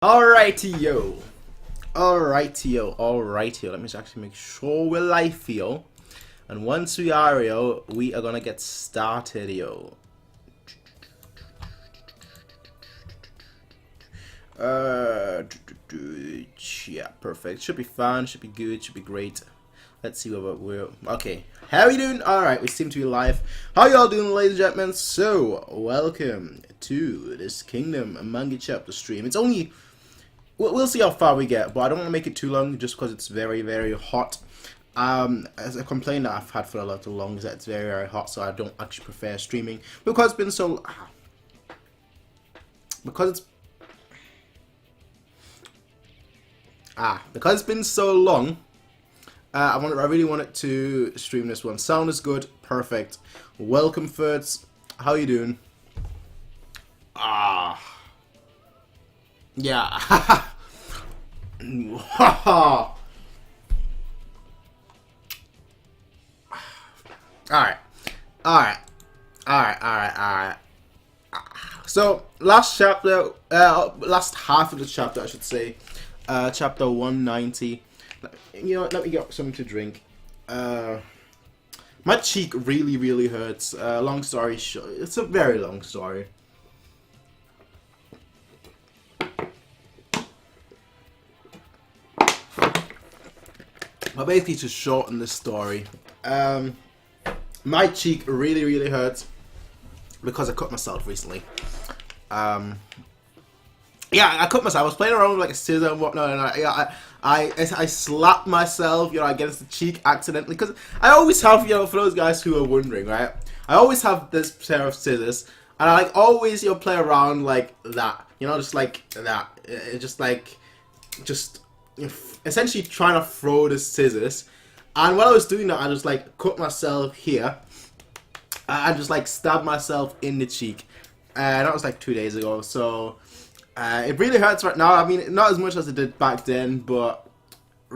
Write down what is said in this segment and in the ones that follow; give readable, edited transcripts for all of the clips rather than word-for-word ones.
Alrighty-yo. Alrighty-yo. Let me just actually make sure we're live, yo. And once we are, yo, we are gonna get started, yo. Yeah, perfect. Should be fun, should be good, should be great. Let's see what we're... Okay, how are you doing? Alright, we seem to be live. How y'all doing, ladies and gentlemen? So, welcome to this Kingdom Manga chapter stream. It's only... We'll see how far we get, but I don't want to make it too long just because it's very, very hot. As a complaint that I've had for a lot of long is that it's very, very hot, so I don't actually prefer streaming. Because it's been so... Because it's been so long, I really wanted to stream this one. Sound is good, perfect. Welcome, Ferds. How you doing? Yeah. Alright. So, last chapter, last half of the chapter, I should say, chapter 190. You know what, let me get something to drink. My cheek really, really hurts. Long story short, it's a very long story. But basically, to shorten this story, my cheek really, really hurts because I cut myself recently. Yeah, I cut myself. I was playing around with like a scissor and whatnot, and I slapped myself, you know, against the cheek accidentally. Because I always have, you know, for those guys who are wondering, right? I always have this pair of scissors, and I like always, you know, play around like that, you know, just like that, just essentially trying to throw the scissors. And while I was doing that, I just like cut myself here. I just like stabbed myself in the cheek. That was like 2 days ago, so it really hurts right now. I mean, not as much as it did back then, but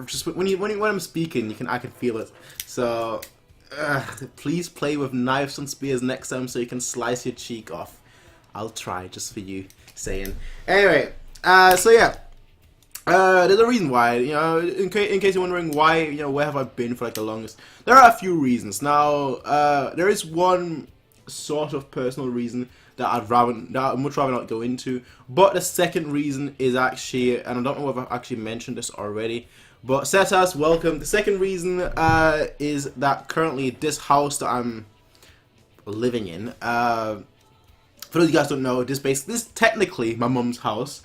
just when I'm speaking, I can feel it. So please play with knives and spears next time so you can slice your cheek off. I'll try just for you saying. Anyway, so yeah. There's a reason why, you know, in case you're wondering why, you know, where have I been for like the longest. There are a few reasons. Now, there is one sort of personal reason that I'd much rather not go into. But the second reason is actually, and I don't know if I've actually mentioned this already, but Setas, welcome. The second reason is that currently this house that I'm living in, for those of you guys who don't know, this is technically my mum's house.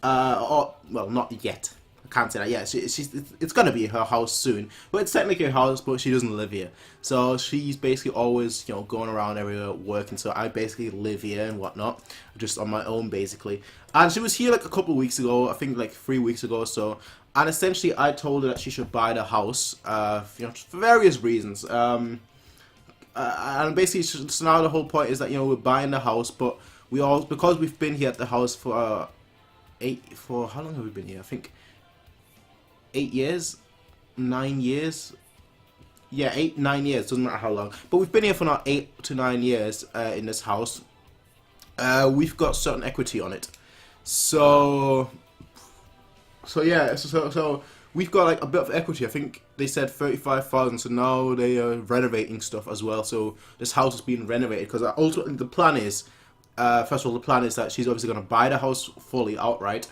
Or, well, not yet. I can't say that yet. It's gonna be her house soon. But it's technically her house, but she doesn't live here. So she's basically always, you know, going around everywhere working. So I basically live here and whatnot, just on my own basically. And she was here like a couple of weeks ago. I think like 3 weeks ago or so. And essentially, I told her that she should buy the house, you know, for various reasons. And basically, so now the whole point is that, you know, we're buying the house, but because we've been here at the house for how long have we been here? I think 8 years, 9 years. Yeah, 8, 9 years. Doesn't matter how long. But we've been here for now 8 to 9 years in this house. We've got certain equity on it. So yeah. So we've got like a bit of equity. I think they said 35,000. So now they are renovating stuff as well. So this house is being renovated because ultimately the plan is. First of all, the plan is that she's obviously going to buy the house fully outright,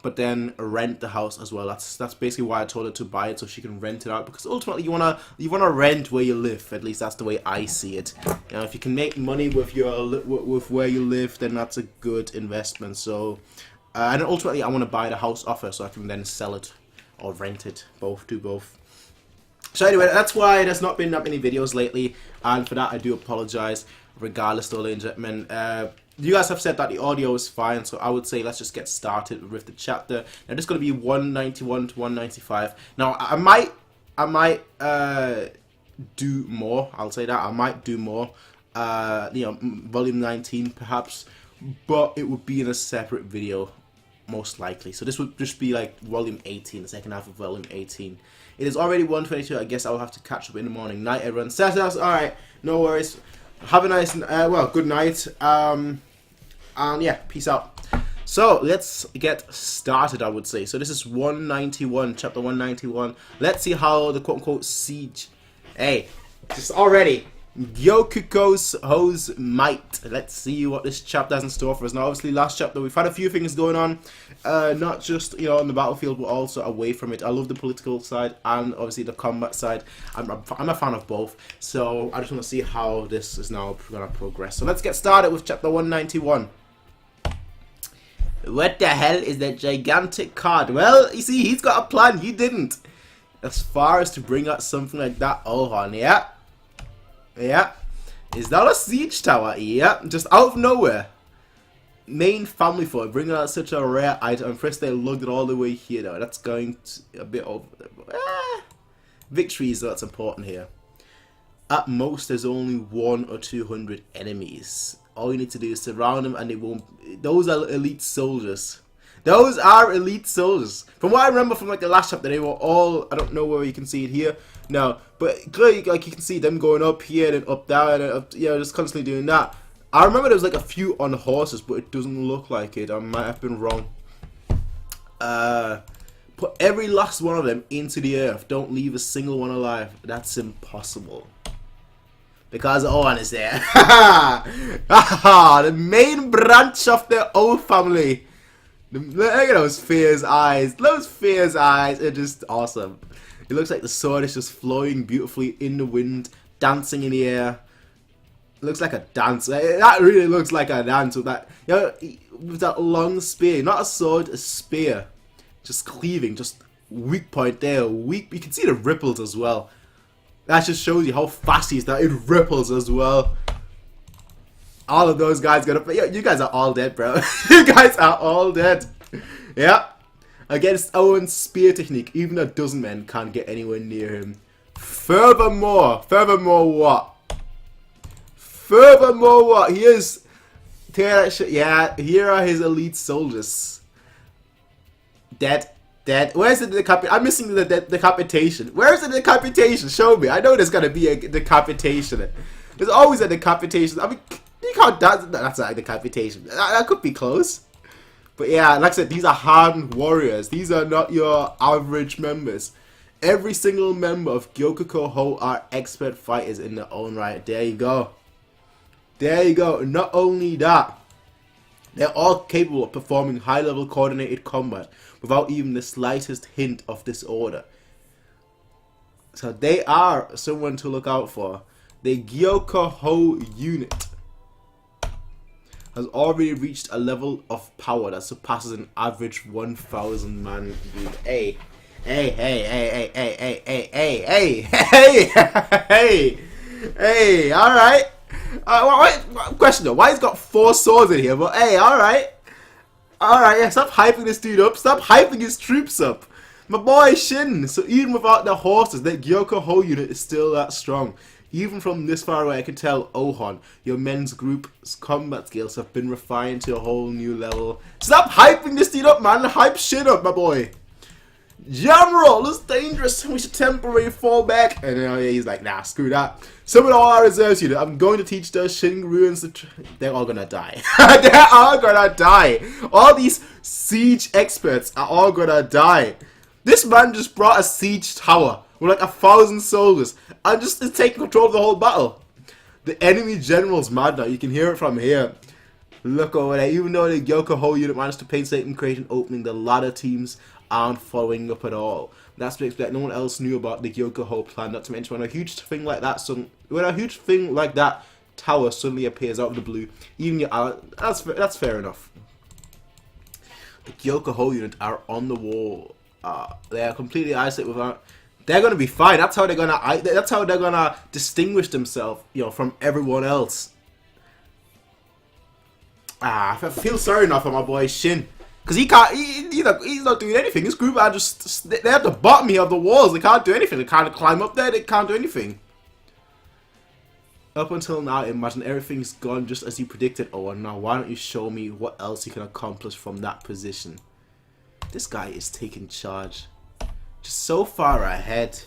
but then rent the house as well. That's basically why I told her to buy it, so she can rent it out. Because ultimately, you wanna rent where you live. At least that's the way I see it. You know, if you can make money with where you live, then that's a good investment. So, and ultimately, I want to buy the house off her, so I can then sell it or rent it. Do both. So anyway, that's why there's not been that many videos lately, and for that I do apologize. Regardless, though, ladies and gentlemen. You guys have said that the audio is fine, so I would say let's just get started with the chapter. Now, this is going to be 191 to 195. Now, I might do more. I'll say that I might do more. You know, volume 19 perhaps, but it would be in a separate video, most likely. So this would just be like volume 18, the second half of volume 18. It is already 1:22. I guess I will have to catch up in the morning. Night, everyone. All right, no worries. Have a nice, well, good night. And yeah, peace out. So let's get started, I would say. So this is 191, chapter 191. Let's see how the quote-unquote siege. Hey, just already. Gyokuko's Hose Might. Let's see what this chapter has in store for us. Now, obviously, last chapter we've had a few things going on, not just on the battlefield, but also away from it. I love the political side and obviously the combat side. I'm a fan of both, so I just want to see how this is now going to progress. So let's get started with chapter 191. What the hell is that gigantic card? Well, you see, he's got a plan. You didn't. As far as to bring out something like that, Ohan, yeah. Yeah. Is that a siege tower? Yeah. Just out of nowhere. Main family photo. Bringing out such a rare item. I'm first they lugged it all the way here though. That's going to a bit over. Victory is what's important here. At most, there's only 100 or 200 enemies. All you need to do is surround them and they won't... Those are elite soldiers. Those are elite soldiers. From what I remember from like the last chapter, they were all... I don't know where you can see it here. No. But clearly, like you can see them going up here and up down and up... Just constantly doing that. I remember there was like a few on horses, but it doesn't look like it. I might have been wrong. Put every last one of them into the earth. Don't leave a single one alive. That's impossible. Because Owen is there. The main branch of the O family. Look at those fierce eyes. Those fierce eyes are just awesome. It looks like the sword is just flowing beautifully in the wind, dancing in the air. It looks like a dance. That really looks like a dance with that. With that long spear. Not a sword, a spear. Just cleaving. Just weak point there. Weak. You can see the ripples as well. That just shows you how fast he is. That it ripples as well. All of those guys gonna play. You guys are all dead, bro. You guys are all dead. Yeah. Against Owen's spear technique, even a dozen men can't get anywhere near him. Furthermore what? Furthermore what? Here's... Yeah, here are his elite soldiers. Dead. Dead. Where's the decapitation? I'm missing the decapitation. Where's the decapitation? Show me. I know there's gonna be a decapitation. There's always a decapitation. I mean, you can't. That's not a decapitation. That could be close. But yeah, like I said, these are hardened warriors. These are not your average members. Every single member of Gyokuko Ho are expert fighters in their own right. There you go. There you go. Not only that, they're all capable of performing high-level coordinated combat without even the slightest hint of disorder. So they are someone to look out for. The Gyoko Ho unit has already reached a level of power that surpasses an average 1,000 man group. Hey, alright. Question though, why he's got 4 swords in here? But hey, alright. Alright, yeah, stop hyping this dude up. Stop hyping his troops up. My boy Shin. So even without the horses, that Gyoko Ho unit is still that strong. Even from this far away, I can tell, Ohan, your men's group's combat skills have been refined to a whole new level. Stop hyping this dude up, man. Hype Shin up, my boy. Jamroll, this is dangerous. We should temporarily fall back. And then he's like, nah, screw that. Summon all our reserves unit. I'm going to teach those Shin ruins. They're all gonna die. They're all gonna die. All these siege experts are all gonna die. This man just brought a siege tower with like 1,000 soldiers and just is taking control of the whole battle. The enemy general's mad now. You can hear it from here. Look over there. Even though the Gyoko Ho unit managed to painstakingly create an opening, the latter teams aren't following up at all. That's to expect. No one else knew about the Gyoko Ho plan. Not to mention when a huge thing like that, tower suddenly appears out of the blue. Even your that's fair enough. The Gyoko Ho unit are on the wall. They are completely isolated without. They're gonna be fine. That's how they're gonna distinguish themselves, from everyone else. I feel sorry enough for my boy Shin. Because he's not doing anything. His group are just, they're at the bottom here of the walls. They can't do anything. They can't climb up there. They can't do anything. Up until now, imagine everything's gone just as you predicted. Oh, and now why don't you show me what else you can accomplish from that position? This guy is taking charge. Just so far ahead.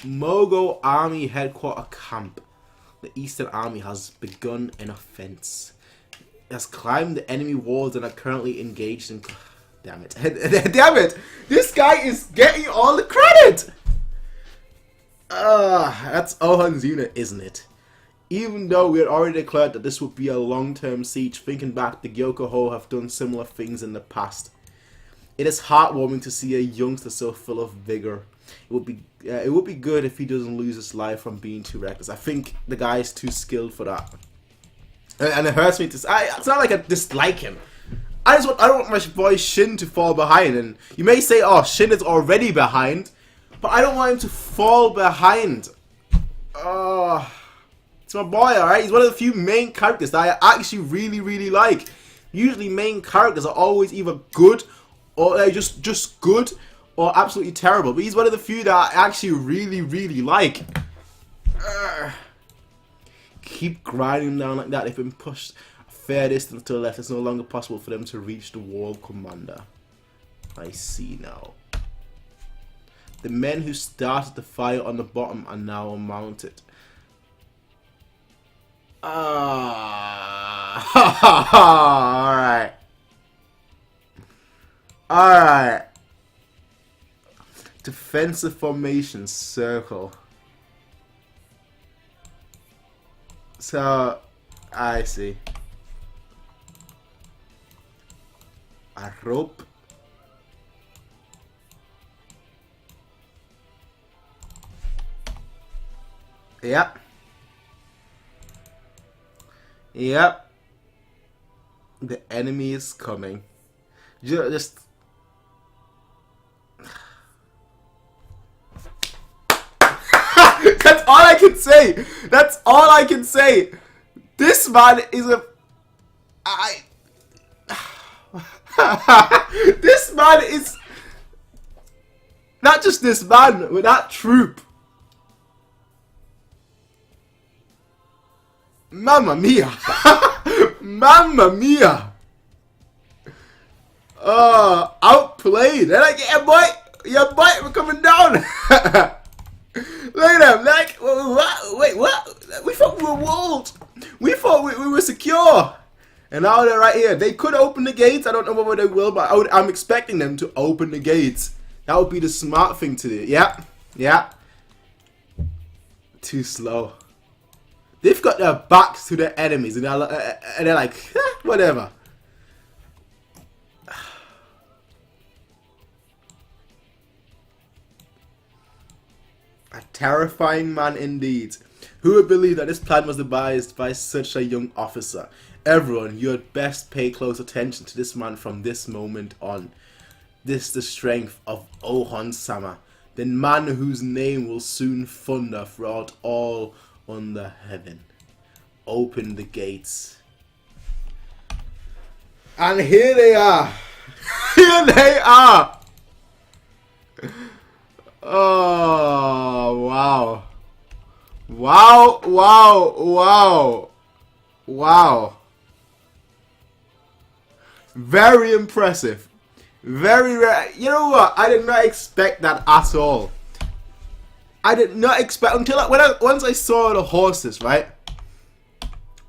Mogo Army Headquarter Camp. The Eastern Army has begun an offense. has climbed the enemy walls and are currently engaged in... Damn it. Damn it! This guy is getting all the credit! That's Ohan's unit, isn't it? Even though we had already declared that this would be a long-term siege, thinking back, the Gyokoho have done similar things in the past. It is heartwarming to see a youngster so full of vigor. It would be good if he doesn't lose his life from being too reckless. I think the guy is too skilled for that. And it hurts me to say, it's not like I dislike him. I don't want my boy Shin to fall behind. And you may say, oh, Shin is already behind. But I don't want him to fall behind. It's my boy, alright? He's one of the few main characters that I actually really like. Usually main characters are always either good or just good or absolutely terrible. But he's one of the few that I actually really like. Keep grinding down like that. They've been pushed a fair distance to the left. It's no longer possible for them to reach the wall, Commander. I see now. The men who started the fire on the bottom are now mounted. Alright. Alright. Defensive formation, circle. So, I see. A rope. Yep. Yep. The enemy is coming. Just... That's all I can say. That's all I can say. This man is a... This man is... Not just this man, but that troop. Mamma mia! Mamma mia! Outplayed. They're like, yeah, boy, we're coming down. Look at them. Like, what? Wait, what? We thought we were walled. We thought we were secure. And now they're right here. They could open the gates. I don't know whether they will, but I'm expecting them to open the gates. That would be the smart thing to do. Yeah. Yeah. Too slow. They've got their backs to their enemies, and they're like, whatever. A terrifying man indeed. Who would believe that this plan was devised by such a young officer? Everyone, you had best pay close attention to this man from this moment on. This the strength of Ohon-sama, the man whose name will soon thunder throughout all under heaven. Open the gates. And here they are. Here they are. Oh, wow. Wow, wow, wow. Wow. Very impressive. Very rare. You know what? I did not expect that at all. I did not expect until once I saw the horses, right?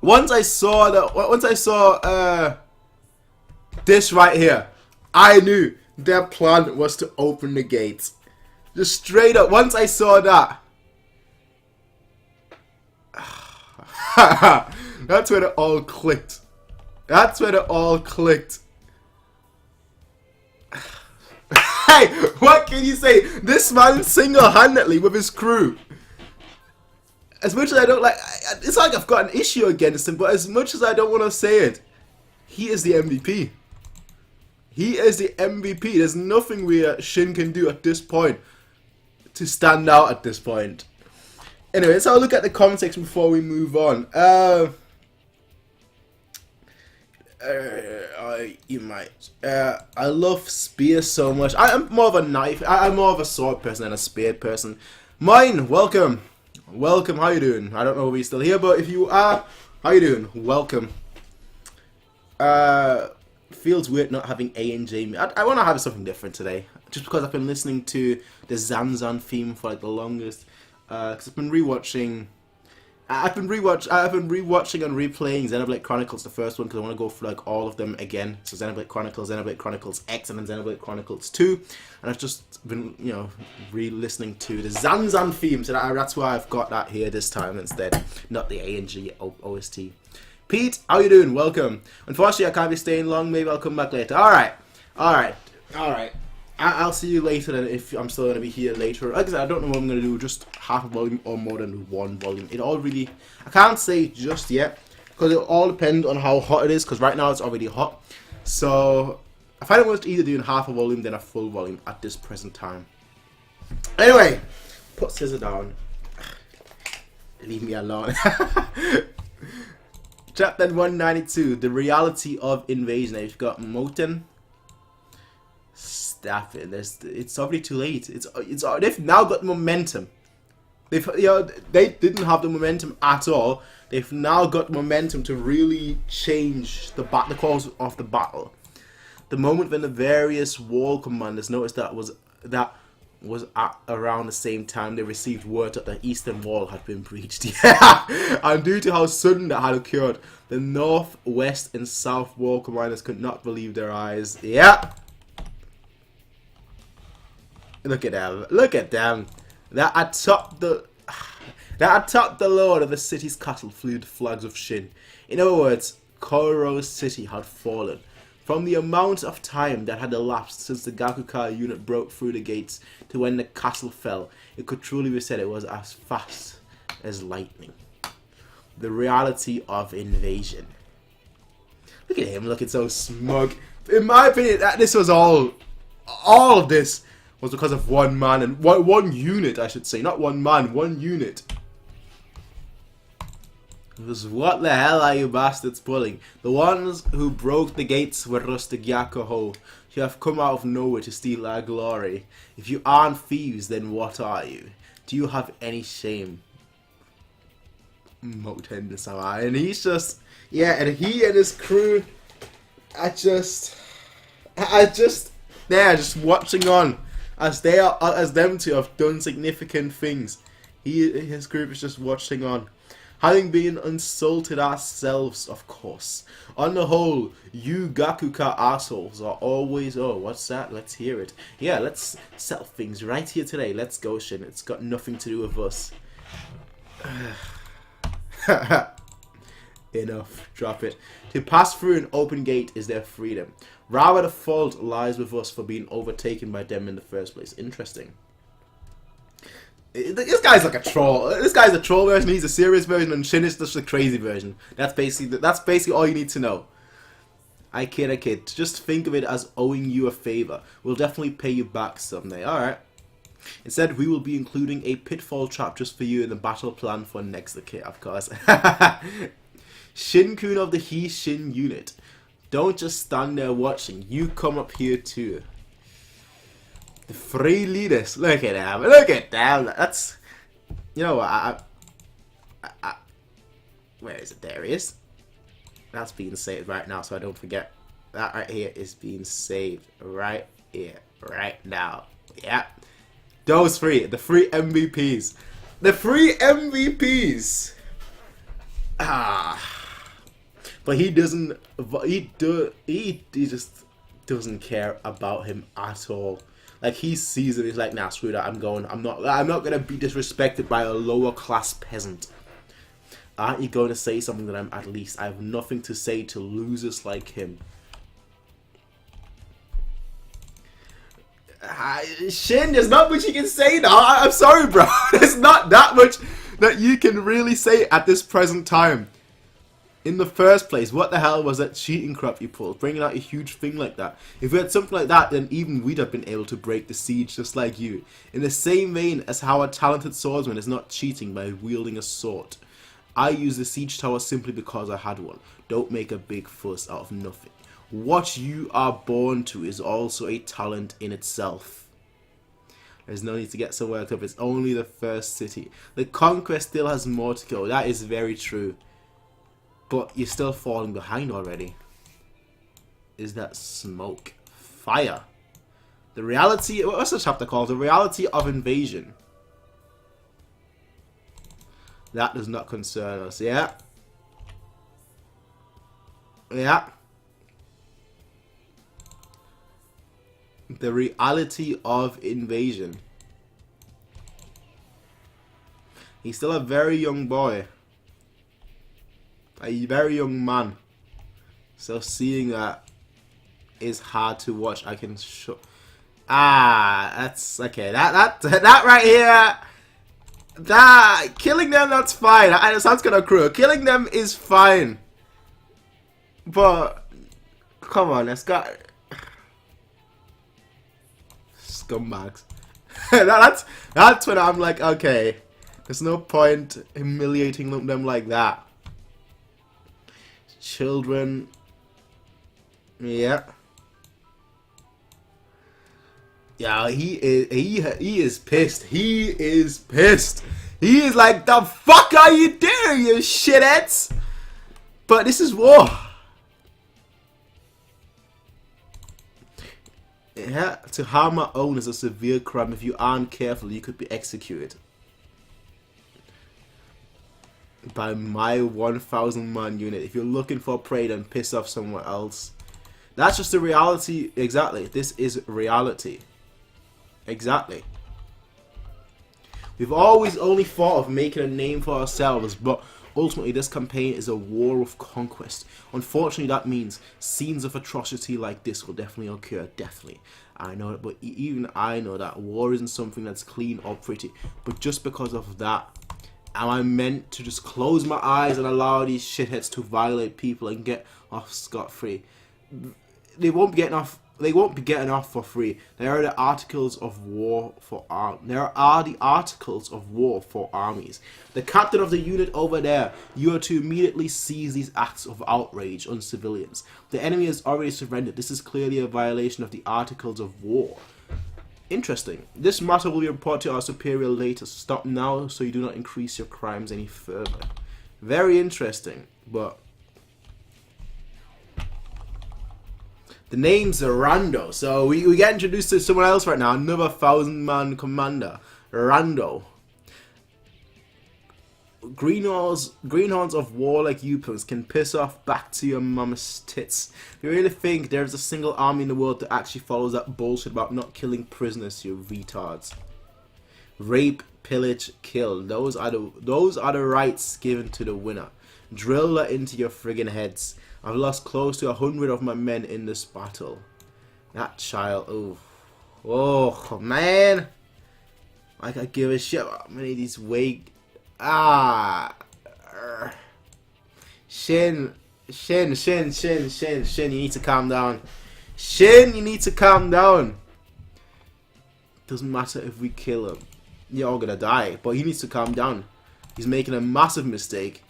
Once I saw this right here, I knew their plan was to open the gates. Just straight up. Once I saw that, that's when it all clicked. That's when it all clicked. Hey, what can you say? This man single-handedly with his crew. As much as I don't like, it's like I've got an issue against him, but as much as I don't want to say it, he is the MVP. He is the MVP. There's nothing Shin can do at this point to stand out at this point. Anyway, let's have a look at the comment section before we move on. You might. I love spears so much. I'm more of a knife. I'm more of a sword person than a spear person. Mine, welcome. Welcome, how you doing? I don't know if you're still here, but if you are, how you doing? Welcome. Feels weird not having A and J. I want to have something different today. Just because I've been listening to the Zanzan theme for like the longest. Because I've been rewatching I've been rewatching and replaying Xenoblade Chronicles, the first one, because I want to go through like all of them again. So Xenoblade Chronicles X, and then Xenoblade Chronicles 2. And I've just been, you know, re-listening to the Zanzan theme, so that's why I've got that here this time instead, not the A&G OST. Pete, how you doing? Welcome. Unfortunately, I can't be staying long. Maybe I'll come back later. Alright. I'll see you later then if I'm still going to be here later. Like I said, I don't know what I'm going to do, just half a volume or more than one volume. It all really, I can't say just yet, because it all depends on how hot it is, because right now it's already hot. So, I find it worth either doing half a volume than a full volume at this present time. Anyway, put scissor down. Leave me alone. Chapter 192, The Reality of Invasion. You've got Moten. Staff it. It's already too late. They've now got momentum. They didn't have the momentum at all. They've now got momentum to really change the course of the battle. The moment when the various wall commanders noticed that was at around the same time they received word that the eastern wall had been breached. Yeah, and due to how sudden that had occurred, the north, west, and south wall commanders could not believe their eyes. Yeah. Look at them. Look at them. That atop the lord of the city's castle flew the flags of Shin. In other words, Koro's city had fallen. From the amount of time that had elapsed since the Gakukai unit broke through the gates to when the castle fell, it could truly be said it was as fast as lightning. The reality of invasion. Look at him looking so smug. In my opinion, this was all of this was because of one man and one unit, I should say. Not one man, one unit. It was, what the hell are you bastards pulling? The ones who broke the gates were rustic Yakuho. You have come out of nowhere to steal our glory. If you aren't thieves, then what are you? Do you have any shame? Moten-sama. And he's just, yeah, and he and his crew, they're just watching on. As them two have done significant things, his group is just watching on, having been insulted ourselves, of course. On the whole, you Gakuka assholes are always. Oh, what's that? Let's hear it. Yeah, let's settle things right here today. Let's go, Shin. It's got nothing to do with us. Enough. Drop it. To pass through an open gate is their freedom. Rather, the fault lies with us for being overtaken by them in the first place. Interesting. This guy's like a troll. This guy's a troll version, he's a serious version, and Shin is just a crazy version. That's basically all you need to know. I kid. Just think of it as owing you a favor. We'll definitely pay you back someday. Alright. Instead, we will be including a pitfall trap just for you in the battle plan for next kit, of course. Shin-kun of the He-Shin unit. Don't just stand there watching. You come up here too. The three leaders. Look at them. Look at them. That's... You know what? Where is it? There he is. That's being saved right now, so I don't forget. That right here is being saved right here, right now. Yeah. Those three. The three MVPs. The three MVPs. But he doesn't. He just doesn't care about him at all. Like, he sees it. He's like, nah, screw that. I'm going. I'm not gonna be disrespected by a lower class peasant. Aren't you going to say something that at least I have nothing to say to losers like him? Shin, there's not much you can say now. I'm sorry, bro. There's not that much that you can really say at this present time. In the first place, what the hell was that cheating crap you pulled? Bringing out a huge thing like that. If we had something like that, then even we'd have been able to break the siege just like you. In the same vein as how a talented swordsman is not cheating by wielding a sword. I use the siege tower simply because I had one. Don't make a big fuss out of nothing. What you are born to is also a talent in itself. There's no need to get so worked up. It's only the first city. The conquest still has more to go. That is very true. But you're still falling behind already. Is that smoke? Fire. The reality... What's the chapter called? The reality of invasion. That does not concern us. Yeah. Yeah. The reality of invasion. He's still a very young boy. A very young man. So seeing that is hard to watch. I can show. That's okay. That right here. That killing them, that's fine. It sounds kind of cruel. Killing them is fine. But come on, let's go. Scumbags. that's when I'm like, okay, there's no point humiliating them like that. Children. Yeah. Yeah, he is pissed. He is pissed. He is like, the fuck are you doing, you shitheads? But this is war. Yeah, to harm our own is a severe crime. If you aren't careful, you could be executed. By my 1,000 man unit. If you're looking for prey, then piss off somewhere else. That's just the reality. Exactly. This is reality. Exactly. We've always only thought of making a name for ourselves, but ultimately this campaign is a war of conquest. Unfortunately, that means scenes of atrocity like this will definitely occur. Definitely. I know it, but even I know that war isn't something that's clean or pretty. But just because of that, am I meant to just close my eyes and allow these shitheads to violate people and get off scot-free? They won't be getting off. They won't be getting off for free. There are the articles of war for the articles of war for armies. The captain of the unit over there, you are to immediately seize these acts of outrage on civilians. The enemy has already surrendered. This is clearly a violation of the articles of war. Interesting. This matter will be reported to our superior later. Stop now so you do not increase your crimes any further. Very interesting, but the name's Rando. So we get introduced to someone else right now. Another 1,000-man commander. Rando. Greenhorns of war like Youpons can piss off back to your mama's tits. You really think there's a single army in the world that actually follows that bullshit about not killing prisoners, you retards? Rape, pillage, kill. Those are the rights given to the winner. Drill that into your friggin' heads. I've lost close to 100 of my men in this battle. That child, oh man. Like I give a shit about many of these Shin, you need to calm down. Shin, you need to calm down. Doesn't matter if we kill him. You're all gonna die, but he needs to calm down. He's making a massive mistake.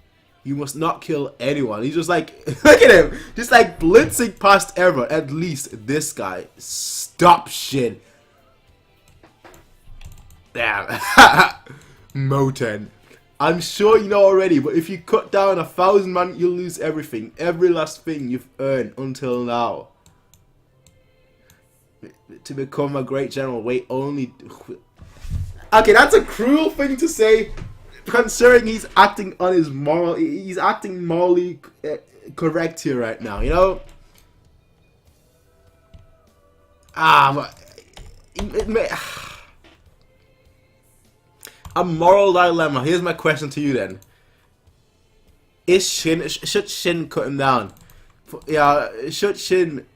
You must not kill anyone. He's just like, look at him. Just like blitzing past everyone. At least this guy. Stop shit. Damn. Moten. I'm sure you know already, but if you cut down 1,000 man, you'll lose everything. Every last thing you've earned until now. To become a great general, wait only... Okay, that's a cruel thing to say. Considering he's acting on his moral, he's acting morally correct here right now, you know. A moral dilemma. Here's my question to you then: should Shin cut him down? Yeah, should Shin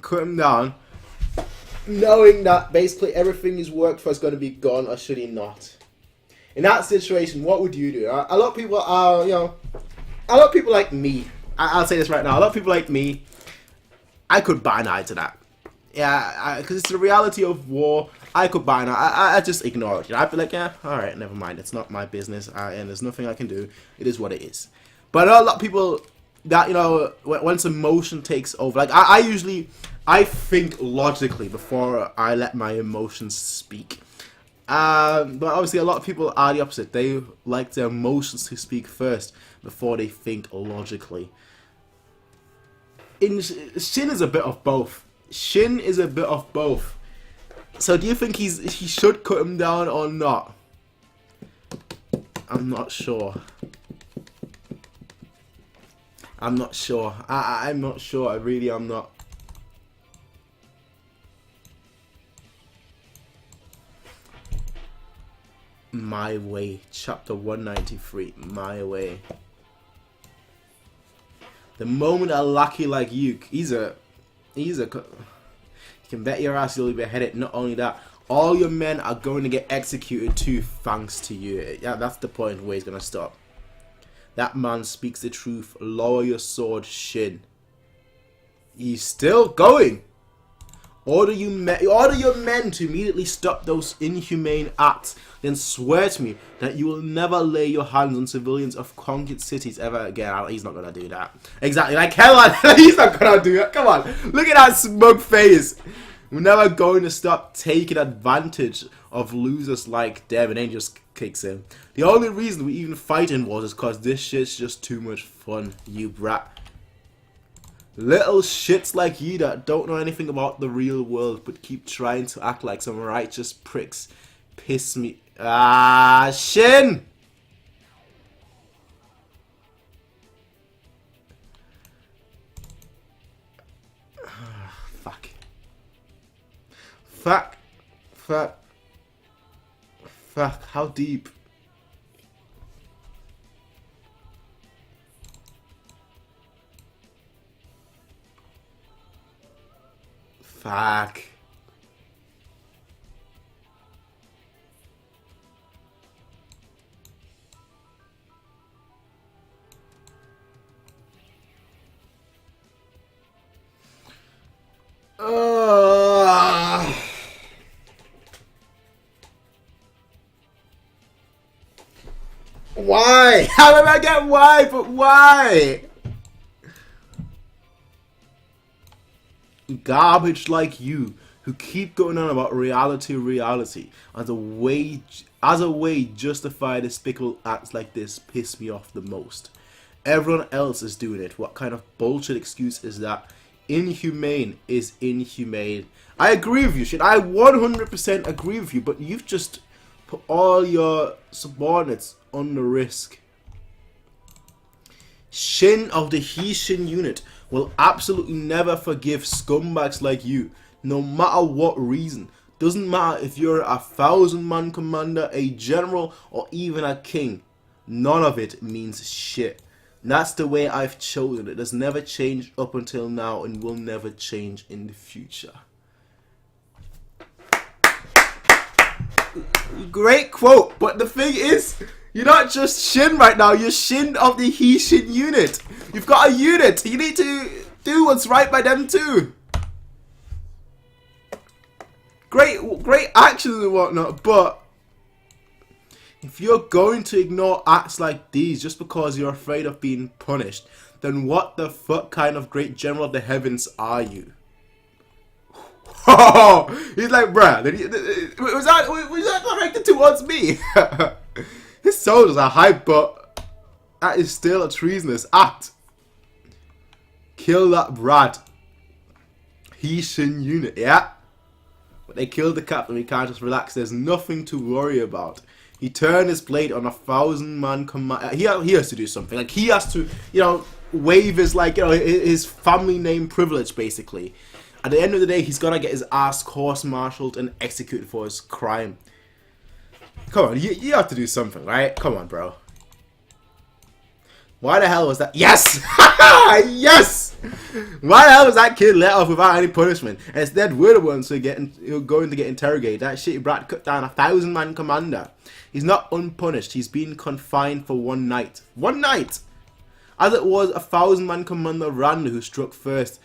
cut him down, knowing that basically everything he's worked for is going to be gone, or should he not? In that situation, what would you do? A lot of people are, a lot of people like me. I'll say this right now. A lot of people like me, I could buy an eye to that. Yeah, because it's the reality of war. I could buy an eye. I just ignore it. I'd be like, yeah, all right, never mind. It's not my business, and there's nothing I can do. It is what it is. But a lot of people that, once emotion takes over, like I think logically before I let my emotions speak. But obviously a lot of people are the opposite. They like their emotions to speak first before they think logically. Shin is a bit of both. Shin is a bit of both. So do you think he should cut him down or not? I'm not sure. I'm not sure. I'm not sure. I really am not. My Way, chapter 193. My Way. The moment a lackey like you, you can bet your ass you'll be beheaded. Not only that, all your men are going to get executed too, thanks to you. Yeah, that's the point where he's gonna stop. That man speaks the truth. Lower your sword, Shin. He's still going. Order your men to immediately stop those inhumane acts. Then swear to me that you will never lay your hands on civilians of conquered cities ever again. He's not gonna do that. Exactly. Like, hell on. He's not gonna do it. Come on. Look at that smug face. We're never going to stop taking advantage of losers like them. And then just kicks in. The only reason we even fighting was is because this shit's just too much fun, you brat. Little shits like you that don't know anything about the real world but keep trying to act like some righteous pricks piss me. Ah, Shin! Fuck. Fuck. Fuck. Fuck. How deep? Fuck. Why? How did I get why? But why? Garbage like you who keep going on about reality as a way justify despicable acts like this piss me off the most. Everyone else is doing it. What kind of bullshit excuse is that? Inhumane is inhumane. I agree with you, shit. I 100% agree with you, but you've just put all your subordinates on the risk. Shin of the Heishin unit will absolutely never forgive scumbags like you, no matter what reason. Doesn't matter if you're a 1,000-man commander, a general, or even a king. None of it means shit. That's the way I've chosen. It has never changed up until now and will never change in the future. Great quote, but the thing is, you're not just Shin right now, you're Shin of the Heishin unit. You've got a unit. You need to do what's right by them too. Great actions and whatnot, but if you're going to ignore acts like these just because you're afraid of being punished, then what the fuck kind of great general of the heavens are you? Oh, he's like, bruh, was that directed towards me? His soldiers are hype, but that is still a treasonous act. Kill that brat. Heishin unit, yeah? But they killed the captain, we can't just relax, there's nothing to worry about. He turned his blade on a 1,000-man command. He has to do something. Like, he has to, waive his, his family name privilege, basically. At the end of the day, he's gonna get his ass court-martialed and executed for his crime. Come on, you have to do something, right? Come on, bro. Why the hell was that? Yes! Yes! Why the hell was that kid let off without any punishment? And instead, we're the ones who are going to get interrogated. That shitty brat cut down a 1,000-man commander. He's not unpunished. He's been confined for one night. One night! As it was, a 1,000-man commander Randu who struck first.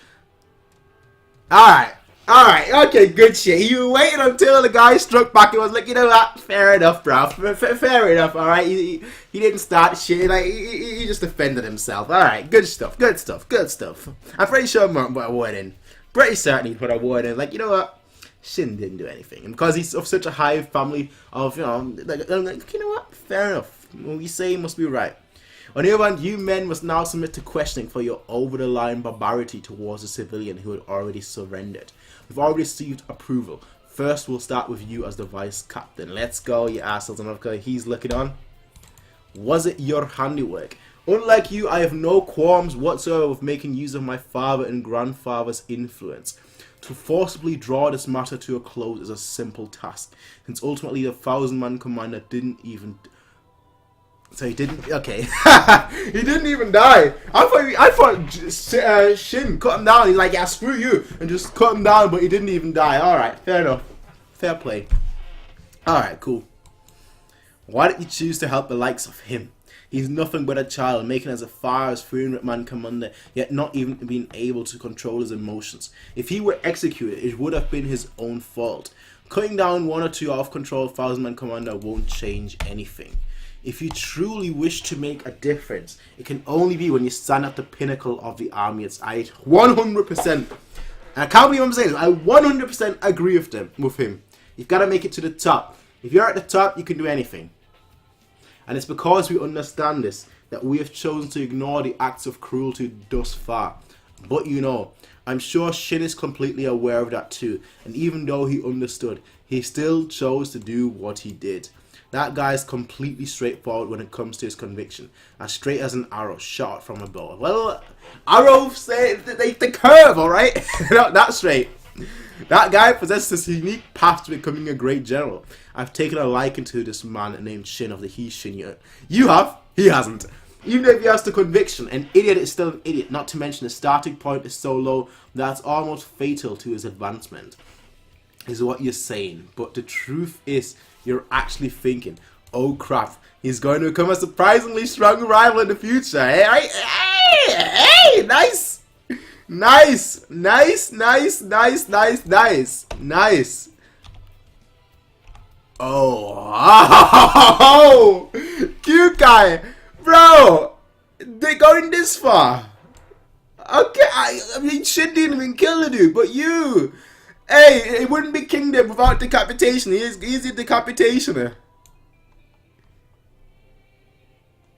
Alright, okay, good shit. You waited until the guy struck back and was like, you know what, fair enough, bro. Fair enough, alright. He didn't start shit, like, he just defended himself. Alright, good stuff. I'm pretty sure Martin put a word in. Pretty certain he put a word in. Like, you know what, Shin didn't do anything. And because he's of such a high family of, like, you know what, fair enough. What we say must be right. On the other hand, you men must now submit to questioning for your over-the-line barbarity towards a civilian who had already surrendered. We've already received approval. First, we'll start with you as the vice captain. Let's go, you assholes. And okay, he's looking on. Was it your handiwork? Unlike you, I have no qualms whatsoever with making use of my father and grandfather's influence. To forcibly draw this matter to a close is a simple task, since ultimately the thousand-man commander didn't even... So he didn't... Okay. He didn't even die. I thought Shin cut him down. He's like, yeah, screw you. And just cut him down, but he didn't even die. Alright, fair enough. Fair play. Alright, cool. Why did you choose to help the likes of him? He's nothing but a child, making as far as 300-man commander, yet not even being able to control his emotions. If he were executed, it would have been his own fault. Cutting down one or two out-of-control 1,000-man commander won't change anything. If you truly wish to make a difference, it can only be when you stand at the pinnacle of the army. It's 100%. And I can't believe I'm saying this. I 100% agree with him. You've got to make it to the top. If you're at the top, you can do anything. And it's because we understand this that we have chosen to ignore the acts of cruelty thus far. But you know, I'm sure Shin is completely aware of that too. And even though he understood, he still chose to do what he did. That guy is completely straightforward when it comes to his conviction. As straight as an arrow shot from a bow. Well, arrows, they curve, alright? Not that straight. That guy possesses this unique path to becoming a great general. I've taken a liking to this man named Shin of the He Shin unit. You have? He hasn't. Even if he has the conviction, an idiot is still an idiot. Not to mention the starting point is so low that it's almost fatal to his advancement. Is what you're saying. But the truth is, you're actually thinking, oh crap, he's going to become a surprisingly strong rival in the future. Hey, nice. Nice, nice, nice, nice, nice, nice, nice. Oh, Kyoukai, bro, they're going this far. Okay, I mean, Shin didn't even kill the dude, but you, hey, it wouldn't be Kingdom without decapitation. He's a decapitationer.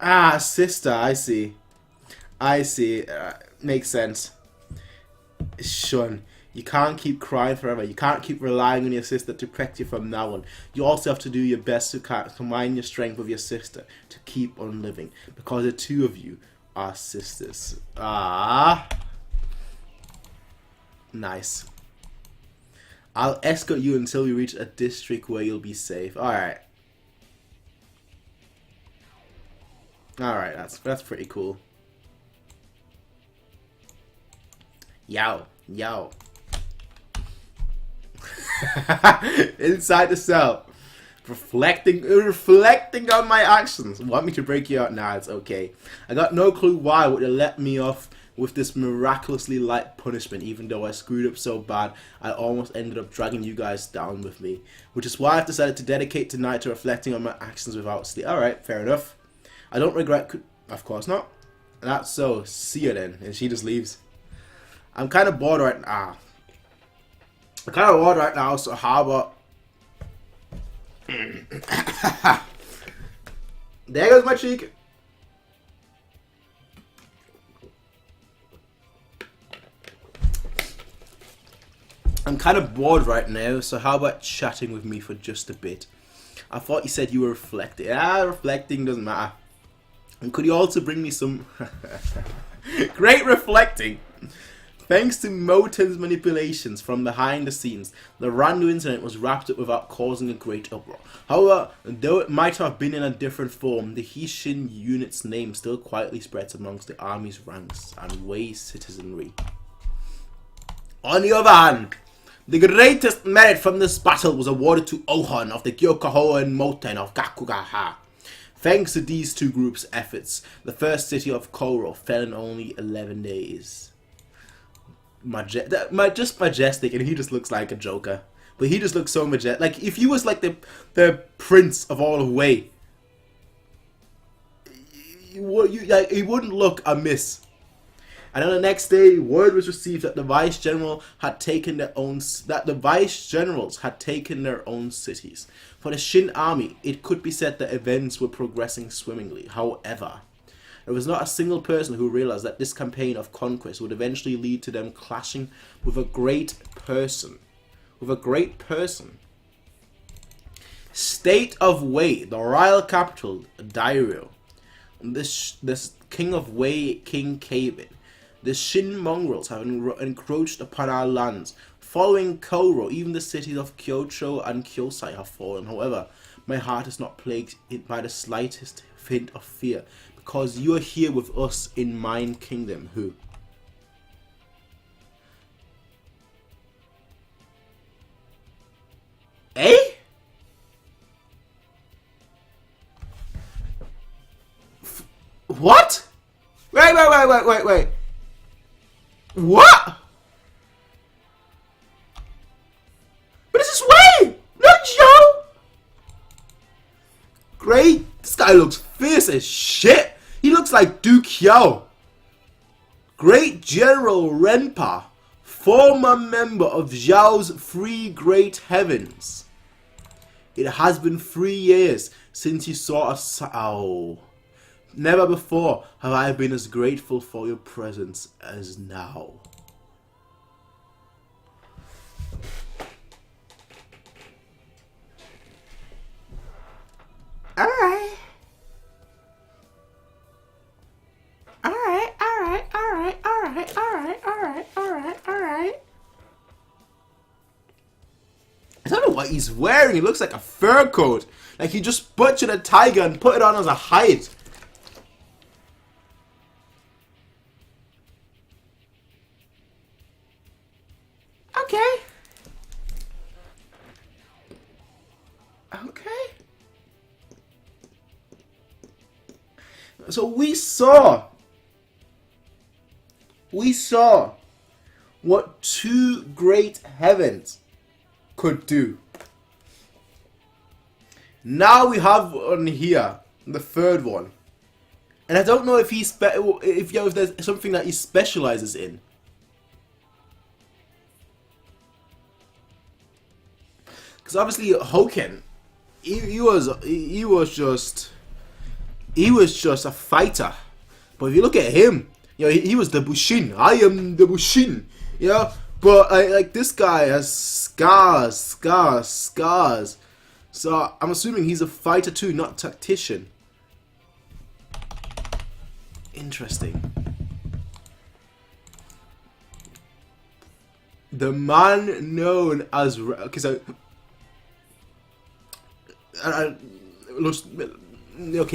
Ah, sister, I see. Makes sense. Shun, you can't keep crying forever. You can't keep relying on your sister to protect you from now on. You also have to do your best to combine your strength with your sister to keep on living. Because the two of you are sisters. Ah. Nice. I'll escort you until we reach a district where you'll be safe. Alright. Alright, that's pretty cool. Yow. Inside the cell. Reflecting on my actions. Want me to break you out? Nah, it's okay. I got no clue why would have let me off with this miraculously light punishment, even though I screwed up so bad I almost ended up dragging you guys down with me. Which is why I've decided to dedicate tonight to reflecting on my actions without sleep. Alright, fair enough. I don't regret... Of course not. That's so. See you then. And she just leaves. I'm kind of bored right now. So how about... There goes my cheek. I'm kind of bored right now, so how about chatting with me for just a bit? I thought you said you were reflecting. Reflecting doesn't matter. And could you also bring me some... Great reflecting! Thanks to Moten's manipulations from behind the scenes, the Randu incident was wrapped up without causing a great uproar. However, though it might have been in a different form, the Hishin unit's name still quietly spreads amongst the army's ranks and Wei citizenry. On the other hand, the greatest merit from this battle was awarded to Ohon of the Gyokaho and Moten of Gakugaha. Thanks to these two groups' efforts, the first city of Koro fell in only 11 days. Just majestic, and he just looks like a joker. But he just looks so majestic. Like, if he was like the prince of all of Wei, he wouldn't look amiss. And on the next day, word was received that the vice generals had taken their own cities. For the Shin army, it could be said that events were progressing swimmingly. However, there was not a single person who realized that this campaign of conquest would eventually lead to them clashing with a great person. State of Wei, the royal capital, Dairyo, this king of Wei, King Kevin. The Shin mongrels have encroached upon our lands. Following Koro, even the cities of Kyoto and Kyosai have fallen. However, my heart is not plagued by the slightest hint of fear, because you are here with us in Mine Kingdom. Who? Eh? What? Wait. What? But this is Wei, not Joe. Great. This guy looks fierce as shit. He looks like Duke Yao. Great General Renpa, former member of Zhao's Three Great Heavens. It has been 3 years since you saw us. Oh. Never before have I been as grateful for your presence as now. Alright. I don't know what he's wearing. He looks like a fur coat. Like he just butchered a tiger and put it on as a hide. Okay. So we saw what two great heavens could do. Now we have on here the third one, and I don't know if if there's something that he specializes in. Because obviously Hoken, he was just a fighter. But if you look at him, you know, he was the Bushin. I am the Bushin. You know, but like this guy has scars. So I'm assuming he's a fighter too, not a tactician. Interesting. The man known as okay,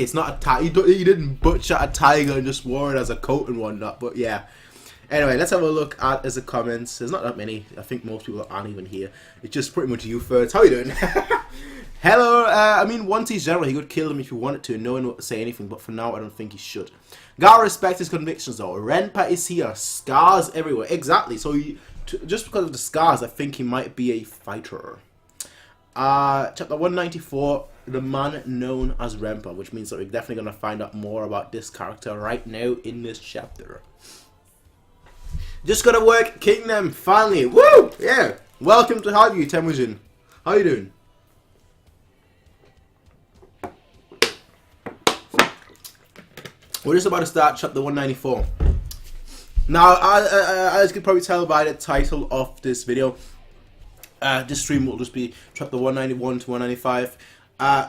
it's not a tiger. He didn't butcher a tiger and just wore it as a coat and whatnot. But yeah. Anyway, let's have a look at the comments. There's not that many. I think most people aren't even here. It's just pretty much you first. How you doing? Hello. I mean, once he's general, he could kill him if he wanted to. No one would say anything. But for now, I don't think he should. Gotta respect his convictions, though. Renpa is here. Scars everywhere. Exactly. So just because of the scars, I think he might be a fighter. Chapter 194, the man known as Renpa, which means that we're definitely going to find out more about this character right now in this chapter. Just got to work Kingdom, finally. Woo! Yeah. Welcome to Haikyuu, Temujin. How you doing? We're just about to start chapter 194. Now, as you can probably tell by the title of this video, this stream will just be chapter 191 to 195.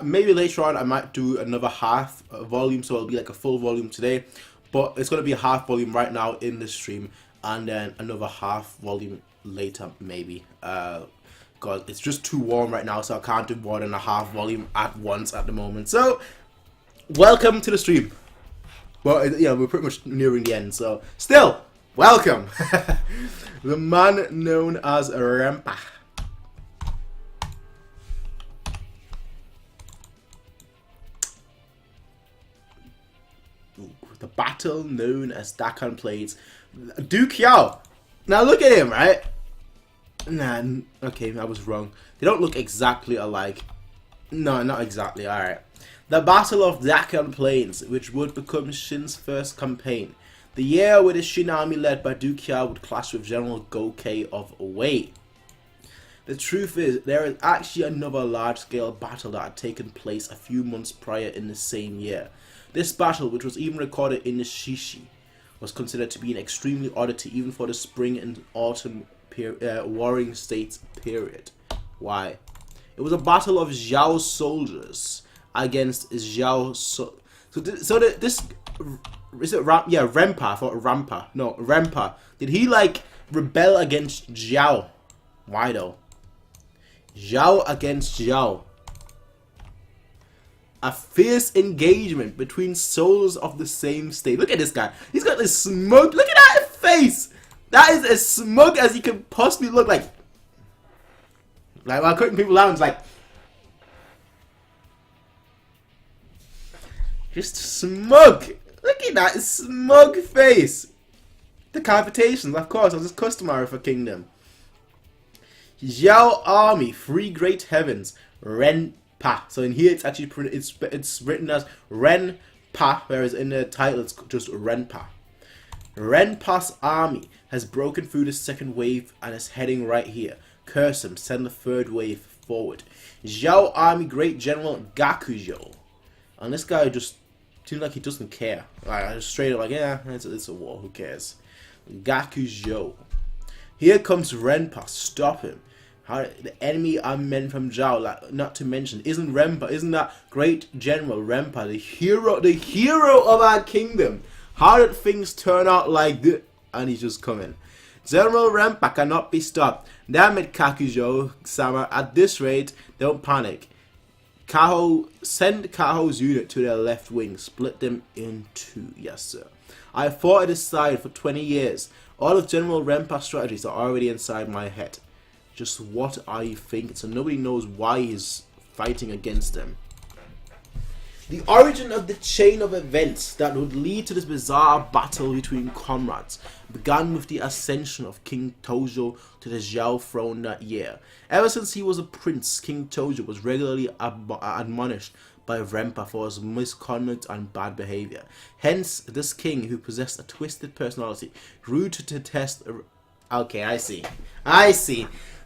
Maybe later on I might do another half volume, so it'll be like a full volume today. But it's going to be a half volume right now in this stream, and then another half volume later maybe. Because it's just too warm right now, so I can't do more than a half volume at once at the moment. So, welcome to the stream. Well, yeah, we're pretty much nearing the end, so still, welcome. The man known as Renpa. The battle known as Dakan Plains. Duke Yao. Now look at him, right? Nah, okay, I was wrong. They don't look exactly alike. No, not exactly, alright. The Battle of Dakan Plains, which would become Shin's first campaign. The year where the Shin army led by Duke Yao would clash with General Gokei of Wei. The truth is, there is actually another large-scale battle that had taken place a few months prior in the same year. This battle, which was even recorded in the Shishi, was considered to be an extremely oddity even for the spring and autumn warring states period. Why? It was a battle of Zhao's soldiers against Zhao. So This is it Rempa. I thought Rampa. No, Rempa. Did he like rebel against Zhao? Why though? Zhao against Zhao. A fierce engagement between souls of the same state. Look at this guy. He's got this smug. Look at that face. That is as smug as he can possibly look like. Like while cutting people down, it's like just smug. Look at that smug face. The cavitations, of course, as is customary for Kingdom. Zhao Army, Three Great Heavens, Renpa. So in here, it's actually it's written as Renpa, whereas in the title it's just Renpa. Renpa's army has broken through the second wave and is heading right here. Curse him, send the third wave forward. Zhao Army Great General Gakujo. And this guy just seems like he doesn't care. Like, just straight up like, yeah, it's a war, who cares? Gakujo. Here comes Renpa, stop him. The enemy are men from Zhao, like, not to mention, isn't that great general Renpa, the hero of our kingdom? How did things turn out like this? And he's just coming. General Renpa cannot be stopped. Damn it, Kakujo-sama, at this rate, don't panic. Send Kaho's unit to their left wing, split them in two, yes sir. I have fought at his side for 20 years. All of General Renpa's strategies are already inside my head. Just what are you thinking? So nobody knows why he's fighting against them. The origin of the chain of events that would lead to this bizarre battle between comrades began with the ascension of King Tojo to the Zhao throne that year. Ever since he was a prince, King Tojo was regularly admonished by Renpa for his misconduct and bad behavior. Hence, this king, who possessed a twisted personality, grew to detest... Okay, I see.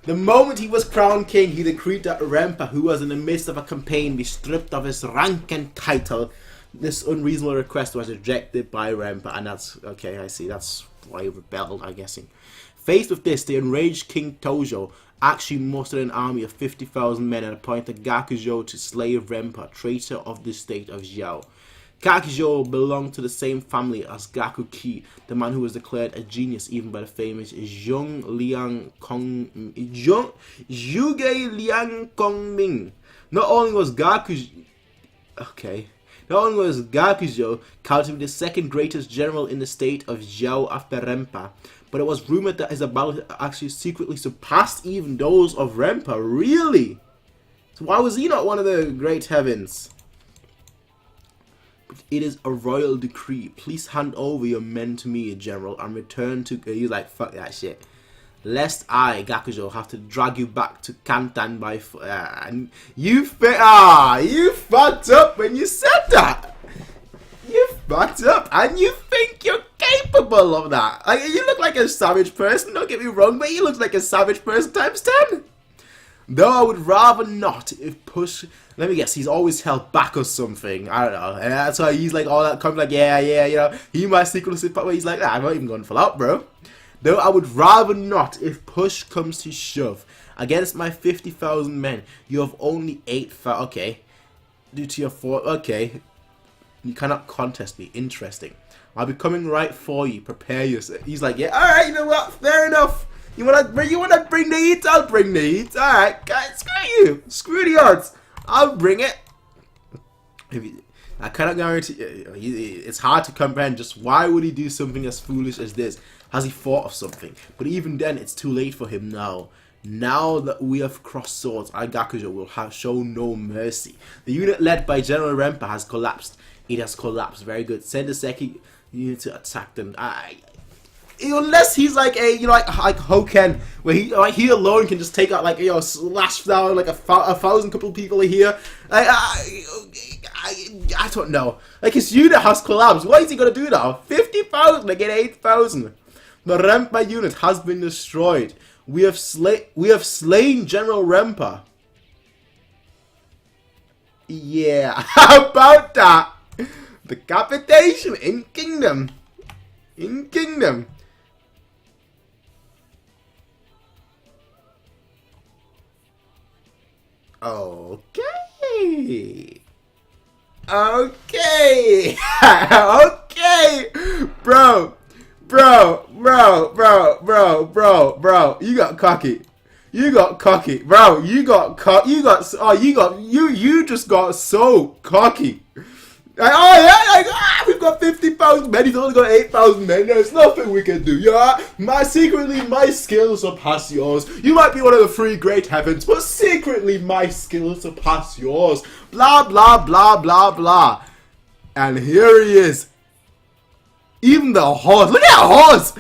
The moment he was crowned king, he decreed that Renpa, who was in the midst of a campaign, be stripped of his rank and title. This unreasonable request was rejected by Renpa, and that's... Okay, I see. That's why he rebelled, I'm guessing. Faced with this, the enraged King Tojo actually mustered an army of 50,000 men and appointed Gakujo to slay Renpa, traitor of the state of Zhao. Gakujo belonged to the same family as Gakuki, the man who was declared a genius even by the famous Zhuge Liang Kongming. Not only was Gakujo counted the second greatest general in the state of Zhao after Renpa, but it was rumored that his ability actually secretly surpassed even those of Renpa. Really? So why was he not one of the great heavens? It is a royal decree. Please hand over your men to me, General, and return to... He's like, fuck that shit. Lest I, Gakujo, have to drag you back to Kantan by... and you fucked up when you said that. You fucked up, and you think you're capable of that. Like, you look like a savage person, don't get me wrong, but he looks like a savage person times 10. Though I would rather not, if push... Let me guess, he's always held back or something. I don't know. And that's why he's like all that comes like, yeah, you know, he might secretly but he's like, I'm not even going full out, bro. Though I would rather not, if push comes to shove. Against my 50,000 men, you have only 8,000. Okay. Due to your 4. Okay. You cannot contest me. Interesting. I'll be coming right for you. Prepare yourself. He's like, yeah, alright, you know what? Fair enough. You wanna bring the heat? I'll bring the heat. Alright, guys, screw you. Screw the odds. I'll bring it. I cannot guarantee. It's hard to comprehend just why would he do something as foolish as this. Has he thought of something? But even then, it's too late for him now. Now that we have crossed swords, Gakujo will show no mercy. The unit led by General Renpa has collapsed. It has collapsed. Very good. Send the second unit to attack them. Unless he's like a, you know, like Hoken, where he alone can just take out, like, you know, slash down like a thousand couple people here. I don't know. Like, his unit has collapsed. What is he gonna do now? 50,000 against 8,000. The Renpa unit has been destroyed. We have slain General Renpa. Yeah, how about that? Decapitation in Kingdom. In Kingdom. Okay. Okay. Okay. Bro. You got cocky. You just got so cocky. Like, oh yeah, we've got 50,000 men, he's only got 8,000 men, there's nothing we can do, yeah? Secretly, my skills surpass yours. You might be one of the three great heavens, but secretly, my skills surpass yours. Blah, blah, blah, blah, blah. And here he is. Even the horse, look at that horse!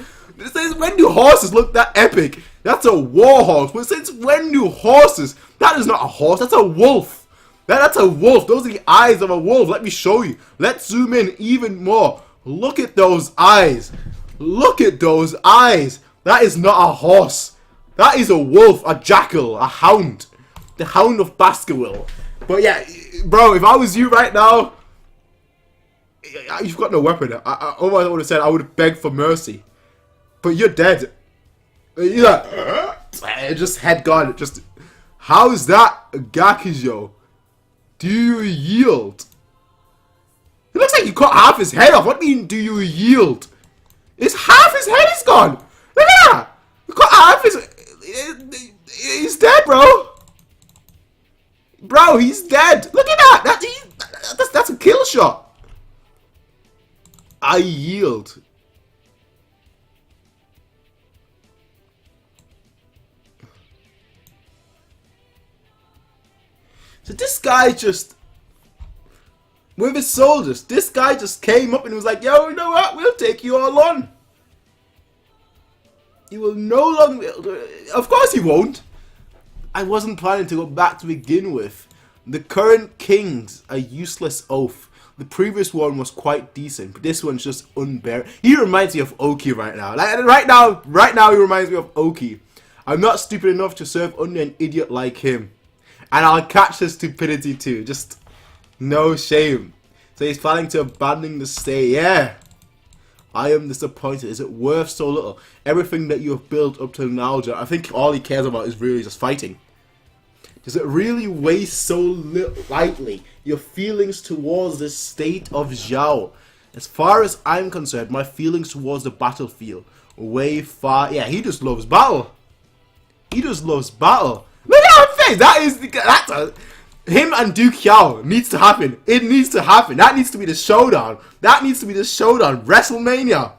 Since when do horses look that epic? That's a war horse, but since when do horses, that is not a horse, that's a wolf. That's a wolf. Those are the eyes of a wolf. Let me show you. Let's zoom in even more. Look at those eyes. Look at those eyes. That is not a horse. That is a wolf, a jackal, a hound. The Hound of Baskerville. But yeah, bro, if I was you right now, you've got no weapon. Otherwise I would have said I would have begged for mercy. But you're dead. You're like, just head gone. Just, how is that Gakujo? Do you yield? It looks like you cut half his head off. What do you mean, do you yield? It's half his head is gone. Look at that. You cut half his... He's dead, bro. Bro, he's dead. Look at that. That's a kill shot. I yield. So this guy just, with his soldiers, this guy just came up and was like, yo, you know what, we'll take you all on. You will no longer, of course he won't. I wasn't planning to go back to begin with. The current king's a useless oaf. The previous one was quite decent, but this one's just unbearable. He reminds me of Oki right now. Like, right now he reminds me of Oki. I'm not stupid enough to serve under an idiot like him. And I'll catch his stupidity too. Just no shame. So he's planning to abandon the state. Yeah. I am disappointed. Is it worth so little? Everything that you have built up to now, I think all he cares about is really just fighting. Does it really weigh so lightly? Your feelings towards the state of Zhao. As far as I'm concerned, my feelings towards the battlefield way far. Yeah, he just loves battle. He just loves battle. Look at her face. That's him and Duke Xiao needs to happen. It needs to happen. That needs to be the showdown. That needs to be the showdown. WrestleMania.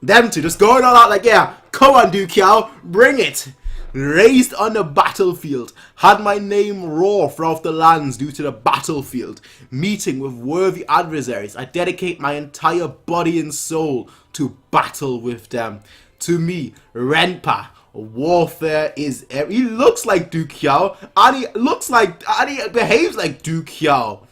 Them two just going all out like, yeah, come on Duke Xiao, bring it. Raised on the battlefield, had my name roar throughout the lands due to the battlefield. Meeting with worthy adversaries, I dedicate my entire body and soul to battle with them. To me, Renpa, warfare is... He looks like Duke Xiao, and he behaves like Duke Xiao.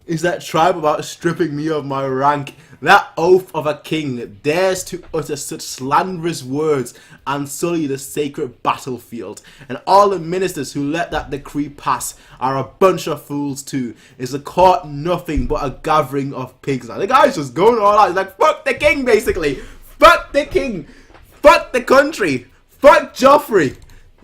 Is that tribe about stripping me of my rank? That oaf of a king dares to utter such slanderous words and sully the sacred battlefield. And all the ministers who let that decree pass are a bunch of fools too. Is the court nothing but a gathering of pigs? Now the guy's just going all out. He's like, fuck the king basically. Fuck the king. Fuck the country. Fuck Joffrey.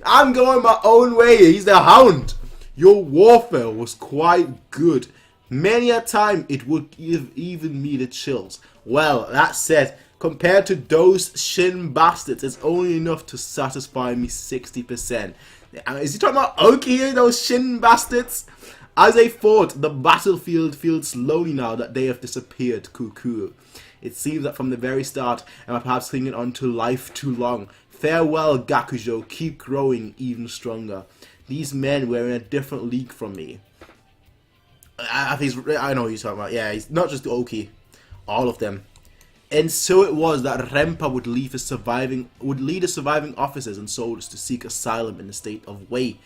I'm going my own way. He's the hound. Your warfare was quite good. Many a time it would give even me the chills. Well, that said, compared to those Shin bastards, it's only enough to satisfy me 60%. Is he talking about Oki here, those Shin bastards? As I fought, the battlefield feels slowly now that they have disappeared, Cuckoo. It seems that from the very start, am I perhaps clinging on to life too long? Farewell, Gakujo, keep growing even stronger. These men were in a different league from me. I know what you're talking about. Yeah, he's not just Oki, all of them. And so it was that Renpa would lead the surviving officers and soldiers to seek asylum in the state of Wei.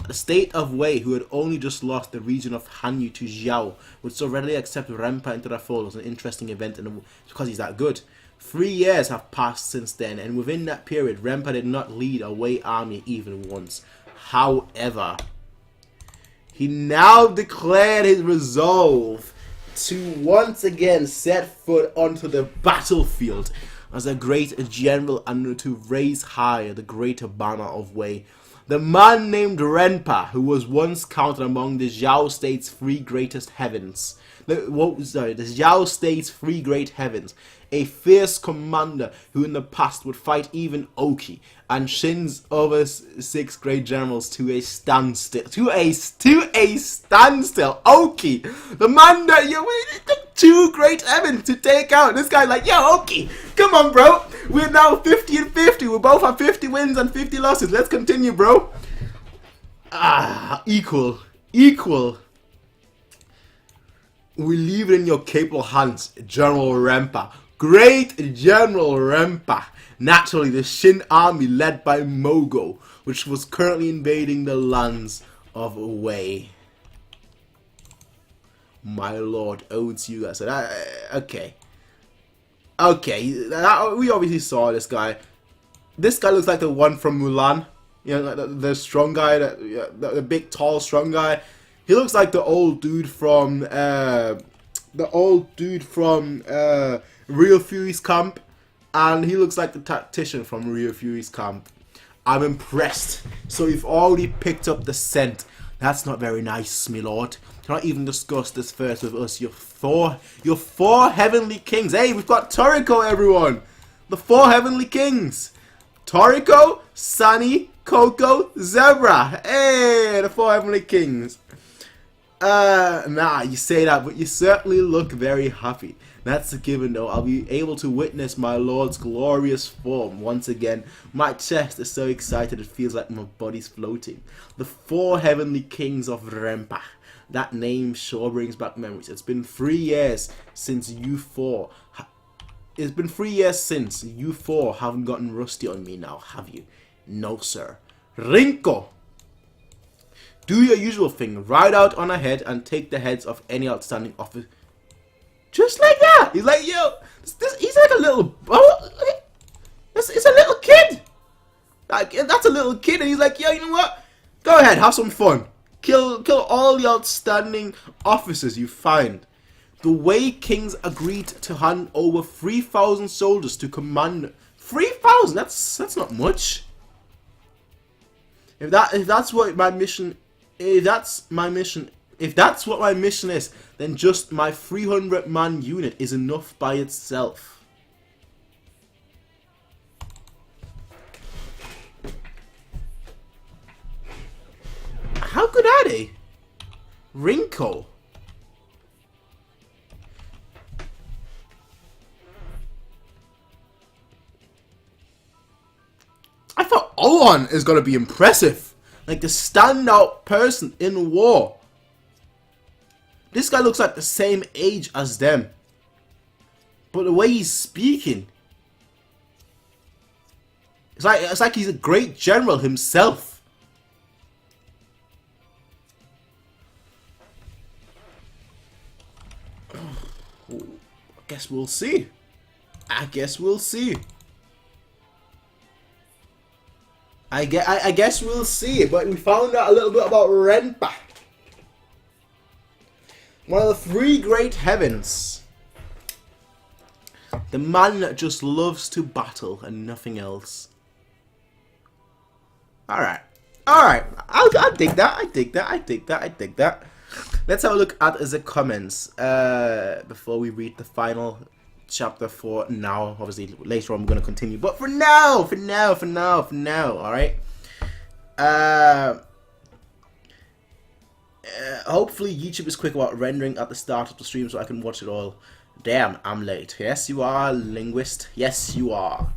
The state of Wei, who had only just lost the region of Haikyuu to Zhao, would so readily accept Renpa into their fold as an interesting event because he's that good. 3 years have passed since then, and within that period, Renpa did not lead a Wei army even once. However, he now declared his resolve to once again set foot onto the battlefield as a great general and to raise high the greater banner of Wei. The man named Renpa, who was once counted among the Zhao State's three greatest heavens. The Zhao State's three great heavens. A fierce commander who in the past would fight even Oki and Shin's other 6 great generals to a standstill. To a standstill. Oki, the man that it took 2 great heavens to take out. This guy's like, yo, Oki, come on, bro. We're now 50 and 50. We both have 50 wins and 50 losses. Let's continue, bro. Equal. We leave it in your capable hands, General Renpa. Great General Renpa. Naturally, the Shin army led by Mogo, which was currently invading the lands of Wei. My lord, owes you guys. Okay. We obviously saw this guy. This guy looks like the one from Mulan. You know, the strong guy, the big, tall, strong guy. He looks like the old dude from Real Fury's camp, and he looks like the tactician from Real Fury's camp. I'm impressed. So you've already picked up the scent. That's not very nice, my lord. Not even discuss this first with us. Your four heavenly kings. Hey, we've got Toriko, everyone. The 4 heavenly kings. Toriko, Sunny, Coco, Zebra. Hey, the 4 heavenly kings. Nah, you say that, but you certainly look very happy. That's a given, though. I'll be able to witness my lord's glorious form once again. My chest is so excited it feels like my body's floating. The 4 heavenly kings of Renpa. That name sure brings back memories. It's been 3 years since you 4. It's been 3 years since you 4 haven't gotten rusty on me now, have you? No, sir. Rinko! Do your usual thing. Ride out on ahead and take the heads of any outstanding officer. Just like that. He's like, yo, he's like a little. Oh, it's a little kid. Like, that's a little kid, and he's like, yo, you know what? Go ahead, have some fun. Kill all the outstanding officers you find. The Wei Kings agreed to hand over 3,000 soldiers to command. 3,000. That's not much. If that's what my mission is, then just my 300-man unit is enough by itself. How good are they? Rinko. I thought Oon is gonna be impressive. Like the standout person in war. This guy looks like the same age as them. But the way he's speaking. It's like he's a great general himself. I guess we'll see. I guess we'll see. But we found out a little bit about Renpa. One of the 3 great heavens. The man that just loves to battle and nothing else. Alright. I'll dig that. Let's have a look at the comments before we read the final chapter for now. Obviously, later on we're going to continue. But for now, alright? Hopefully YouTube is quick about rendering at the start of the stream so I can watch it all. Damn, I'm late. Yes, you are, linguist. Yes, you are.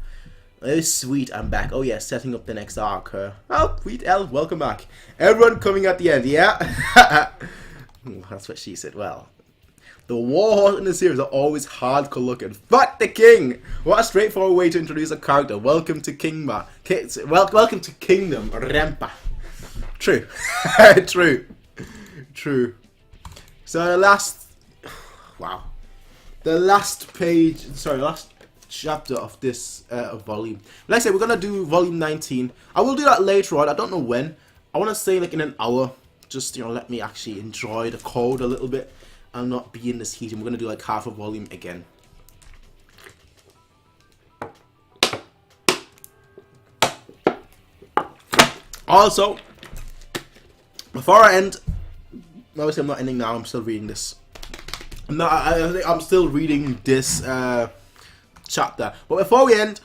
Oh, sweet, I'm back. Oh, yeah, setting up the next arc. Oh, sweet L, welcome back. Everyone coming at the end, yeah? That's what she said. Well, the war horse in the series are always hardcore looking. Fuck the king! What a straightforward way to introduce a character. Welcome to Kingdom, Renpa. True. True. So the last chapter of this volume. Like I said, we're gonna do volume 19. I will do that later on. I don't know when. I want to say like in an hour. Just let me actually enjoy the cold a little bit and not be in this heat. And we're gonna do like half a volume again. Also, before I end, obviously I'm not ending now. I'm still reading this. I'm still reading this chapter. But before we end,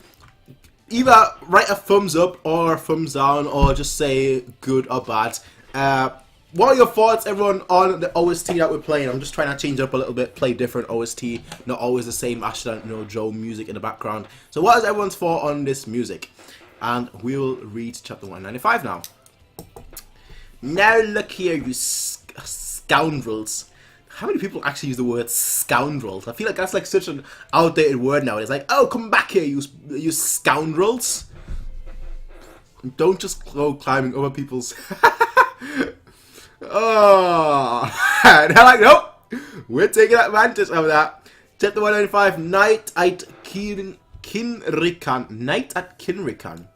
either write a thumbs up or a thumbs down, or just say good or bad. What are your thoughts, everyone, on the OST that we're playing? I'm just trying to change up a little bit, play different OST, not always the same Ashton, Joe music in the background. So what is everyone's thought on this music? And we'll read chapter 195 now. Now look here, you scoundrels. How many people actually use the word scoundrels? I feel like that's like such an outdated word now. It's like, oh, come back here, you scoundrels. Don't just go climbing over people's... Oh, and they're like, nope, we're taking advantage of that. Chapter 195, Night at Kinrikan. Night at Kinrikan.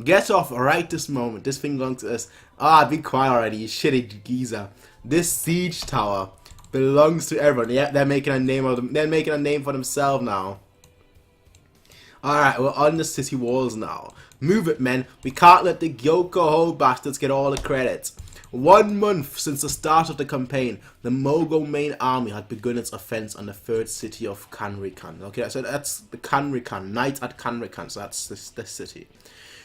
Get off right this moment. This thing belongs to us. Ah, be quiet already, you shitty geezer. This siege tower belongs to everyone. Yeah, they're making a name of them. They're making a name for themselves now. Alright, we're on the city walls now. Move it, men. We can't let the Gyoko bastards get all the credit. 1 month since the start of the campaign, the Mogo main army had begun its offense on the third city of Kanrikan. Okay, so that's the Kanrikan, Night at Kanrikan, so that's this city.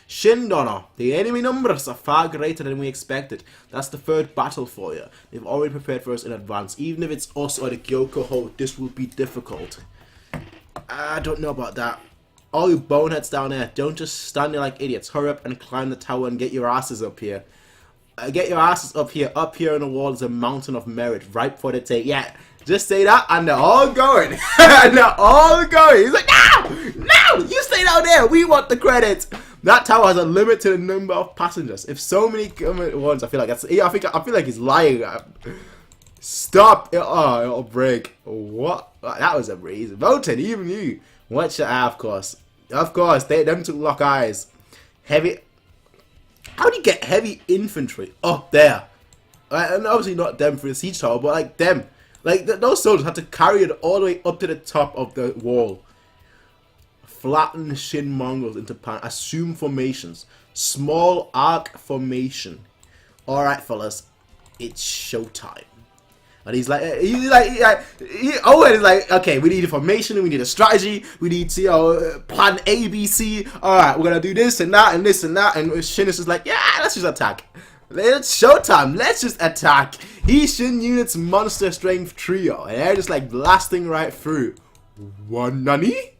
Shindono, the enemy numbers are far greater than we expected. That's the third battle for you. They've already prepared for us in advance. Even if it's us or the Gyoko, this will be difficult. I don't know about that. All you boneheads down there, don't just stand there like idiots. Hurry up and climb the tower and get your asses up here. Get your asses up here. Up here on the wall is a mountain of merit, ripe for the take. Yeah, just say that and they're all going. And they're all going. He's like, no! No! You stay down there. We want the credit. That tower has a limited number of passengers. If so many come at once, I feel like that's... I feel like he's lying. Stop. Oh, it'll break. What? That was a breeze. Voted, even you. What should I, of course. Of course, them two lock eyes. Heavy... How do you get heavy infantry up there? And obviously not them for the siege tower, but like them. Like, those soldiers had to carry it all the way up to the top of the wall. Flatten Shin Mongols into pan. Assume formations. Small arc formation. Alright, fellas. It's showtime. And he's like, Owen is like, okay, we need a formation, we need a strategy, we need to, plan A, B, C. Alright, we're gonna do this and that and this and that. And Shin is just like, yeah, let's just attack. It's showtime, let's just attack. He's Shin Unit's monster strength trio, and they're just like blasting right through. One nani?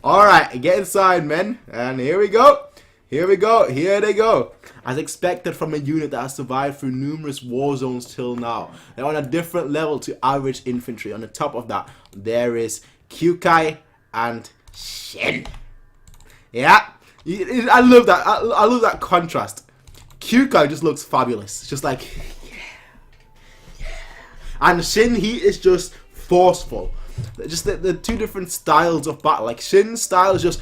Alright, get inside, men. And here we go. Here we go. Here they go. As expected from a unit that has survived through numerous war zones till now. They're on a different level to average infantry. On the top of that, there is Kyoukai and Shin. Yeah. I love that. I love that contrast. Kyoukai just looks fabulous. It's just like, yeah. And Shin, he is just forceful. Just the two different styles of battle. Like, Shin's style is just...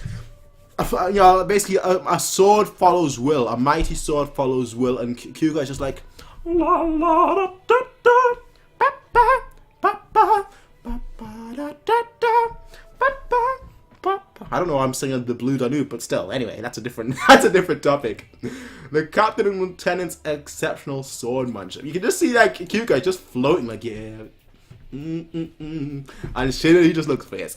You know, basically a sword follows will, a mighty sword follows will, and Kyoukai is just like la la da da da ba ba ba ba ba ba da da da ba ba ba. I don't know why I'm singing the Blue Danube, but still, anyway, that's a different topic. The captain and lieutenant's exceptional swordmanship. You can just see like Kyoukai just floating like yeah, and Shin, he just looks fierce.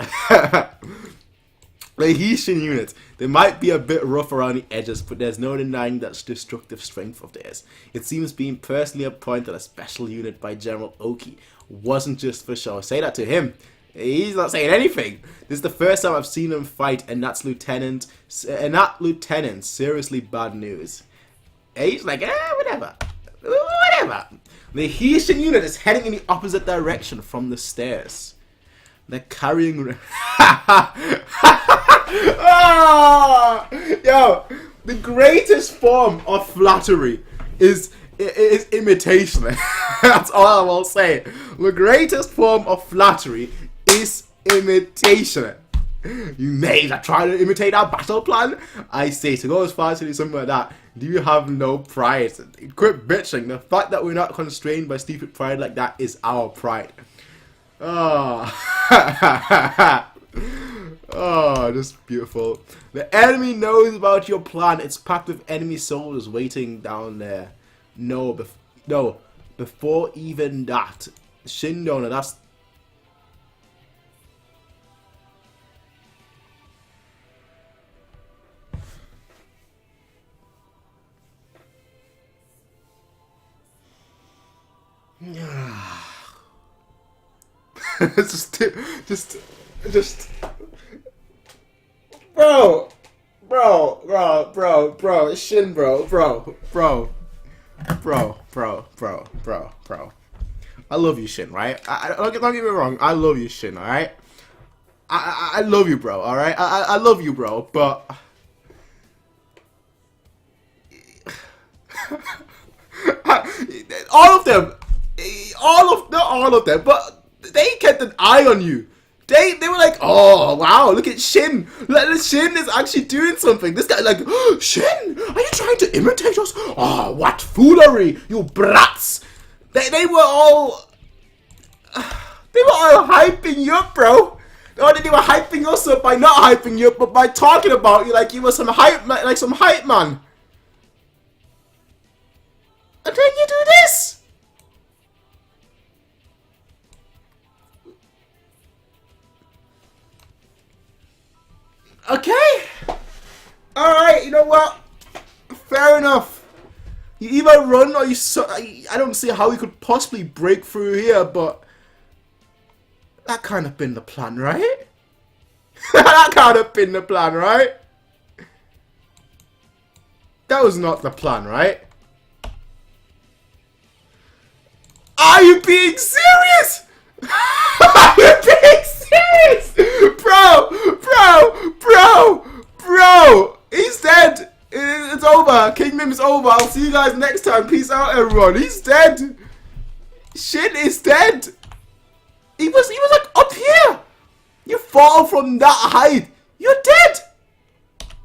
The Hisshin units, they might be a bit rough around the edges, but there's no denying that destructive strength of theirs. It seems being personally appointed a special unit by General Oki wasn't just for show. Say that to him. He's not saying anything. This is the first time I've seen him fight, and that lieutenant, seriously bad news. He's like, whatever. The Hisshin unit is heading in the opposite direction from the stairs. They're carrying... Oh, yo, the greatest form of flattery is imitation. That's all I will say. The greatest form of flattery is imitation. You knaves are trying to imitate our battle plan. I say, to go as far as to do something like that, do you have no pride? Quit bitching. The fact that we're not constrained by stupid pride like that is our pride. Oh. Oh, just beautiful. The enemy knows about your plan. It's packed with enemy soldiers waiting down there. No, before even that. Shindona, that's... just... Bro, Shin, bro. I love you, Shin, right? Don't get me wrong, I love you, Shin, alright? I love you, bro, alright? I love you, bro, but... not all of them, but they kept an eye on you. They were like, oh wow, look at Shin. Shin is actually doing something. This guy like, oh, Shin, are you trying to imitate us? Oh, what foolery, you brats. They were all hyping you up, bro. They were hyping us up by not hyping you up, but by talking about you like you were some hype man. And then you do this. Okay. Alright, you know what? Fair enough. You either run or you I don't see how you could possibly break through here, but that kind of been the plan, right? That kind of been the plan, right? That was not the plan, right? Are you being serious? Are you being serious? Bro, he's dead. It's over. Kingdom's over. I'll see you guys next time. Peace out, everyone. He's dead. Shin is dead. He was like up here. You fall from that height. You're dead,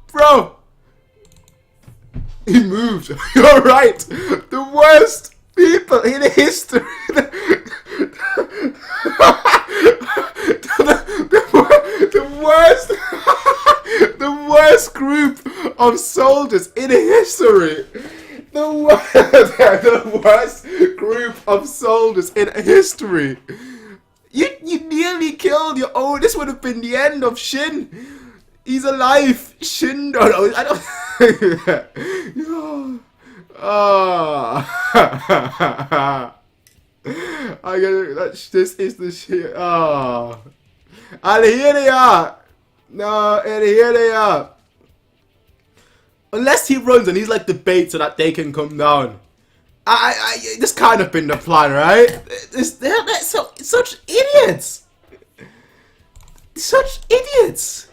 bro. He moved. You're right. The worst people in history. The worst group of soldiers in history. The worst group of soldiers in history. You nearly killed your own. This would have been the end of Shin. He's alive. Shin. No, I don't. Oh. I get this is the shit. Oh. And here they are. No, and here they are. Unless he runs and he's like the bait so that they can come down. This kind of been the plan, right? They're such idiots. Such idiots.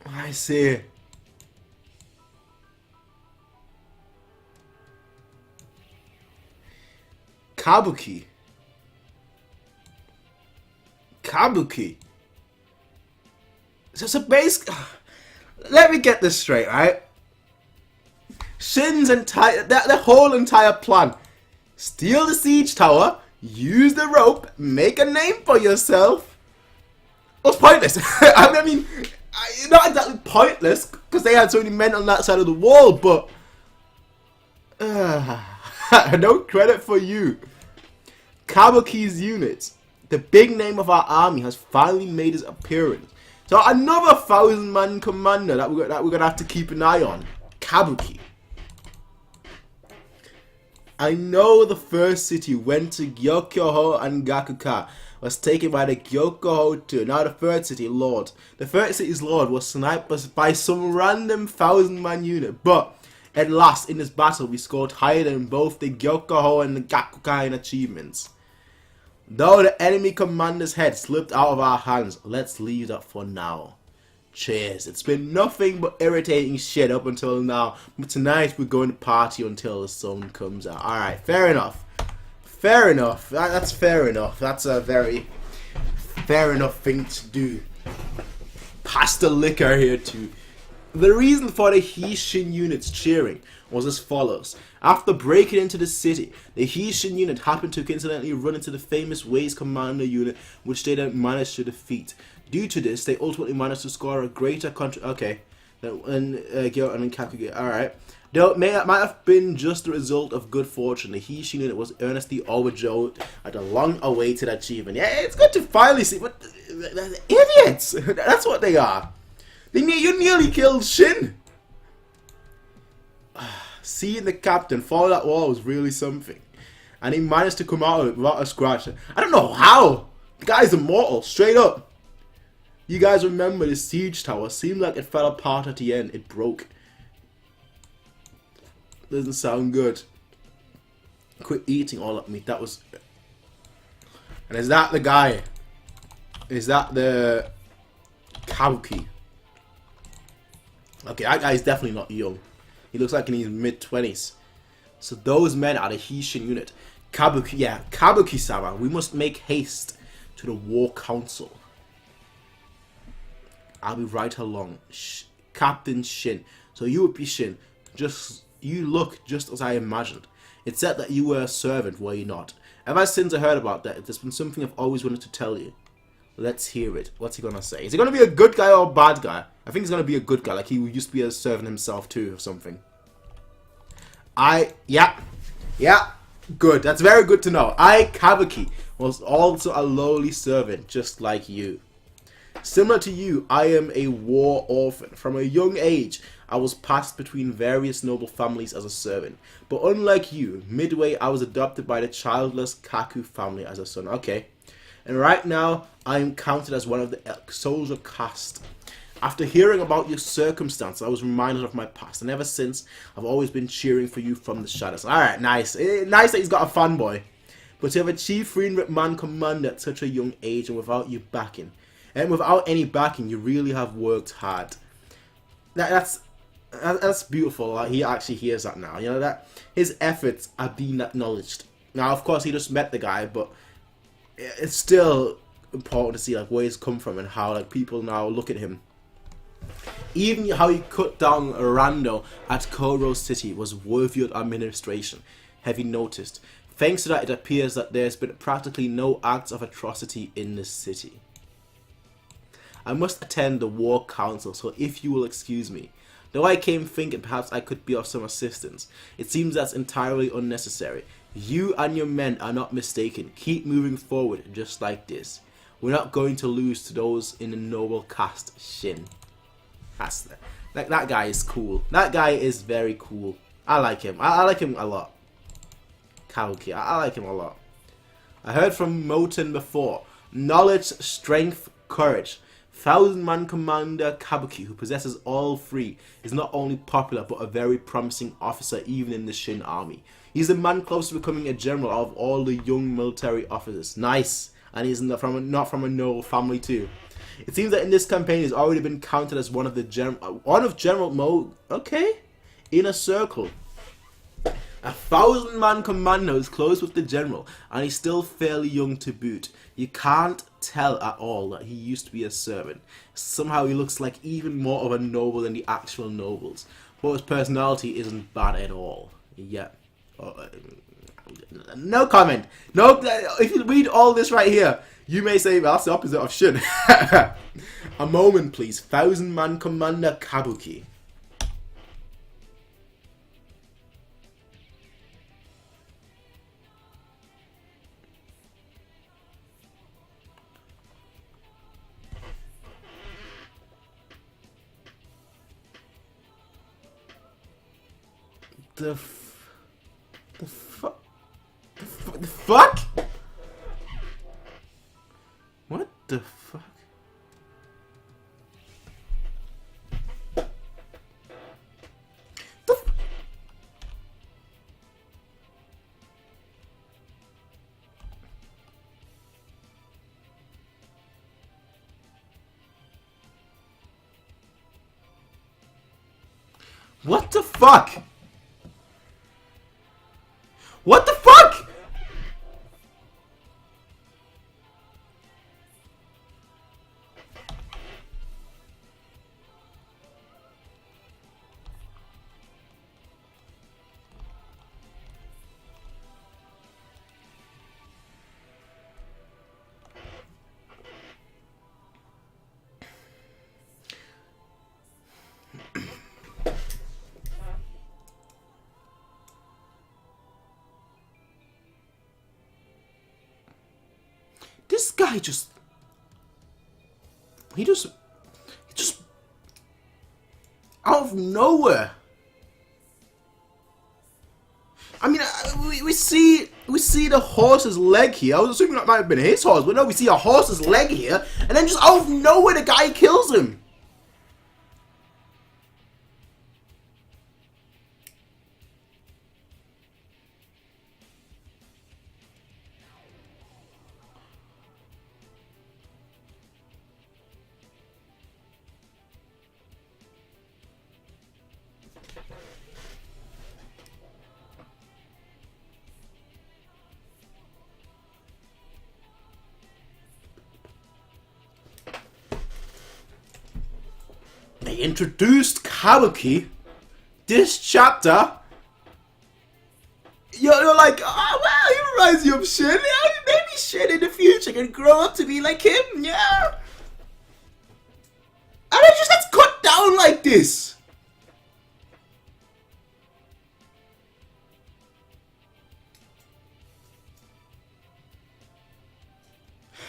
I see. Kabuki. So basically, let me get this straight, right? Shin's entire, their whole entire plan: steal the siege tower, use the rope, make a name for yourself. It was pointless. I mean, not exactly pointless because they had so many men on that side of the wall, but no credit for you. Kabuki's unit, the big name of our army, has finally made his appearance. So another 1,000-man commander that we're gonna have to keep an eye on. Kabuki. I know the first city went to Gyokyoho and Gakuka, was taken by the Gyokyoho too. Now the third city, Lord. The third city's Lord was sniped by some random 1,000-man unit, but at last in this battle we scored higher than both the Gyokyoho and the Gakuka in achievements. Though the enemy commander's head slipped out of our hands, let's leave that for now. Cheers. It's been nothing but irritating shit up until now, but tonight we're going to party until the sun comes out. Alright, fair enough. Fair enough. That's fair enough. That's a very fair enough thing to do. Pass the liquor here to The reason for the Heishin unit's cheering was as follows. After breaking into the city, the Heishin unit happened to coincidentally run into the famous Ways Commander unit, which they then managed to defeat. Due to this, they ultimately managed to score a greater okay. And Kakuga, alright. Though it might have been just the result of good fortune, the Heishin unit was earnestly overjoyed at the long-awaited achievement. Yeah, it's good to finally see, but idiots! That's what they are. You nearly killed Shin. Seeing the captain fall that wall was really something. And he managed to come out of it without a scratch. I don't know how. The guy's immortal, straight up. You guys remember the siege tower? Seemed like it fell apart at the end. It broke. Doesn't sound good. Quit eating all that meat. That was... And is that the guy? Is that the... Kyoukai? Okay, that guy's definitely not young. He looks like in his mid-20s. So those men are the Heishin unit. Kabuki, yeah, Kabuki-sama. We must make haste to the War Council. I'll be right along. Captain Shin. So you would be Shin. You look just as I imagined. It said that you were a servant, were you not? Ever since I heard about that, there's been something I've always wanted to tell you. Let's hear it. What's he gonna say? Is he gonna be a good guy or a bad guy? I think he's gonna be a good guy, like he used to be a servant himself too, or something. Yeah, good. That's very good to know. Kabuki, was also a lowly servant, just like you. Similar to you, I am a war orphan. From a young age, I was passed between various noble families as a servant. But unlike you, midway I was adopted by the childless Kaku family as a son. Okay. And right now, I am counted as one of the soldier caste. After hearing about your circumstance, I was reminded of my past. And ever since, I've always been cheering for you from the shadows. Alright, nice. Nice that he's got a fanboy. But to have achieved 300-man commander at such a young age and without you backing. And without any backing, you really have worked hard. That's beautiful. Like, he actually hears that now. You know, that his efforts are being acknowledged. Now, of course, he just met the guy, but it's still important to see like where he's come from and how like people now look at him. Even how he cut down Rando at Koro City was worthy of administration. Have you noticed? Thanks to that, it appears that there's been practically no acts of atrocity in the city. I must attend the War Council, so if you will excuse me. Though I came thinking perhaps I could be of some assistance, it seems that's entirely unnecessary. You and your men are not mistaken. Keep moving forward just like this. We're not going to lose to those in the noble caste Shin. That guy is cool. That guy is very cool. I like him. I like him a lot. Kyoukai. I like him a lot. I heard from Moten before. Knowledge, strength, courage. 1,000-man commander Kabuki, who possesses all three, is not only popular but a very promising officer even in the Shin army. He's the man close to becoming a general out of all the young military officers. Nice. And he's not from a noble family too. It seems that in this campaign he's already been counted as one of General Mo. Okay, inner circle. 1,000-man commander is close with the general, and he's still fairly young to boot. You can't tell at all that he used to be a servant. Somehow he looks like even more of a noble than the actual nobles. But his personality isn't bad at all. Yeah. No comment. No. If you read all this right here, you may say, well, that's the opposite of Shin. A moment, please. 1,000-man commander Kabuki. The fuck? What the fuck? What the fuck? What the fuck? guy just... He just out of nowhere. I mean, we see the horse's leg here. I was assuming that might have been his horse, but no, we see a horse's leg here, and then just out of nowhere, the guy kills him. They introduced Kabuki this chapter. You're like, oh wow, he reminds you of Shin. Yeah, maybe Shin in the future can grow up to be like him. Yeah. And it just gets cut down like this.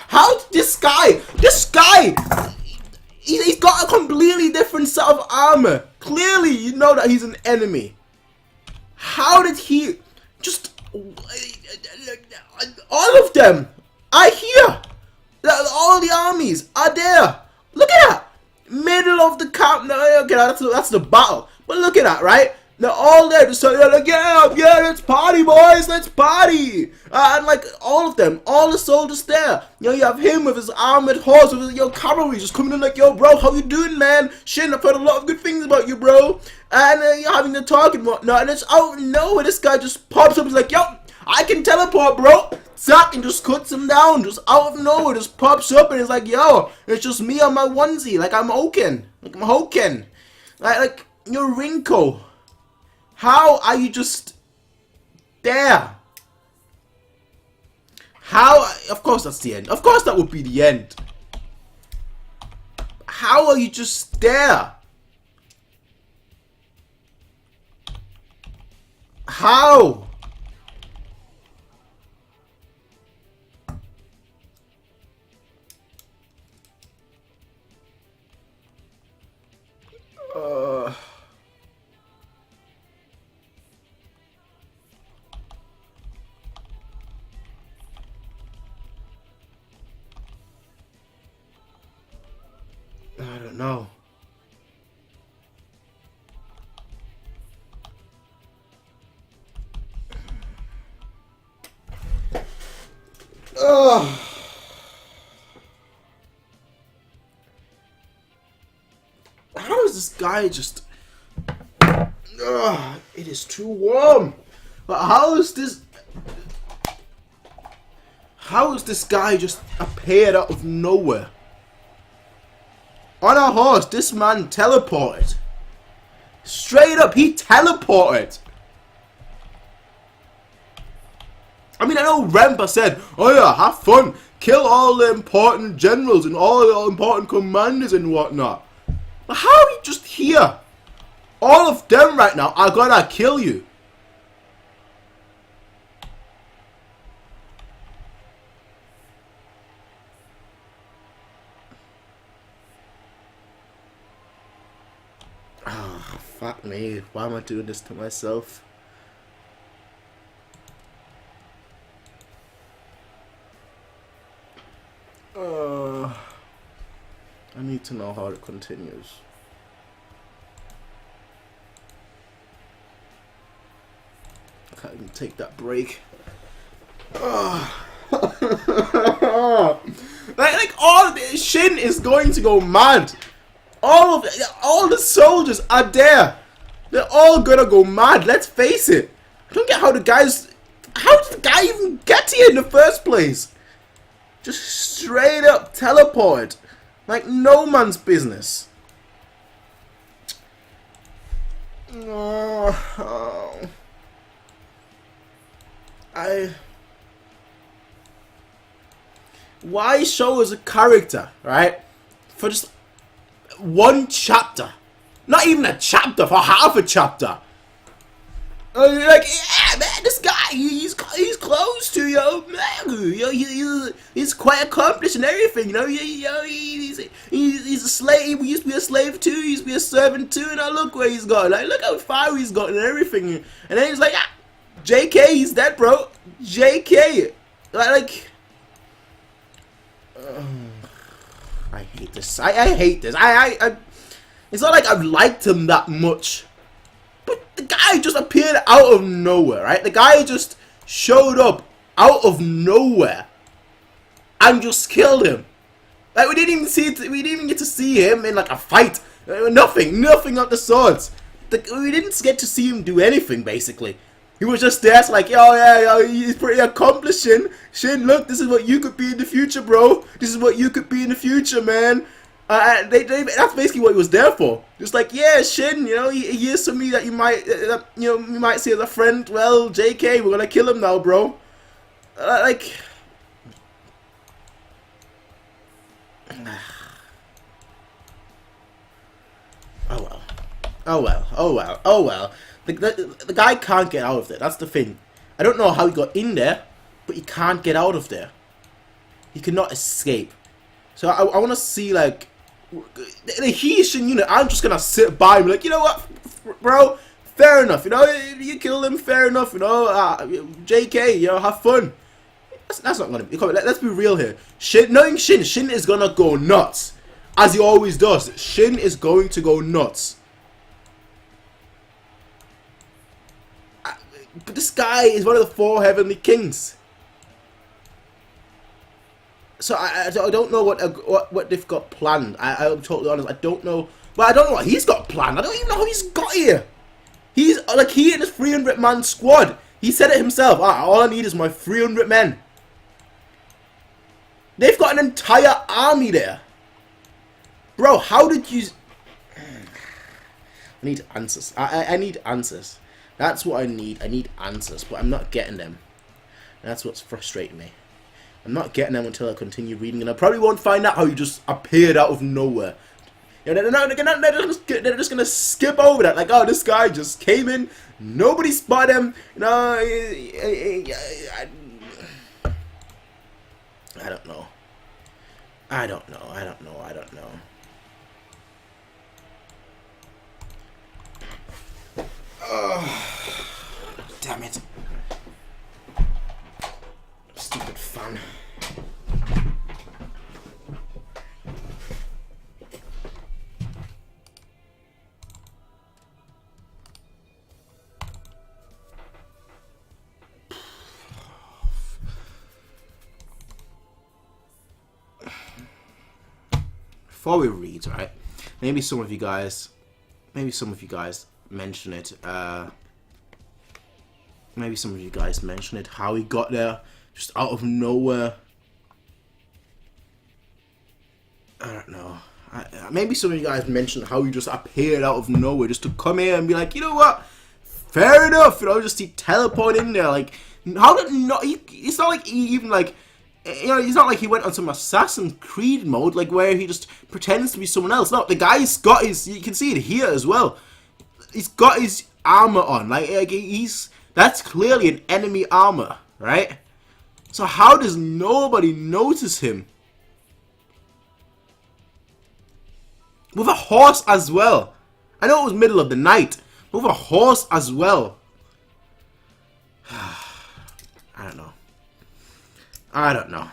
How did this guy, he's got a completely different set of armor. Clearly, you know that he's an enemy. How did he just... All of them are here. All the armies are there. Look at that. Middle of the camp. No, okay, that's the battle. But look at that, right? They're all there, just like, yeah, let's party, boys, let's party. And like all of them, all the soldiers there. You know, you have him with his armored horse, with his cavalry, just coming in like, yo, bro, how you doing, man? Shin, I've heard a lot of good things about you, bro. And you're having the talk and whatnot, and it's out of nowhere, this guy just pops up. He's like, yo, I can teleport, bro. Zack, and just cuts him down, just out of nowhere, just pops up, and he's like, yo, it's just me on my onesie, like I'm Hoken, like you're Rinko. How are you just there? How? Of course that's the end. Of course that would be the end. How are you just there? How? I don't know. How is this guy just... it is too warm. But how is this guy just appeared out of nowhere? On a horse, this man teleported. Straight up, he teleported. I mean, I know Rempa said, oh yeah, have fun. Kill all the important generals and all the important commanders and whatnot. But how are you just here? All of them right now are gonna kill you. Fuck me, why am I doing this to myself? I need to know how it continues. I can't even take that break. like all Shin is going to go mad. All the soldiers are there. They're all gonna go mad. Let's face it. I don't get how the guys... How did the guy even get here in the first place? Just straight up teleport. Like no man's business. Why show as a character, right? For just one chapter. Not even a chapter, for half a chapter. Like, yeah, man, this guy, he's close to Manga. He's quite accomplished and everything. He's a slave. He used to be a slave too. He used to be a servant too. And now look where he's gone. Like, look how far he's gotten and everything. And then he's like, JK, he's dead, bro. JK, like. I hate this. I hate this. It's not like I've liked him that much. But the guy just appeared out of nowhere, right? The guy just showed up out of nowhere and just killed him. Like, we didn't even see it. We didn't even get to see him in like a fight. Nothing of the sorts. We didn't get to see him do anything. Basically, he was just there, like, yo, he's pretty accomplished. Shin, look, this is what you could be in the future, bro. This is what you could be in the future, man. That's basically what he was there for. Just like, yeah, Shin, he is somebody that you might see as a friend. Well, JK, we're gonna kill him now, bro. Like, oh well. The guy can't get out of there. That's the thing. I don't know how he got in there, but he can't get out of there. He cannot escape. So I want to see, like, he should, I'm just going to sit by and be like, you know what, bro, fair enough, you killed him, fair enough, JK, have fun. That's not going to be, let's be real here. Knowing Shin is going to go nuts, as he always does. Shin is going to go nuts. But this guy is one of the 4 heavenly kings. So I don't know what they've got planned. I'm totally honest. I don't know. Well, I don't know what he's got planned. I don't even know how he's got here. He and his 300-man squad. He said it himself. All I need is my 300 men. They've got an entire army there. Bro, how did you... I need answers. I need answers. That's what I need. I need answers, but I'm not getting them. That's what's frustrating me. I'm not getting them until I continue reading, and I probably won't find out how he just appeared out of nowhere. They're just gonna skip over that. Like, oh, this guy just came in, nobody spotted him. I don't know. I don't know. Oh, damn it. Stupid fun. Before we read, right? Maybe some of you guys mention it. Maybe some of you guys mention it. How he got there, just out of nowhere. I don't know. Maybe some of you guys mentioned how he just appeared out of nowhere, just to come here and be like, you know what? Fair enough. Just he teleported in there. Like, how did not? It's not like he even like. It's not like he went on some Assassin's Creed mode, like where he just pretends to be someone else. No, the guy's got his. You can see it here as well. He's got his armor on. Like that's clearly an enemy armor, right? So how does nobody notice him? With a horse as well. I know it was middle of the night, but with a horse as well. I don't know.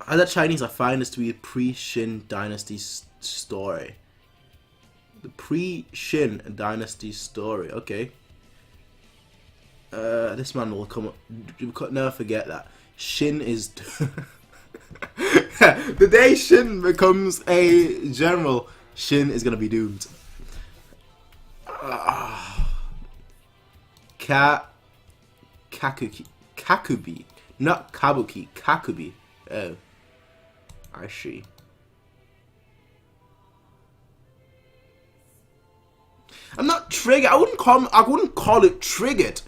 Other Chinese, I find this to be a pre-Shin dynasty story. The pre-Shin dynasty story. Okay. This man will come up. You could never forget that. Shin is... The day Shin becomes a general, Shin is going to be doomed. Kakubi. Not Kabuki. Kakubi. Oh. I see. I'm not triggered. I wouldn't call it triggered.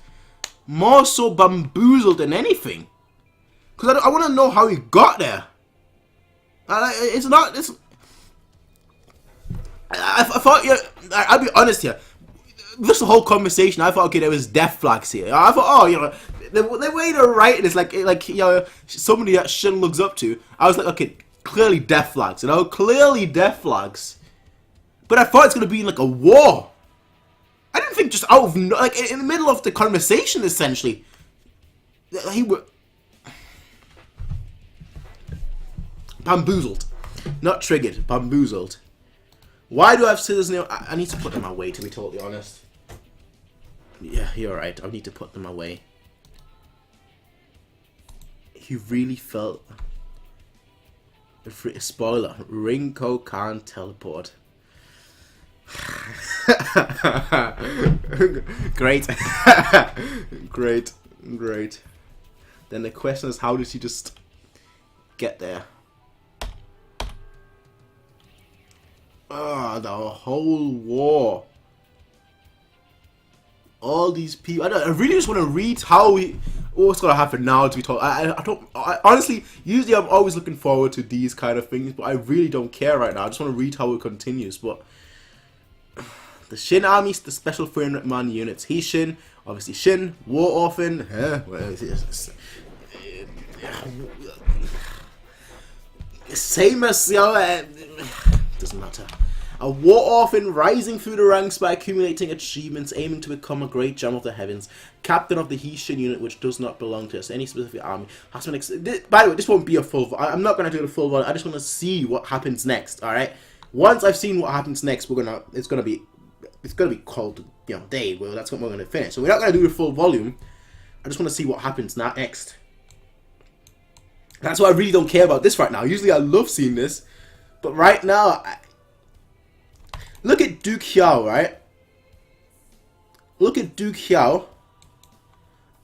More so bamboozled than anything. Because I want to know how he got there. It's not... I thought... I'll be honest here. this whole conversation, I thought, okay, there was death flags here. I thought, oh, you know, the way they're writing is like you know, somebody that Shin looks up to. I was like, okay, clearly death flags, you know, clearly death flags. But I thought it's gonna be like a war. I didn't think just out of like in the middle of the conversation, essentially. He were bamboozled, not triggered, bamboozled. Why do I have scissors now? I need to put them away, to be totally honest. Yeah, you're right. I need to put them away. He really felt. Spoiler: Rinko can't teleport. Great. Great. Then the question is, how did he just get there? Ah, the whole war. All these people. I really just want to read what's gonna happen now. To be told, I honestly, usually I'm always looking forward to these kind of things, but I really don't care right now. I just want to read how it continues. But the Shin army, the special 300-man units. He's Shin, obviously Shin, war orphan. Same as, you know, doesn't matter. A war orphan rising through the ranks by accumulating achievements, aiming to become a great gem of the heavens. Captain of the Heishin unit, which does not belong to us. Any specific army has been. By the way, this won't be a full. I'm not gonna do the full one. I just want to see what happens next. All right. Once I've seen what happens next, it's gonna be called, you know, day. Well, that's what we're gonna finish. So we're not gonna do the full volume. I just want to see what happens next. That's why I really don't care about this right now. Usually I love seeing this, but right now. Look at Duke Xiao, right? Look at Duke Xiao.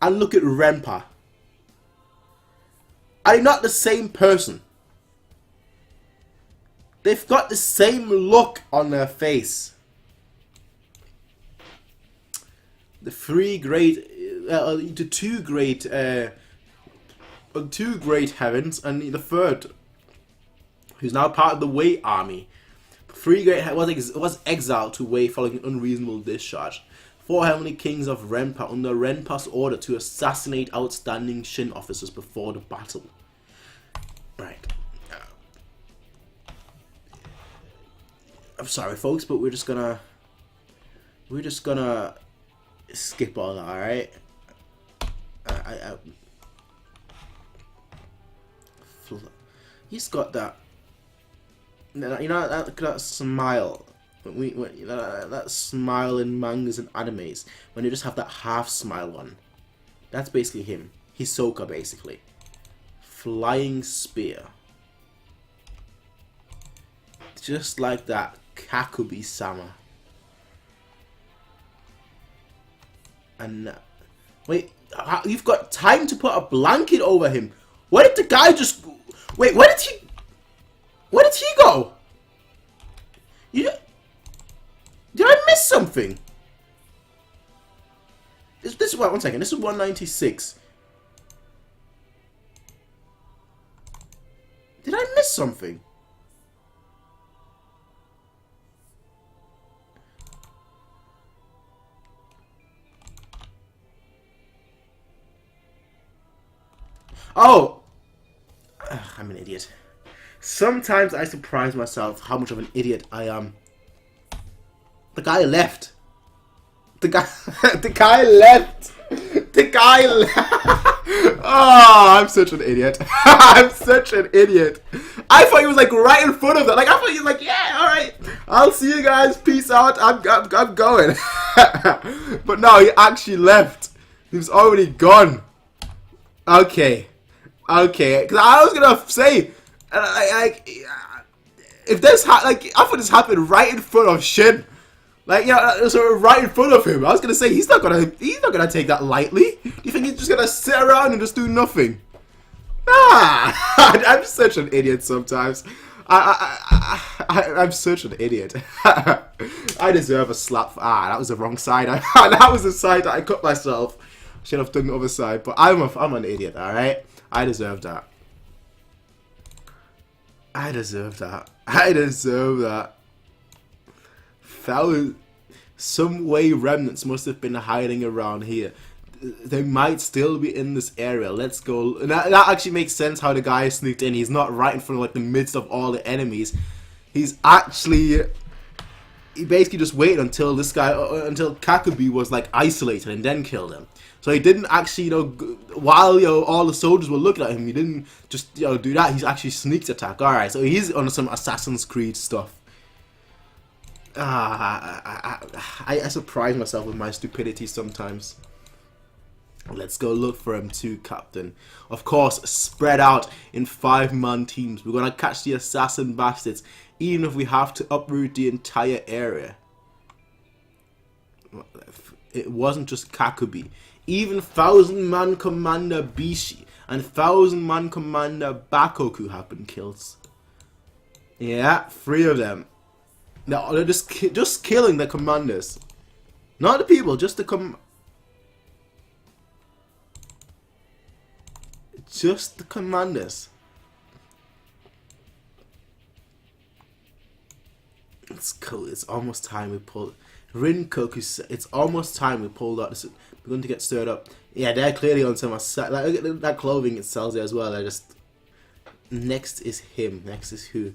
And look at Renpa. Are they not the same person? They've got the same look on their face. The two great heavens, and the third, who's now part of the Wei army. 3 great was exiled to Wei following an unreasonable discharge. 4 heavenly kings of Renpa under Renpa's order to assassinate outstanding Shin officers before the battle. Right. I'm sorry, folks, but we're just gonna skip all that. All right. He's got that. You know that smile. That smile in mangas and animes when you just have that half smile on. That's basically him. Hisoka, basically. Flying spear. Just like that Kakubi-sama. And wait, you've got time to put a blanket over him. Where did the guy just? Wait, where did he go? Did I miss something? This is one second. This is 196. Did I miss something? Oh, I'm an idiot. Sometimes I surprise myself how much of an idiot I am. The guy left. The guy left. The guy left. Oh, I'm such an idiot. I'm such an idiot. I thought he was like right in front of that. Like I thought he was like, yeah, all right, I'll see you guys. Peace out. I'm going. But no, he actually left. He was already gone. Okay. Because I was gonna say, like, if this I thought this happened right in front of Shin. Like, yeah, so right in front of him. I was gonna say he's not gonna take that lightly. Do you think he's just gonna sit around and just do nothing? Nah, I'm such an idiot sometimes. I'm such an idiot. I deserve a slap. That was the wrong side. That was the side that I cut myself. Should have done the other side, but I'm an idiot. All right, I deserve that. I deserve that. some way remnants must have been hiding around here. They might still be in this area. Let's go. And that actually makes sense how the guy sneaked in. He's not right in front of like the midst of all the enemies. He basically just waited until this guy, until Kakubi was like isolated and then killed him. So he didn't actually, while all the soldiers were looking at him, he didn't just do that. He's actually sneaked attack. All right, so he's on some Assassin's Creed stuff. I surprise myself with my stupidity sometimes. Let's go look for him too, Captain. Of course, spread out in 5-man teams. We're gonna catch the assassin bastards, even if we have to uproot the entire area. It wasn't just Kakubi. Even 1,000-man Commander Bishi and 1,000-man Commander Bakoku have been killed. Yeah, 3 of them. No, they're just killing the commanders. Not the people, just the commanders. It's cool. It's almost time we pulled Rinkoku. It's almost time we pulled out this. We're going to get stirred up. Yeah, they're clearly on some. Like, look at that clothing it sells there as well. They're just. Next is him. Next is who?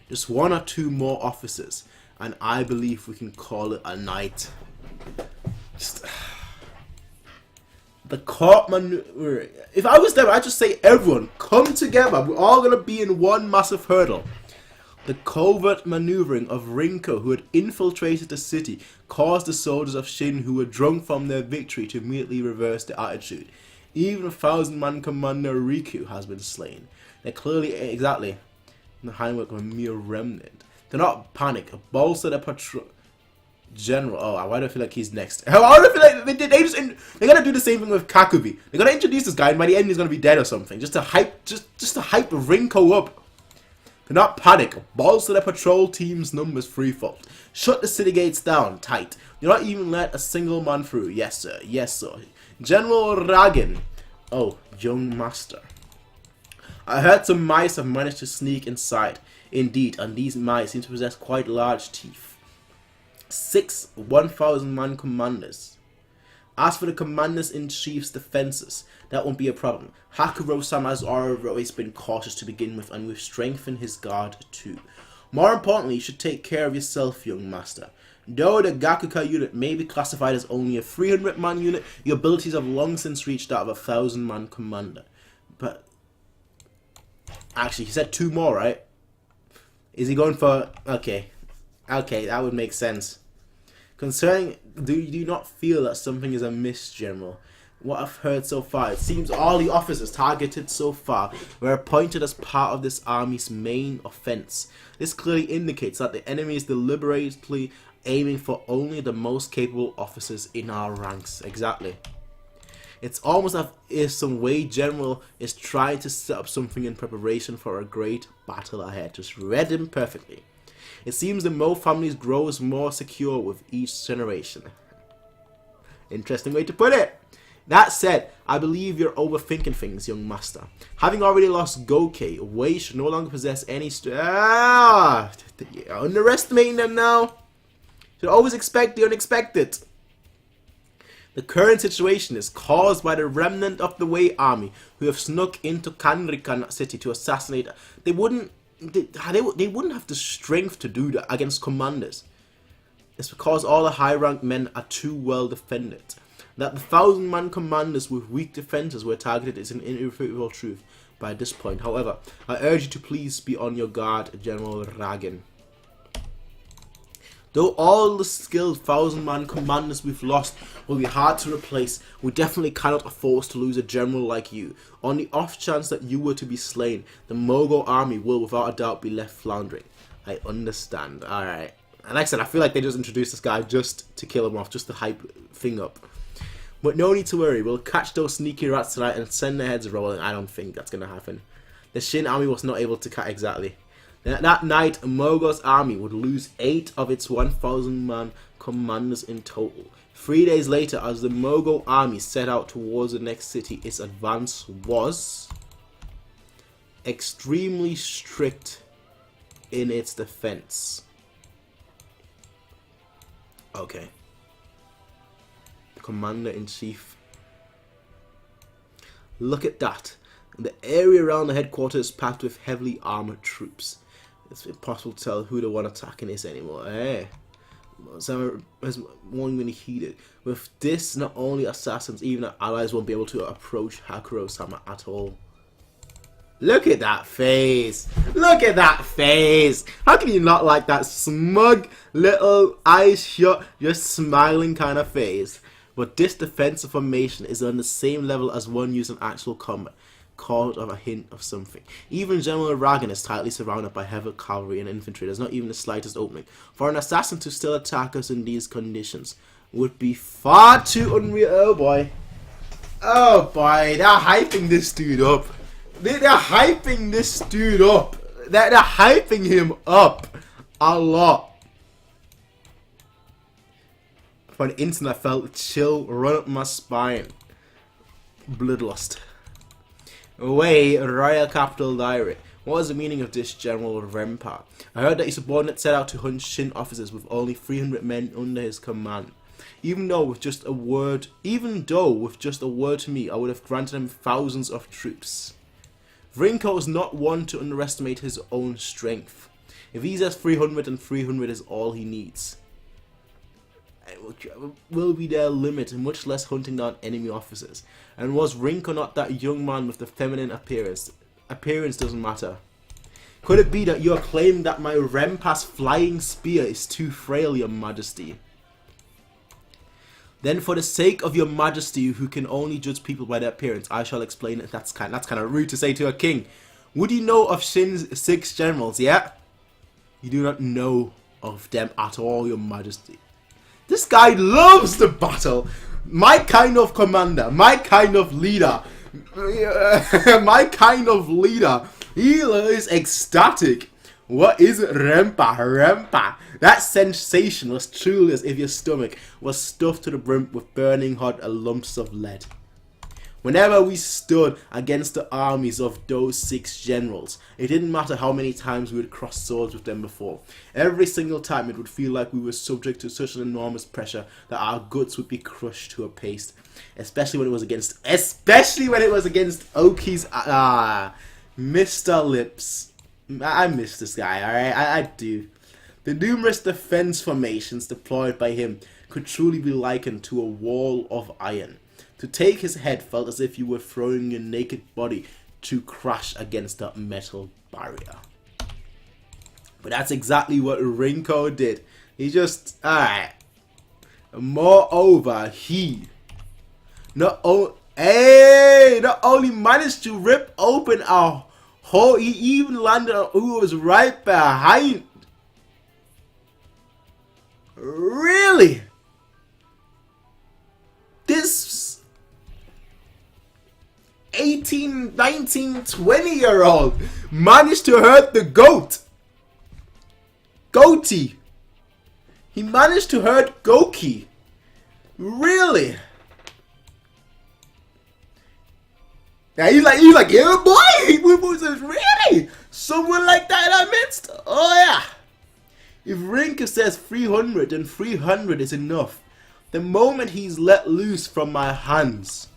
Just 1 or 2 more officers, and I believe we can call it a night. Just. The court maneuver. If I was them, I'd just say, everyone, come together. We're all going to be in one massive hurdle. The covert maneuvering of Rinko, who had infiltrated the city, caused the soldiers of Shin, who were drunk from their victory, to immediately reverse their attitude. Even 1,000-man Commander Riku has been slain. They're clearly, exactly, the handwork of a mere remnant. Do not panic. Bolster the patrol. General. Oh, why do I feel like he's next? Why do I feel like they're gonna do the same thing with Kakubi? They're gonna introduce this guy, and by the end he's gonna be dead or something, just to hype Rinko up. Do not panic. Bolster the patrol team's numbers threefold. Shut the city gates down tight. Do not even let a single man through. Yes, sir. Yes, sir. General Ragen. Oh, young master. I heard some mice have managed to sneak inside. Indeed, and these mice seem to possess quite large teeth. 6 1,000-man commanders. As for the commanders-in-chief's defenses, that won't be a problem. Hakuro-sama has always been cautious to begin with, and we've strengthened his guard too. More importantly, you should take care of yourself, young master. Though the Gakukai unit may be classified as only a 300-man unit, your abilities have long since reached that of a 1,000-man commander. But actually, he said 2 more, right? Is he going for... Okay, that would make sense. Concerning, do you not feel that something is amiss, General? What I've heard so far, it seems all the officers targeted so far were appointed as part of this army's main offense. This clearly indicates that the enemy is deliberately aiming for only the most capable officers in our ranks. Exactly. It's almost as if some way General is trying to set up something in preparation for a great battle ahead. Just read him perfectly. It seems the Mo family grows more secure with each generation. Interesting way to put it. That said, I believe you're overthinking things, young master. Having already lost Gokei, Wei should no longer possess any you're underestimating them now. Should always expect the unexpected. The current situation is caused by the remnant of the Wei army who have snuck into Kanrikan city to assassinate. They wouldn't have the strength to do that against commanders. It's because all the high-ranked men are too well defended. That the 1,000-man commanders with weak defenses were targeted is an irrefutable truth by this point. However, I urge you to please be on your guard, General Ragen. Though all the skilled 1,000-man commanders we've lost will be hard to replace, we definitely cannot afford to lose a general like you. On the off chance that you were to be slain, the Mogul army will without a doubt be left floundering. I understand. Alright. And like I said, I feel like they just introduced this guy just to kill him off, just to hype thing up. But no need to worry, we'll catch those sneaky rats tonight and send their heads rolling. I don't think that's going to happen. The Shin army was not able to catch exactly. That night, Mogul's army would lose 8 of its 1,000-man commanders in total. 3 days later, as the Mogul army set out towards the next city, its advance was extremely strict in its defense. Okay. Commander-in-Chief. Look at that. The area around the headquarters is packed with heavily armored troops. It's impossible to tell who the one attacking is anymore. Eh? Some has won't even heated. With this, not only assassins, even our allies won't be able to approach Hakuro-sama at all. Look at that face! Look at that face! How can you not like that smug little eyes shut, just smiling kind of face? But this defensive formation is on the same level as one used in actual combat, called of a hint of something. Even General Ragan is tightly surrounded by heavy cavalry and infantry. There's not even the slightest opening. For an assassin to still attack us in these conditions would be far too unreal. Oh boy. Oh boy, they're hyping this dude up. They're hyping this dude up. They're hyping him up a lot. For an instant I felt a chill run up my spine. Bloodlust. Away, Royal Capital Diary. What is the meaning of this General Rempa? I heard that his subordinate set out to hunt Shin officers with only 300 men under his command. Even though with just a word to me, I would have granted him thousands of troops. Rinko is not one to underestimate his own strength. If he says 300, then 300 is all he needs. Will be their limit, and much less hunting down enemy officers. And was Rinko not that young man with the feminine appearance? Appearance doesn't matter. Could it be that you are claiming that my Rempa's flying spear is too frail, your majesty? Then for the sake of your majesty, who can only judge people by their appearance, I shall explain it. That's kind of rude to say to a king. Would you know of Shin's 6 generals, yeah? You do not know of them at all, your majesty. This guy loves the battle. My kind of commander, my kind of leader, my kind of leader. He is ecstatic. What is Rempa? Rempa. That sensation was truly as if your stomach was stuffed to the brim with burning hot lumps of lead. Whenever we stood against the armies of those 6 generals, it didn't matter how many times we would cross swords with them before. Every single time it would feel like we were subject to such an enormous pressure that our guts would be crushed to a paste. Especially when it was against Oki's, Mr. Lips. I miss this guy, alright? I do. The numerous defense formations deployed by him could truly be likened to a wall of iron. To take his head felt as if you were throwing your naked body to crash against that metal barrier. But that's exactly what Rinko did. He just, alright. Moreover, he not only managed to rip open our hole, he even landed on who was right behind. Really? This 18, 19, 20-year-old managed to hurt the goat. Goatee. He managed to hurt Goki. Really? Now he's like, yeah, boy. Really? Someone like that in our midst? Oh yeah. If Rinka says 300, then 300 is enough. The moment he's let loose from my hands.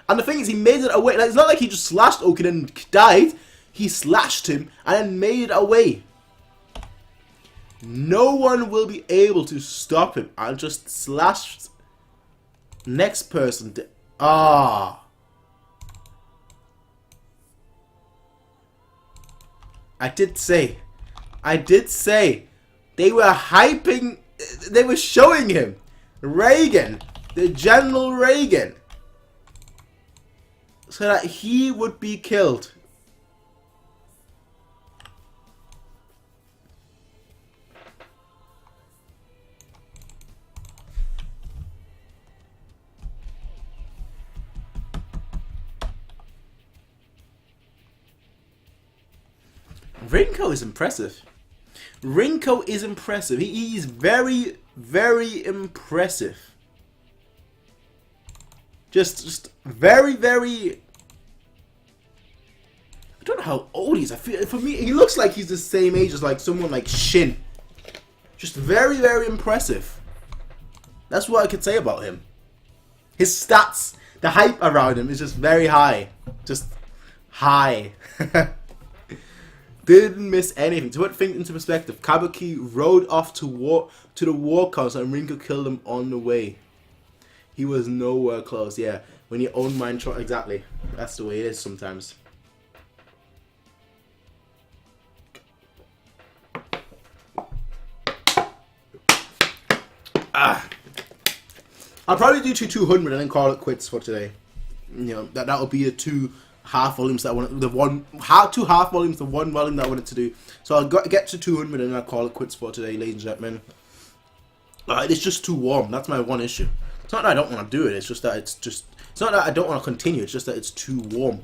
And the thing is, he made it away. Like, it's not like he just slashed Oki and died. He slashed him and then made it away. No one will be able to stop him. I just slashed. Next person. I did say. They were hyping. They were showing him. Reagan. The General Reagan. So that he would be killed. Rinko is impressive. Rinko is impressive. He is very, very impressive. Just very, very. I don't know how old he is. I feel, for me, he looks like he's the same age as like someone like Shin. Just very, very impressive. That's what I could say about him. His stats, the hype around him is just very high. Just high. Didn't miss anything. To put things into perspective, Kabuki rode off to the war council and Rinko killed him on the way. He was nowhere close. Yeah, when you own mind, exactly. That's the way it is sometimes. I'll probably do 200 and then call it quits for today. You know, that'll be the 2 half volumes that I wanted, the 2 half volumes, the 1 volume that I wanted to do. So I'll get to 200 and I'll call it quits for today, ladies and gentlemen. It's just too warm. That's my one issue. It's not that I don't want to do it. It's just that it's not that I don't want to continue. It's just that it's too warm.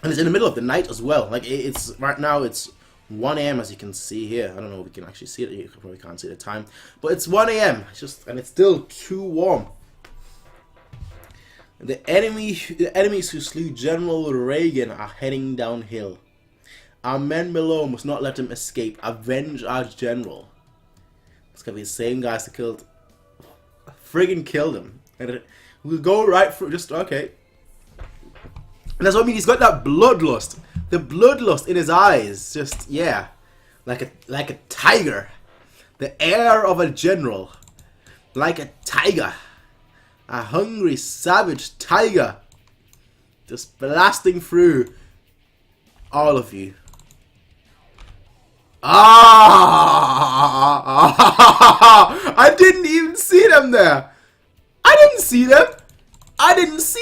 And it's in the middle of the night as well. Like it's right now. It's 1 a.m. as you can see here. I don't know if we can actually see it. You probably can't see the time, but it's 1 a.m. And it's still too warm. The enemies who slew General Reagan are heading downhill. Our men below must not let him escape. Avenge our general. It's gonna be the same guys that friggin' killed him. And we'll go right through. Just okay. And that's what I mean. He's got that bloodlust. The bloodlust in his eyes, just yeah, like a tiger, the air of a general, like a tiger, a hungry, savage tiger, just blasting through all of you. I didn't even see them there. I didn't see them. I didn't see.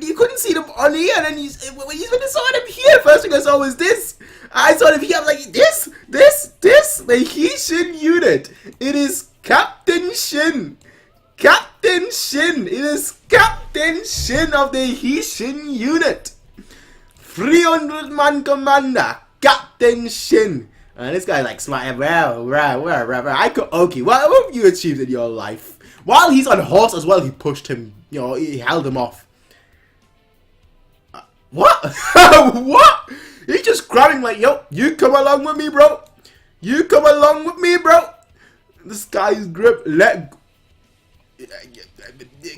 You couldn't see them on here, and then when you saw them here, first thing I saw was this. I saw them here. I'm like, this. The Hishin unit. It is Captain Shin. Captain Shin. It is Captain Shin of the Hishin unit. 300-man commander, Captain Shin. And this guy like smart. I could. Okay, what have you achieved in your life? While he's on horse as well, he pushed him. You know, he held him off. What? What? He's just grabbing like, yo, you come along with me, bro. You come along with me, bro. This guy's grip.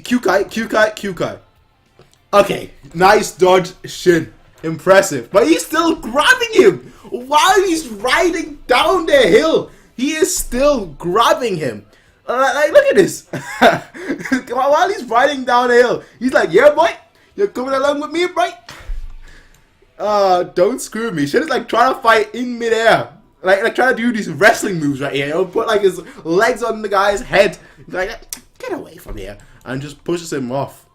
Kyoukai. Okay, nice dodge, Shin. Impressive. But he's still grabbing him while he's riding down the hill. He is still grabbing him. Like, look at this. While he's riding down the hill, he's like, yeah, boy, you're coming along with me, boy. Don't screw me. Shin is like trying to fight in midair. Like trying to do these wrestling moves right here. He'll put like his legs on the guy's head. He's like, get away from here. And just pushes him off.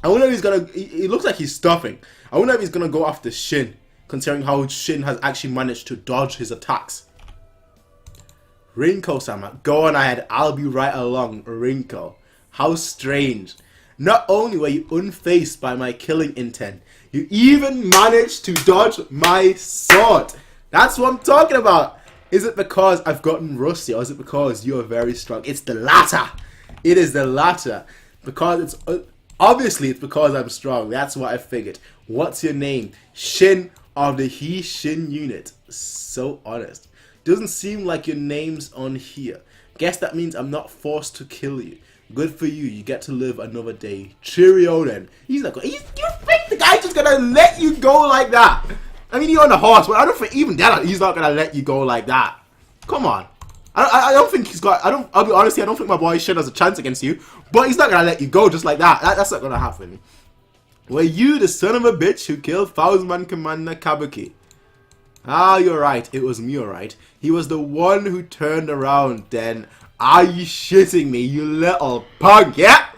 I wonder if he's gonna, he looks like he's stuffing. I wonder if he's gonna go after Shin, considering how Shin has actually managed to dodge his attacks. Rinko-sama, go on ahead, I'll be right along. Rinko, how strange. Not only were you unfazed by my killing intent, you even managed to dodge my sword. That's what I'm talking about. Is it because I've gotten rusty, or is it because you're very strong? It's the latter. It is the latter. Because it's, obviously it's because I'm strong. That's what I figured. What's your name? Shin of the Hishin unit. So honest. Doesn't seem like your name's on here. Guess that means I'm not forced to kill you. Good for you. You get to live another day. Cheerio then. He's like, you think the guy's just gonna let you go like that? I mean, you're on the horse, but I don't think even that he's not gonna let you go like that. Come on. I don't think he's got. I'll be honest here. I don't think my boy Shin has a chance against you. But he's not gonna let you go just like that. That's not gonna happen. Were you the son of a bitch who killed 1000-man commander Kabuki? Ah, you're right. It was me, alright. He was the one who turned around then. Are you shitting me, you little pug? Yeah?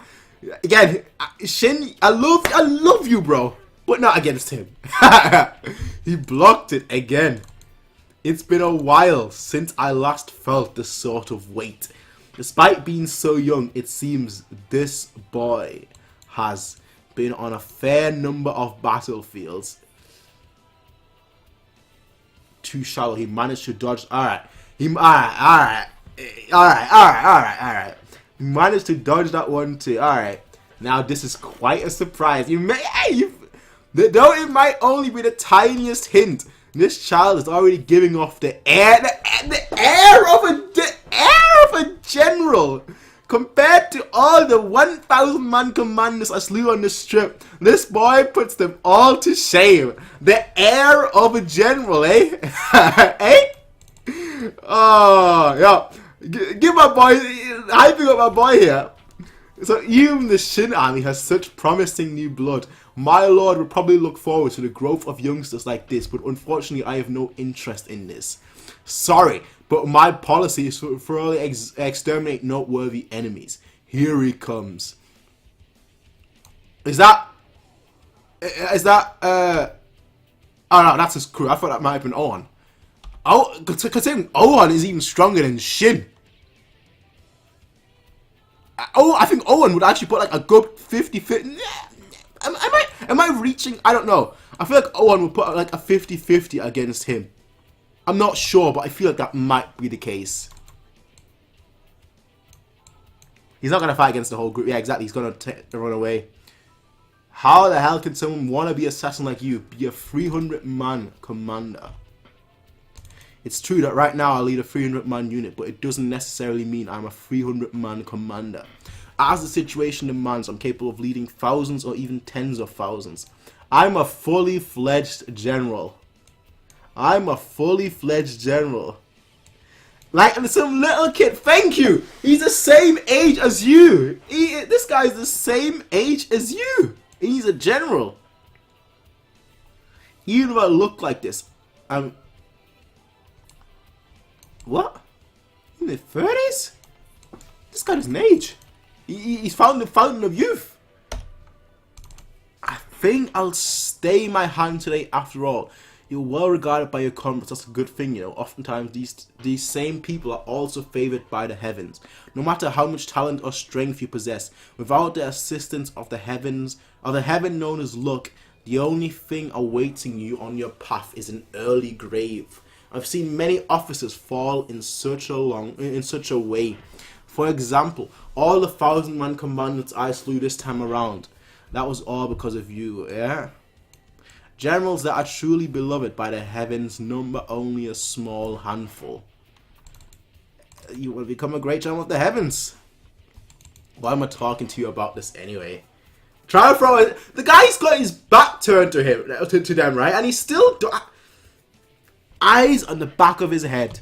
Again, Shin, I love you, bro. But not against him. He blocked it again. It's been a while since I last felt this sort of weight. Despite being so young, it seems this boy has been on a fair number of battlefields. Too shallow. He managed to dodge. Alright. He managed to dodge that one too. Alright. Now this is quite a surprise. Though it might only be the tiniest hint This child is already giving off the air of a general. Compared to all the 1,000 man commanders I slew on the strip, this boy puts them all to shame. The air of a general, eh? Eh? Oh, yeah. Give my boy, hyping up my boy here. So even the Shin army has such promising new blood. My lord would probably look forward to the growth of youngsters like this, but unfortunately I have no interest in this. Sorry, but my policy is to thoroughly exterminate noteworthy enemies. Here he comes. Is that... oh no, that's his crew. I thought that might have been Ohan. Oh, considering Ohan is even stronger than Shin. Oh, I think Owen would actually put like a good 50-50. Am I reaching? I don't know. I feel like Owen would put like a 50-50 against him. I'm not sure, but I feel like that might be the case. He's not going to fight against the whole group. Yeah, exactly. He's going to run away. How the hell can someone wannabe assassin like you be a 300-man commander? It's true that right now I lead a 300-man unit, but it doesn't necessarily mean I'm a 300-man commander. As the situation demands, I'm capable of leading thousands or even tens of thousands. I'm a fully fledged general. I'm a fully fledged general. Like some little kid. Thank you. He's the same age as you. This guy's the same age as you. He's a general. Even if I look like this, what? In the 30s? This guy doesn't age. He's found the fountain of youth. I think I'll stay my hand today after all. You're well regarded by your comrades. That's a good thing, you know. Oftentimes these same people are also favored by the heavens. No matter how much talent or strength you possess, without the assistance of the heavens, of the heaven known as luck, the only thing awaiting you on your path is an early grave. I've seen many officers fall in such a way. For example, all the 1,000-man commanders I slew this time around, that was all because of you, yeah? Generals that are truly beloved by the heavens number only a small handful. You will become a great general of the heavens. Why am I talking to you about this anyway? Try to throw it. The guy's got his back turned to him, to them, right? And he's still... Eyes on the back of his head.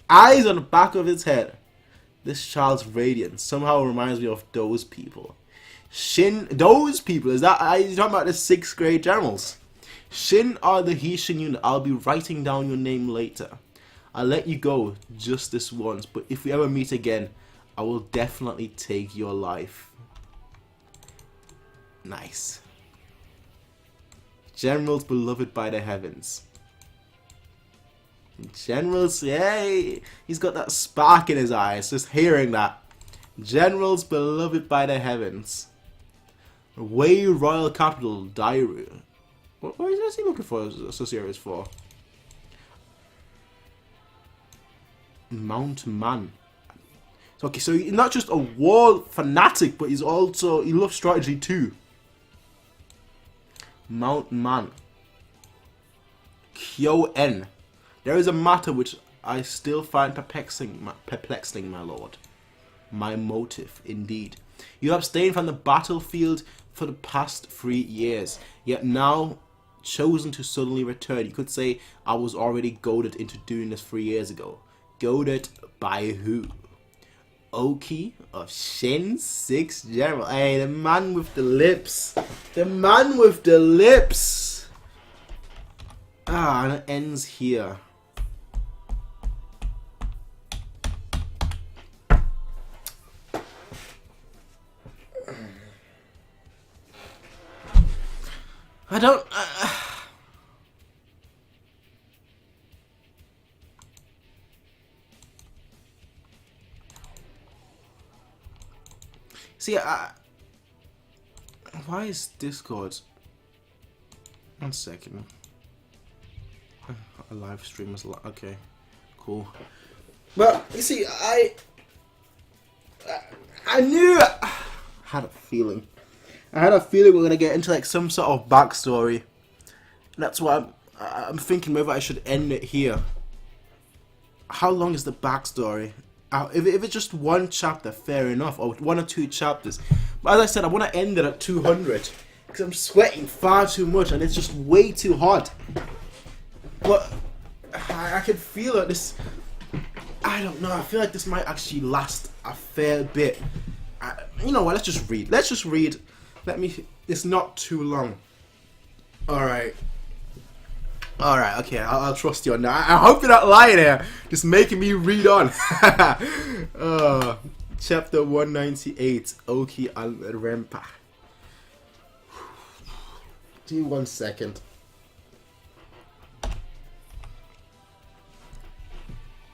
Eyes on the back of his head. This child's radiance somehow reminds me of those people. Those people, is that, are you talking about the 6th grade generals? Shin are the Hishin unit. I'll be writing down your name later. I'll let you go just this once, but if we ever meet again, I will definitely take your life. Nice. Generals beloved by the heavens. Generals, yay! He's got that spark in his eyes, just hearing that. Generals beloved by the heavens. Wei Royal Capital, Dairu. What is he looking for associates for? Mount Man. Okay, so he's not just a war fanatic, but he loves strategy too. Mount Man. Kyo-en. There is a matter which I still find perplexing, my lord. My motive, indeed. You abstained from the battlefield for the past 3 years, yet now chosen to suddenly return. You could say I was already goaded into doing this 3 years ago. Goaded by who? Oki of Shin 6 General. Hey, the man with the lips. The man with the lips. Ah, and it ends here. I don't... See, why is Discord... 1 second. A live stream is... Okay, cool. But, you see, I knew... I had a feeling. I had a feeling we were going to get into like some sort of backstory. That's why I'm thinking whether I should end it here. How long is the backstory? If it's just one chapter, fair enough, or 1 or 2 chapters. But as I said, I want to end it at 200 because I'm sweating far too much and it's just way too hot. But I can feel it. This, I don't know. I feel like this might actually last a fair bit. You know what? Let's just read. Let's just read. It's not too long. All right. Alright, okay, I'll trust you on that. I hope you're not lying here, just making me read on. Chapter 198, Oki and Rempa. Give me 1 second.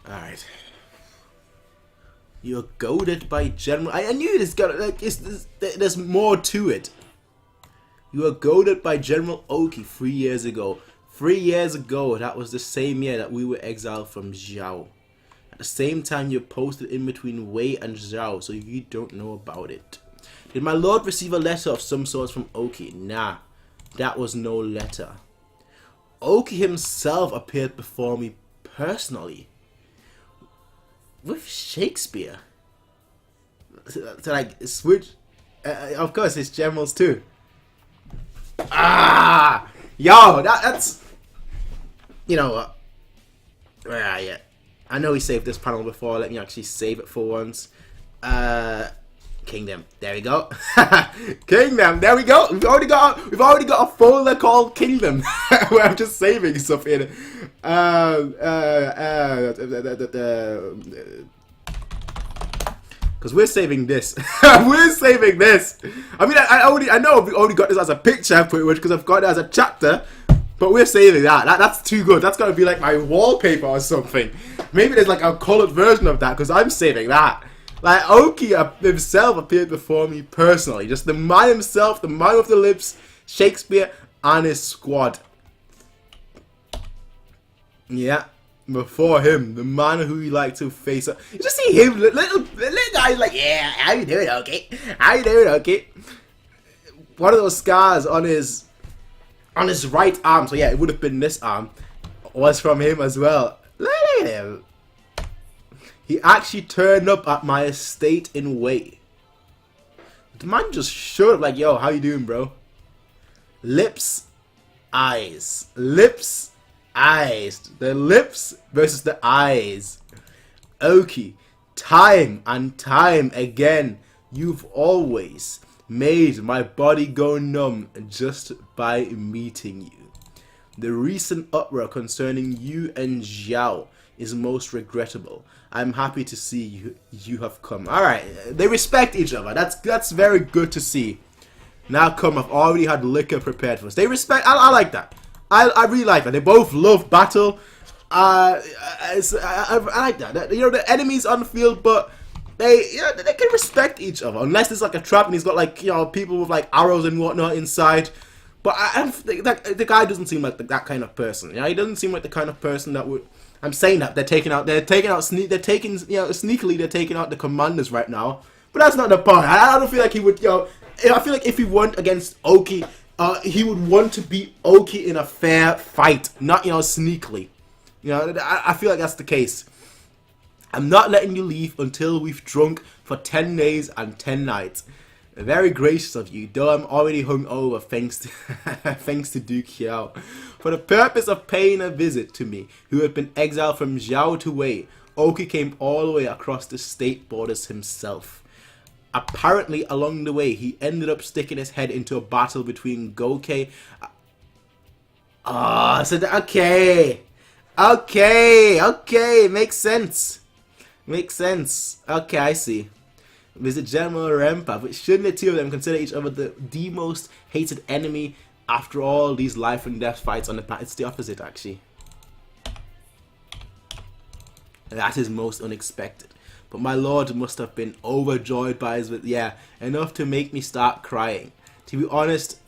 Alright. You're goaded by General... I knew this got... Like, there's more to it. You were goaded by General Oki 3 years ago. 3 years ago, that was the same year that we were exiled from Zhao. At the same time, you're posted in between Wei and Zhao, so you don't know about it. Did my lord receive a letter of some sort from Oki? Nah, that was no letter. Oki himself appeared before me personally. With Shakespeare. To like, switch... of course, it's generals too. Yo, that's... You know what? Yeah. I know we saved this panel before. Let me actually save it for once. Kingdom. There we go. Kingdom. There we go. We've already got a folder called Kingdom where I'm just saving stuff in. Because we're saving this. We're saving this. I mean, I know we only got this as a picture pretty much because I've got it as a chapter. But we're saving that. That's too good. That's gotta be like my wallpaper or something. Maybe there's like a colored version of that because I'm saving that. Like Oki himself appeared before me personally. Just the man himself, the man with the lips, Shakespeare, and his squad. Yeah. Before him, the man who he liked to face up. You just see him, little guy, like, yeah, how you doing, Oki? How you doing, Oki? One of those scars on his right arm, so yeah, it would have been this arm, was from him as well. Look at him. He actually turned up at my estate in Wei. The man just showed up like, yo, how you doing, bro? Lips, eyes. Lips, eyes. The lips versus the eyes. Oki, time and time again, you've always made my body go numb just by meeting you. The recent uproar concerning you and Zhao is most regrettable. I'm happy to see you have come. Alright, they respect each other. That's very good to see. Now come, I've already had liquor prepared for us. They respect, I like that. I really like that. They both love battle. I like that. You know, the enemies on the field, but they can respect each other unless there's like a trap and he's got like, you know, people with like arrows and whatnot inside. But the guy doesn't seem like that kind of person. You know, he doesn't seem like the kind of person that would. I'm saying that sneakily they're taking out the commanders right now. But that's not the point. I don't feel like he would. You know, I feel like if he went against Oki, he would want to beat Oki in a fair fight, not, you know, sneakily. You know, I feel like that's the case. I'm not letting you leave until we've drunk for 10 days and 10 nights. Very gracious of you, though I'm already hungover thanks to Duke Xiao. For the purpose of paying a visit to me, who had been exiled from Zhao to Wei, Oki came all the way across the state borders himself. Apparently, along the way, he ended up sticking his head into a battle between Goukai... Okay, makes sense. Okay, I see. Visit General Rempa, but shouldn't the two of them consider each other the most hated enemy after all these life and death fights on the planet? It's the opposite, actually. That is most unexpected. But my lord must have been overjoyed by his... Yeah, enough to make me start crying. To be honest,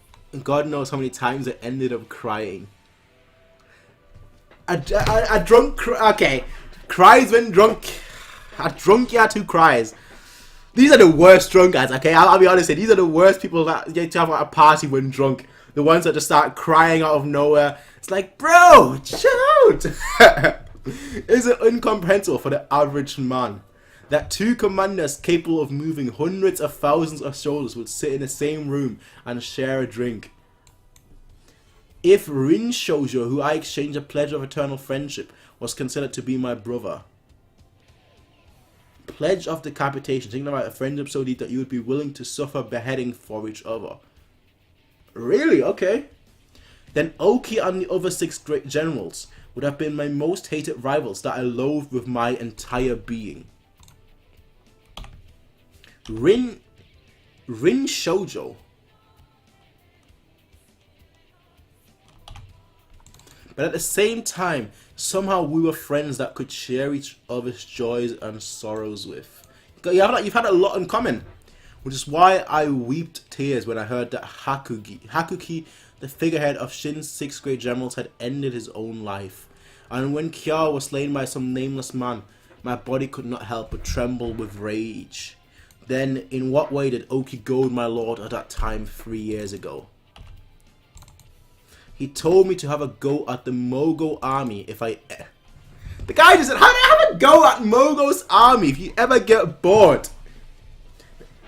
God knows how many times I ended up crying. A drunk... Okay, cries when drunk. A drunk yard who cries. These are the worst drunk guys, okay? I'll be honest here. These are the worst people that get to have at a party when drunk. The ones that just start crying out of nowhere. It's like, bro, shout! Is it incomprehensible for the average man that two commanders capable of moving hundreds of thousands of soldiers would sit in the same room and share a drink? If Rin Shoujo, who I exchanged a pledge of eternal friendship, was considered to be my brother. Pledge of decapitation, thinking about a friendship so deep that you would be willing to suffer beheading for each other. Really? Okay. Then Oki and the other 6 great generals would have been my most hated rivals that I loathed with my entire being. Rin Shoujo. But at the same time, somehow we were friends that could share each other's joys and sorrows with. You've had a lot in common, which is why I wept tears when I heard that Hakuki, the figurehead of Shin's 6 great generals, had ended his own life. And when Kya was slain by some nameless man, my body could not help but tremble with rage. Then, in what way did Oki goad my lord at that time 3 years ago? He told me to have a go at the Mogo army if I... The guy just said, how do I have a go at Mogo's army if you ever get bored?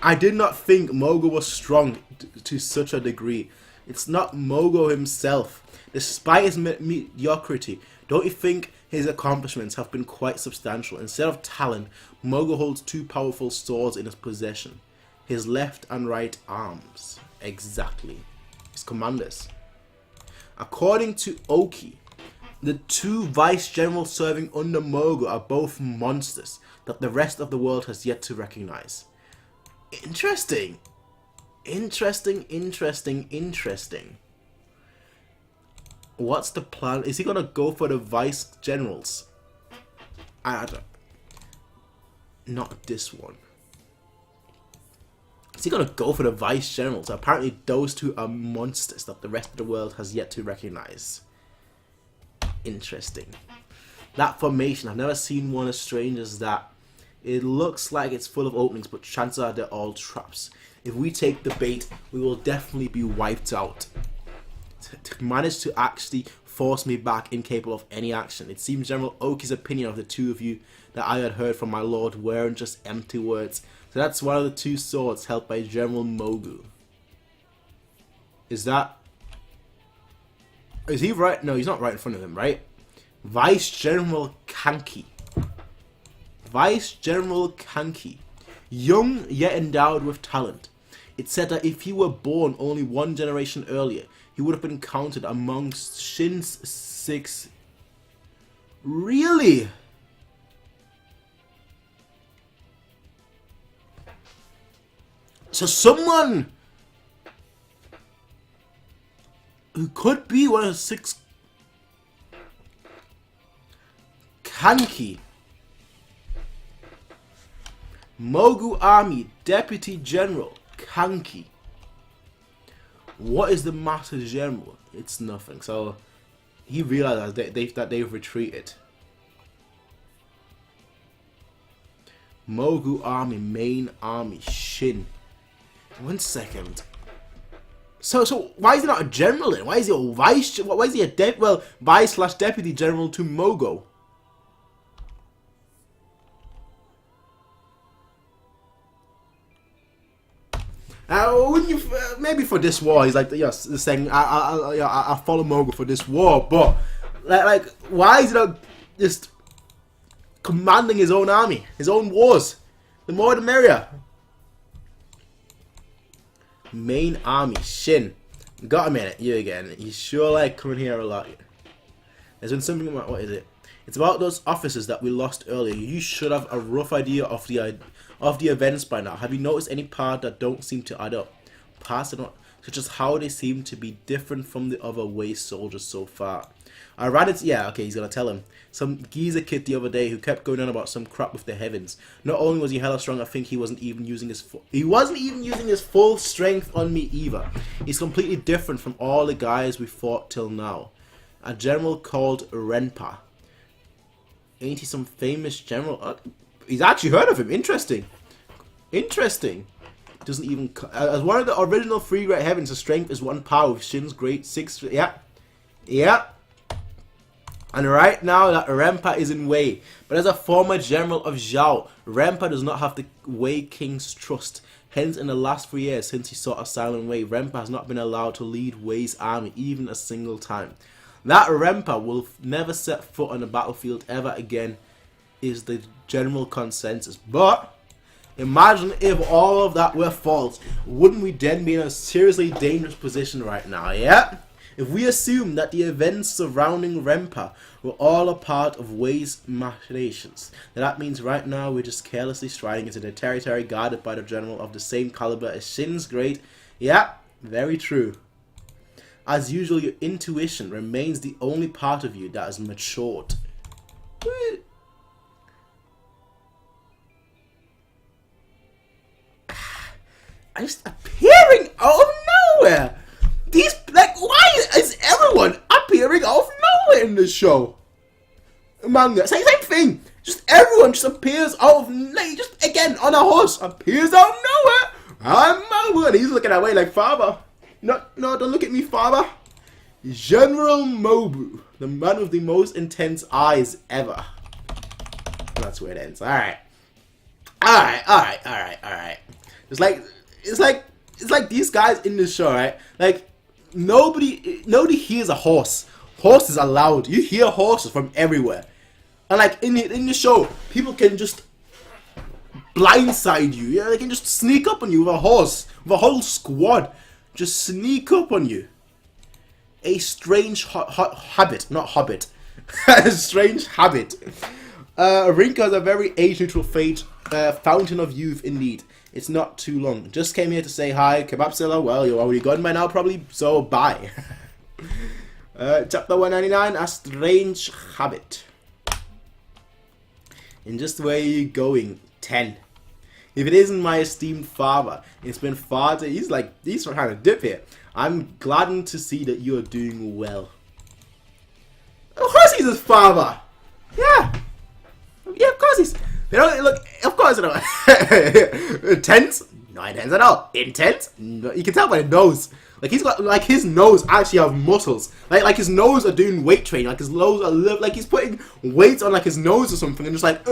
I did not think Mogo was strong to such a degree. It's not Mogo himself. Despite his mediocrity, don't you think his accomplishments have been quite substantial? Instead of talent, Mogo holds 2 powerful swords in his possession. His left and right arms. Exactly. His commanders. According to Oki, the 2 vice generals serving under Mogo are both monsters that the rest of the world has yet to recognize. Interesting. Interesting. What's the plan? Is he gonna go for the vice generals? I don't. Not this one. Is he gonna go for the vice generals? Apparently those 2 are monsters that the rest of the world has yet to recognize. Interesting. That formation, I've never seen one as strange as that. It looks like it's full of openings, but chances are they're all traps. If we take the bait, we will definitely be wiped out. To manage to actually force me back incapable of any action. It seems General Oki's opinion of the 2 of you that I had heard from my lord weren't just empty words. So that's one of the 2 swords held by General Mogu. Is he right? No, he's not right in front of him, right? Vice General Kanki. Vice General Kanki. Young yet endowed with talent. It's said that if he were born only 1 generation earlier, he would have been counted amongst Shin's 6. Really? So someone who could be one of the 6 Kanki. Mogu Army Deputy General Kanki. What is the Master General? It's nothing. So he realized that they've retreated. Mogu Army Main Army Shin. 1 second. So why is he not a general then? Why is he a vice? Why is he a vice/deputy general to Mogo? Wouldn't you, maybe for this war, he's like, yes, saying, I follow Mogo for this war, but, like, why is he not just commanding his own army, his own wars? The more the merrier. Main army, Shin. Got a minute, you again. You sure like coming here a lot. There's been something about, what is it? It's about those officers that we lost earlier. You should have a rough idea of the events by now. Have you noticed any part that don't seem to add up? Parts that don't, such as how they seem to be different from the other way soldiers so far. I ran it. Yeah, okay, he's gonna tell him. Some geezer kid the other day who kept going on about some crap with the heavens. Not only was he hella strong, I think he wasn't even using his full strength on me either. He's completely different from all the guys we fought till now. A general called Renpa. Ain't he some famous general? He's actually heard of him. Interesting. Doesn't even as one of the original 3 great heavens. The strength is 1 power with Shin's great 6. Yeah. And right now that Renpa is in Wei. But as a former general of Zhao, Renpa does not have the Wei King's trust. Hence, in the last 3 years since he sought asylum in Wei, Renpa has not been allowed to lead Wei's army even a single time. That Renpa will never set foot on the battlefield ever again is the general consensus. But imagine if all of that were false. Wouldn't we then be in a seriously dangerous position right now, yeah? If we assume that the events surrounding Renpa were all a part of Wei's machinations, then that means right now we're just carelessly striding into the territory guarded by the general of the same caliber as Shin's great. Yeah, very true. As usual, your intuition remains the only part of you that has matured. I'm just appearing out of nowhere. These, like, why is everyone appearing out of nowhere in this show? Manga, same thing. Just everyone just appears out of nowhere. Just again on a horse, appears out of nowhere. I'm Manga, and he's looking away like father. No, don't look at me, father. General Mobu, the man with the most intense eyes ever. That's where it ends. All right. It's like these guys in this show, right? Like nobody hears a horse. Horses are loud. You hear horses from everywhere. And like in the show, people can just blindside you. Yeah, they can just sneak up on you with a horse, with a whole squad, just sneak up on you. A strange habit, not hobbit. A strange habit. Rinka has a very age-neutral fate. Fountain of youth, indeed. It's not too long. Just came here to say hi. Kebab seller, well, you're already gone by now, probably. So, bye. Chapter 199, a strange habit. And just where are you going? 10. If it isn't my esteemed father, it's been far too... He's trying to dip here. I'm gladdened to see that you are doing well. Of course he's his father. Yeah. Yeah, of course he's... They don't look... Of course they don't. Tense? Not intense at all. Intense? No, you can tell by the nose. Like, he's got... Like, his nose actually have muscles. Like his nose are doing weight training. Like, his nose are... Like, he's putting weights on, like, his nose or something. And just like...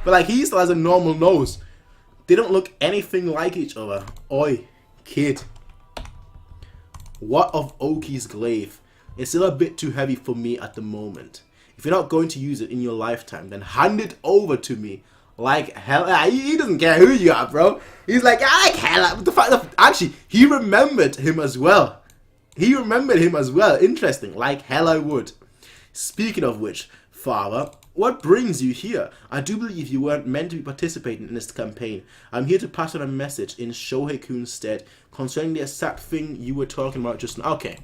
But, like, he still has a normal nose. They don't look anything like each other. Oi, kid. What of Oki's glaive? It's still a bit too heavy for me at the moment. If you're not going to use it in your lifetime, then hand it over to me. Like hell. He doesn't care who you are, bro. He's like, I like hell. The fact that actually, he remembered him as well. Interesting. Like hell I would. Speaking of which, father, what brings you here? I do believe you weren't meant to be participating in this campaign. I'm here to pass on a message in Shohei-kun's stead concerning the exact thing you were talking about just now. Okay.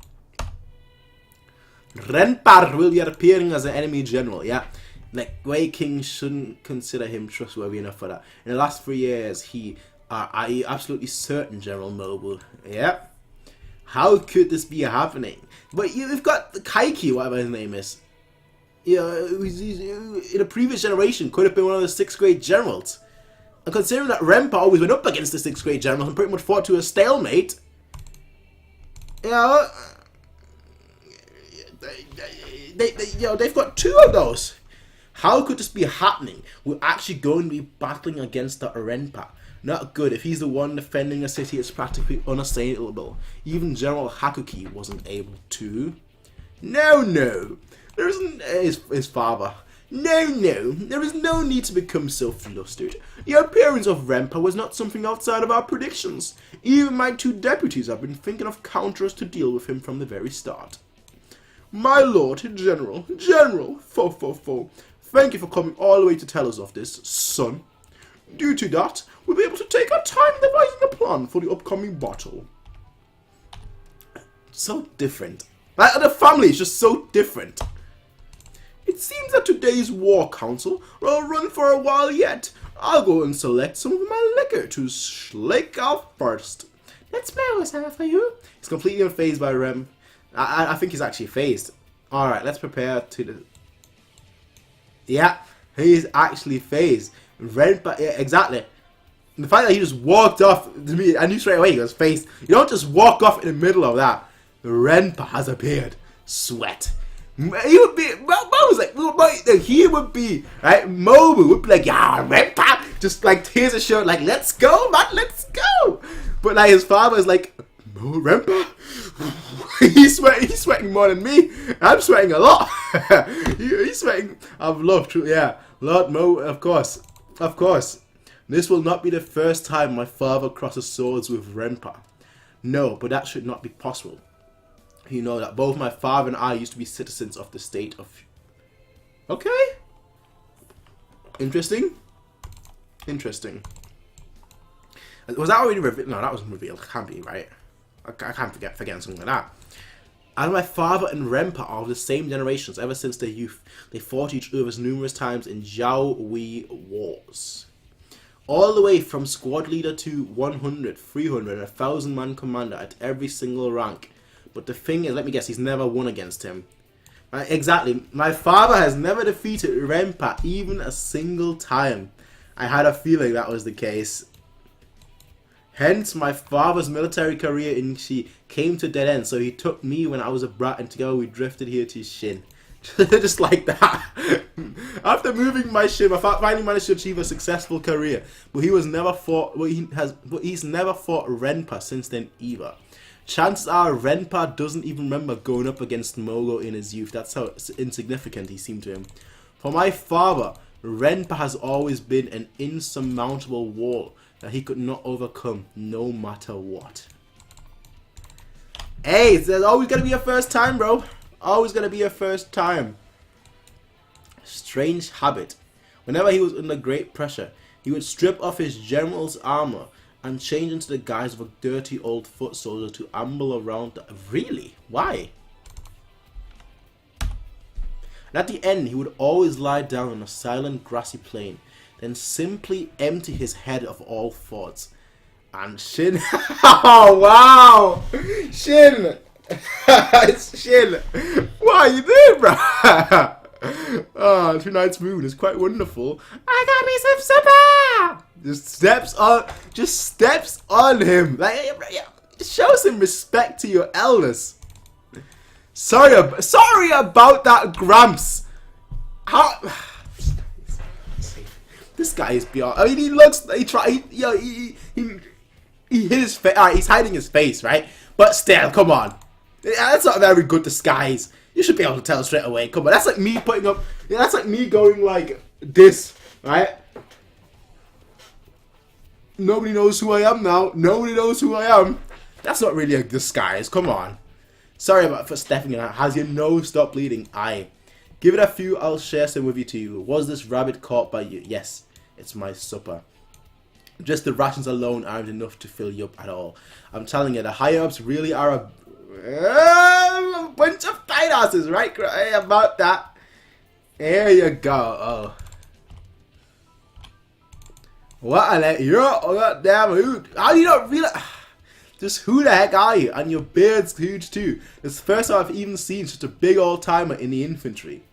Renpa will be appearing as an enemy general, yeah? Like, Wei King shouldn't consider him trustworthy enough for that. In the last 3 years, are you absolutely certain, General Mobu? Yeah? How could this be happening? But you've got the Haikyuu, whatever his name is. Yeah, in a previous generation, could have been one of the 6th grade generals. And considering that Renpa always went up against the 6th grade generals and pretty much fought to a stalemate, you know, they've got 2 of those. How could this be happening? We're actually going to be battling against the Renpa. Not good. If he's the one defending a city, it's practically unassailable. Even General Hakuki wasn't able to. No. There isn't his father. No. There is no need to become so flustered. The appearance of Renpa was not something outside of our predictions. Even my 2 deputies have been thinking of counters to deal with him from the very start. My lord, General, fo. Thank you for coming all the way to tell us of this, son. Due to that, we'll be able to take our time devising a plan for the upcoming battle. So different. Like, the family is just so different. It seems that today's war council will run for a while yet. I'll go and select some of my liquor to slake out first. Let's smell what's have for you. He's completely unfazed by Rem. I think he's actually phased. Alright, let's prepare to the... Yeah, he's actually phased. Renpa, yeah, exactly. And the fact that he just walked off, to me, I knew straight away he was phased. You don't just walk off in the middle of that. Renpa has appeared. sweat. He would be, Mo was like, he would be, right, Mobu would be like, yeah, Renpa, just like tears of shirt, like, let's go, man, let's go. But like his father is like, Mo Renpa? he's sweating more than me. I'm sweating a lot. he's sweating. I've loved, yeah, Lord Mo, of course. This will not be the first time my father crosses swords with Renpa. No, but that should not be possible. You know that both my father and I used to be citizens of the state of... Okay. Interesting. Was that already revealed? No, that wasn't revealed. Can't be, right? I can't forget something like that. And my father and Renpa are of the same generations ever since their youth. They fought each other numerous times in Zhao Wei wars. All the way from squad leader to 100, 300, and 1,000 man commander at every single rank. But the thing is, let me guess, he's never won against him. Exactly. My father has never defeated Renpa even a single time. I had a feeling that was the case. Hence, my father's military career in Shi came to dead end, so he took me when I was a brat, and together we drifted here to Shin. Just like that. After moving my Shin, I finally managed to achieve a successful career, but he's never fought Renpa since then either. Chances are Renpa doesn't even remember going up against Mogo in his youth. That's how insignificant he seemed to him. For my father, Renpa has always been an insurmountable wall that he could not overcome, no matter what. Hey, there's always gonna be a first time, bro. Always gonna be a first time. Strange habit. Whenever he was under great pressure, he would strip off his general's armor and change into the guise of a dirty old foot soldier to amble around. Really? Why? And at the end, he would always lie down on a silent grassy plain, then simply empty his head of all thoughts. And Shin... Oh, wow! Shin! It's Shin! What are you doing, bro? Oh, tonight's mood is quite wonderful. I got me some supper! Just steps on him. Like, show some respect to your elders. Sorry about that, Gramps. How... This guy is beyond. I mean, he looks. He hid his face. He's hiding his face, right? But still, come on. That's not a very good disguise. You should be able to tell straight away. Come on, that's like me putting up. That's like me going like this, right? Nobody knows who I am now. Nobody knows who I am. That's not really a disguise. Come on. Sorry for stepping in. Has your nose stopped bleeding? Aye. Give it a few. I'll share some with you too. Was this rabbit caught by you? Yes. It's my supper. Just the rations alone aren't enough to fill you up at all. I'm telling you, the higher-ups really are a bunch of tight asses, right? About that. There you go. Oh. What a you're damn who? How do you not realize? Just who the heck are you? And your beard's huge too. It's the first time I've even seen such a big old timer in the infantry.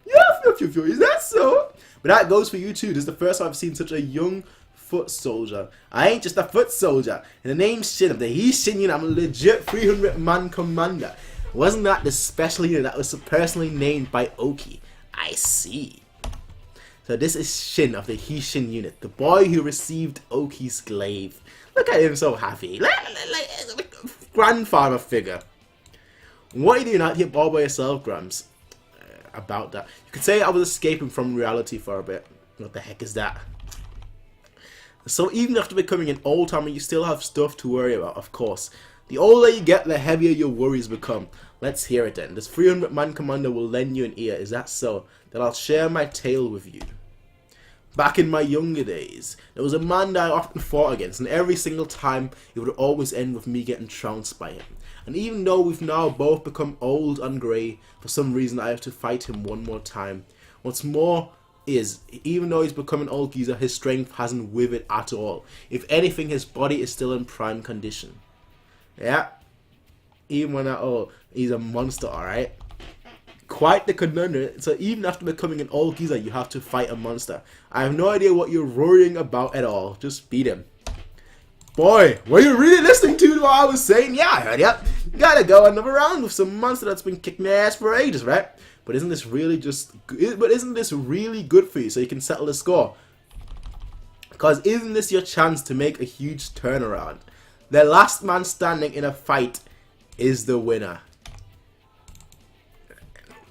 Yeah, is that so? But that goes for you too. This is the first time I've seen such a young foot soldier. I ain't just a foot soldier. And the name's Shin. He's Shin unit. I'm a legit 300 man commander. Wasn't that the special unit that was personally named by Oki? I see. So this is Shin of the Hishin unit, the boy who received Oki's glaive. Look at him so happy. Like grandfather figure. What are you doing out here all by yourself, Grams? About that. You could say I was escaping from reality for a bit. What the heck is that? So even after becoming an old timer, you still have stuff to worry about, of course. The older you get, the heavier your worries become. Let's hear it then. This 300 man commander will lend you an ear. Is that so? Then I'll share my tale with you. Back in my younger days, there was a man that I often fought against, and every single time it would always end with me getting trounced by him. And even though we've now both become old and grey, for some reason I have to fight him one more time. What's more is, even though he's become an old geezer, his strength hasn't withered at all. If anything, his body is still in prime condition. Yeah, even when that old, he's a monster, alright? Quite the conundrum. So even after becoming an old geezer, you have to fight a monster. I have no idea what you're worrying about at all. Just beat him. Boy, were you really listening to what I was saying? Yeah, I heard ya. gotta go another round with some monster that's been kicking their ass for ages, right? But isn't this really good for you so you can settle the score? Because isn't this your chance to make a huge turnaround? The last man standing in a fight is the winner.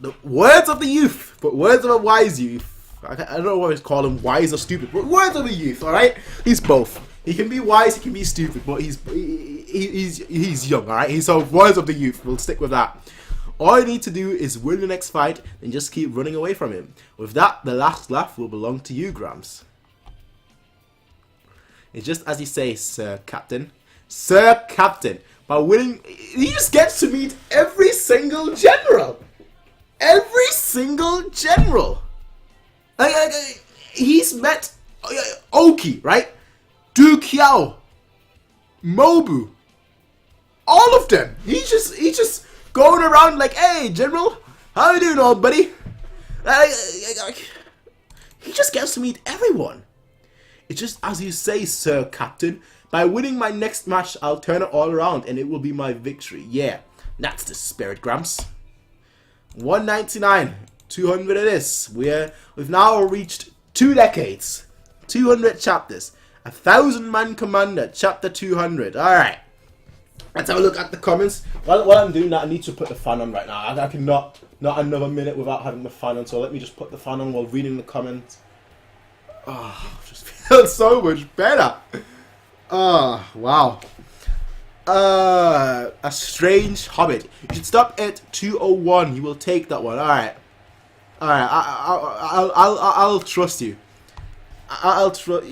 The words of the youth, but words of a wise youth. I don't know what to call him, wise or stupid, but words of a youth, alright? He's both. He can be wise, he can be stupid, but he's young, alright? So words of the youth, we'll stick with that. All you need to do is win the next fight and just keep running away from him. With that, the last laugh will belong to you, Grams. It's just as you say, Sir Captain. Sir Captain. By winning, he just gets to meet every single general. Every single general. He's met Oki, right? Dukiao, Mobu, all of them. He's just going around like, hey, General, how you doing, old buddy? He just gets to meet everyone. It's just as you say, Sir Captain. By winning my next match, I'll turn it all around and it will be my victory. Yeah, that's the spirit, Gramps. 199, 200 it is. We've now reached 2 decades, 200 chapters, 1,000-man commander, chapter 200. All right, let's have a look at the comments. While I'm doing that, I need to put the fan on right now. I cannot not another minute without having the fan on. So let me just put the fan on while reading the comments. Oh, just feels so much better. Oh, wow. A strange hobbit. You should stop at 201. You will take that one. All right. I'll trust you. I'll trust.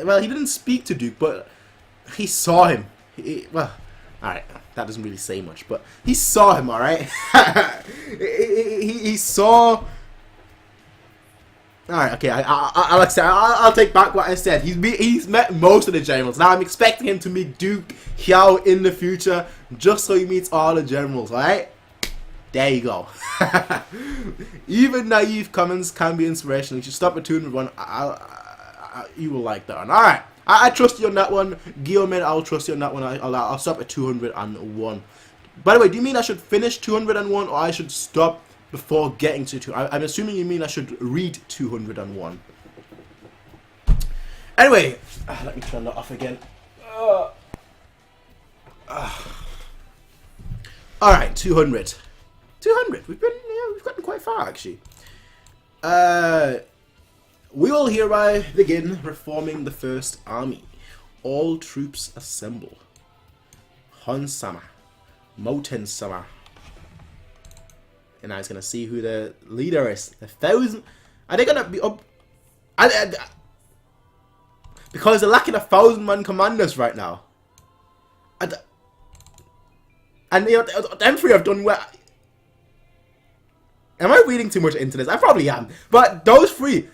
Well, he didn't speak to Duke, but he saw him. Well, all right. That doesn't really say much, but he saw him. All right. he saw. All right. Okay. I'll accept. I'll take back what I said. He's met most of the generals. Now I'm expecting him to meet Duke Xiao in the future, just so he meets all the generals. All right. There you go. Even naive comments can be inspirational. You should stop at 201. You will like that one. All right. I trust you on that one. Guillaume, I'll trust you on that one. I'll stop at 201. By the way, do you mean I should finish 201 or I should stop before getting to 2? I'm assuming you mean I should read 201. Anyway, let me turn that off again. All right, 200. 200. We've gotten quite far actually. We will hereby begin reforming the first army. All troops assemble. Hon-sama, Moten-sama. And I was gonna see who the leader is. 1,000. Are they gonna be up? Because they're lacking 1,000-man commanders right now. And you know, them three have done well. Am I reading too much into this? I probably am. But those three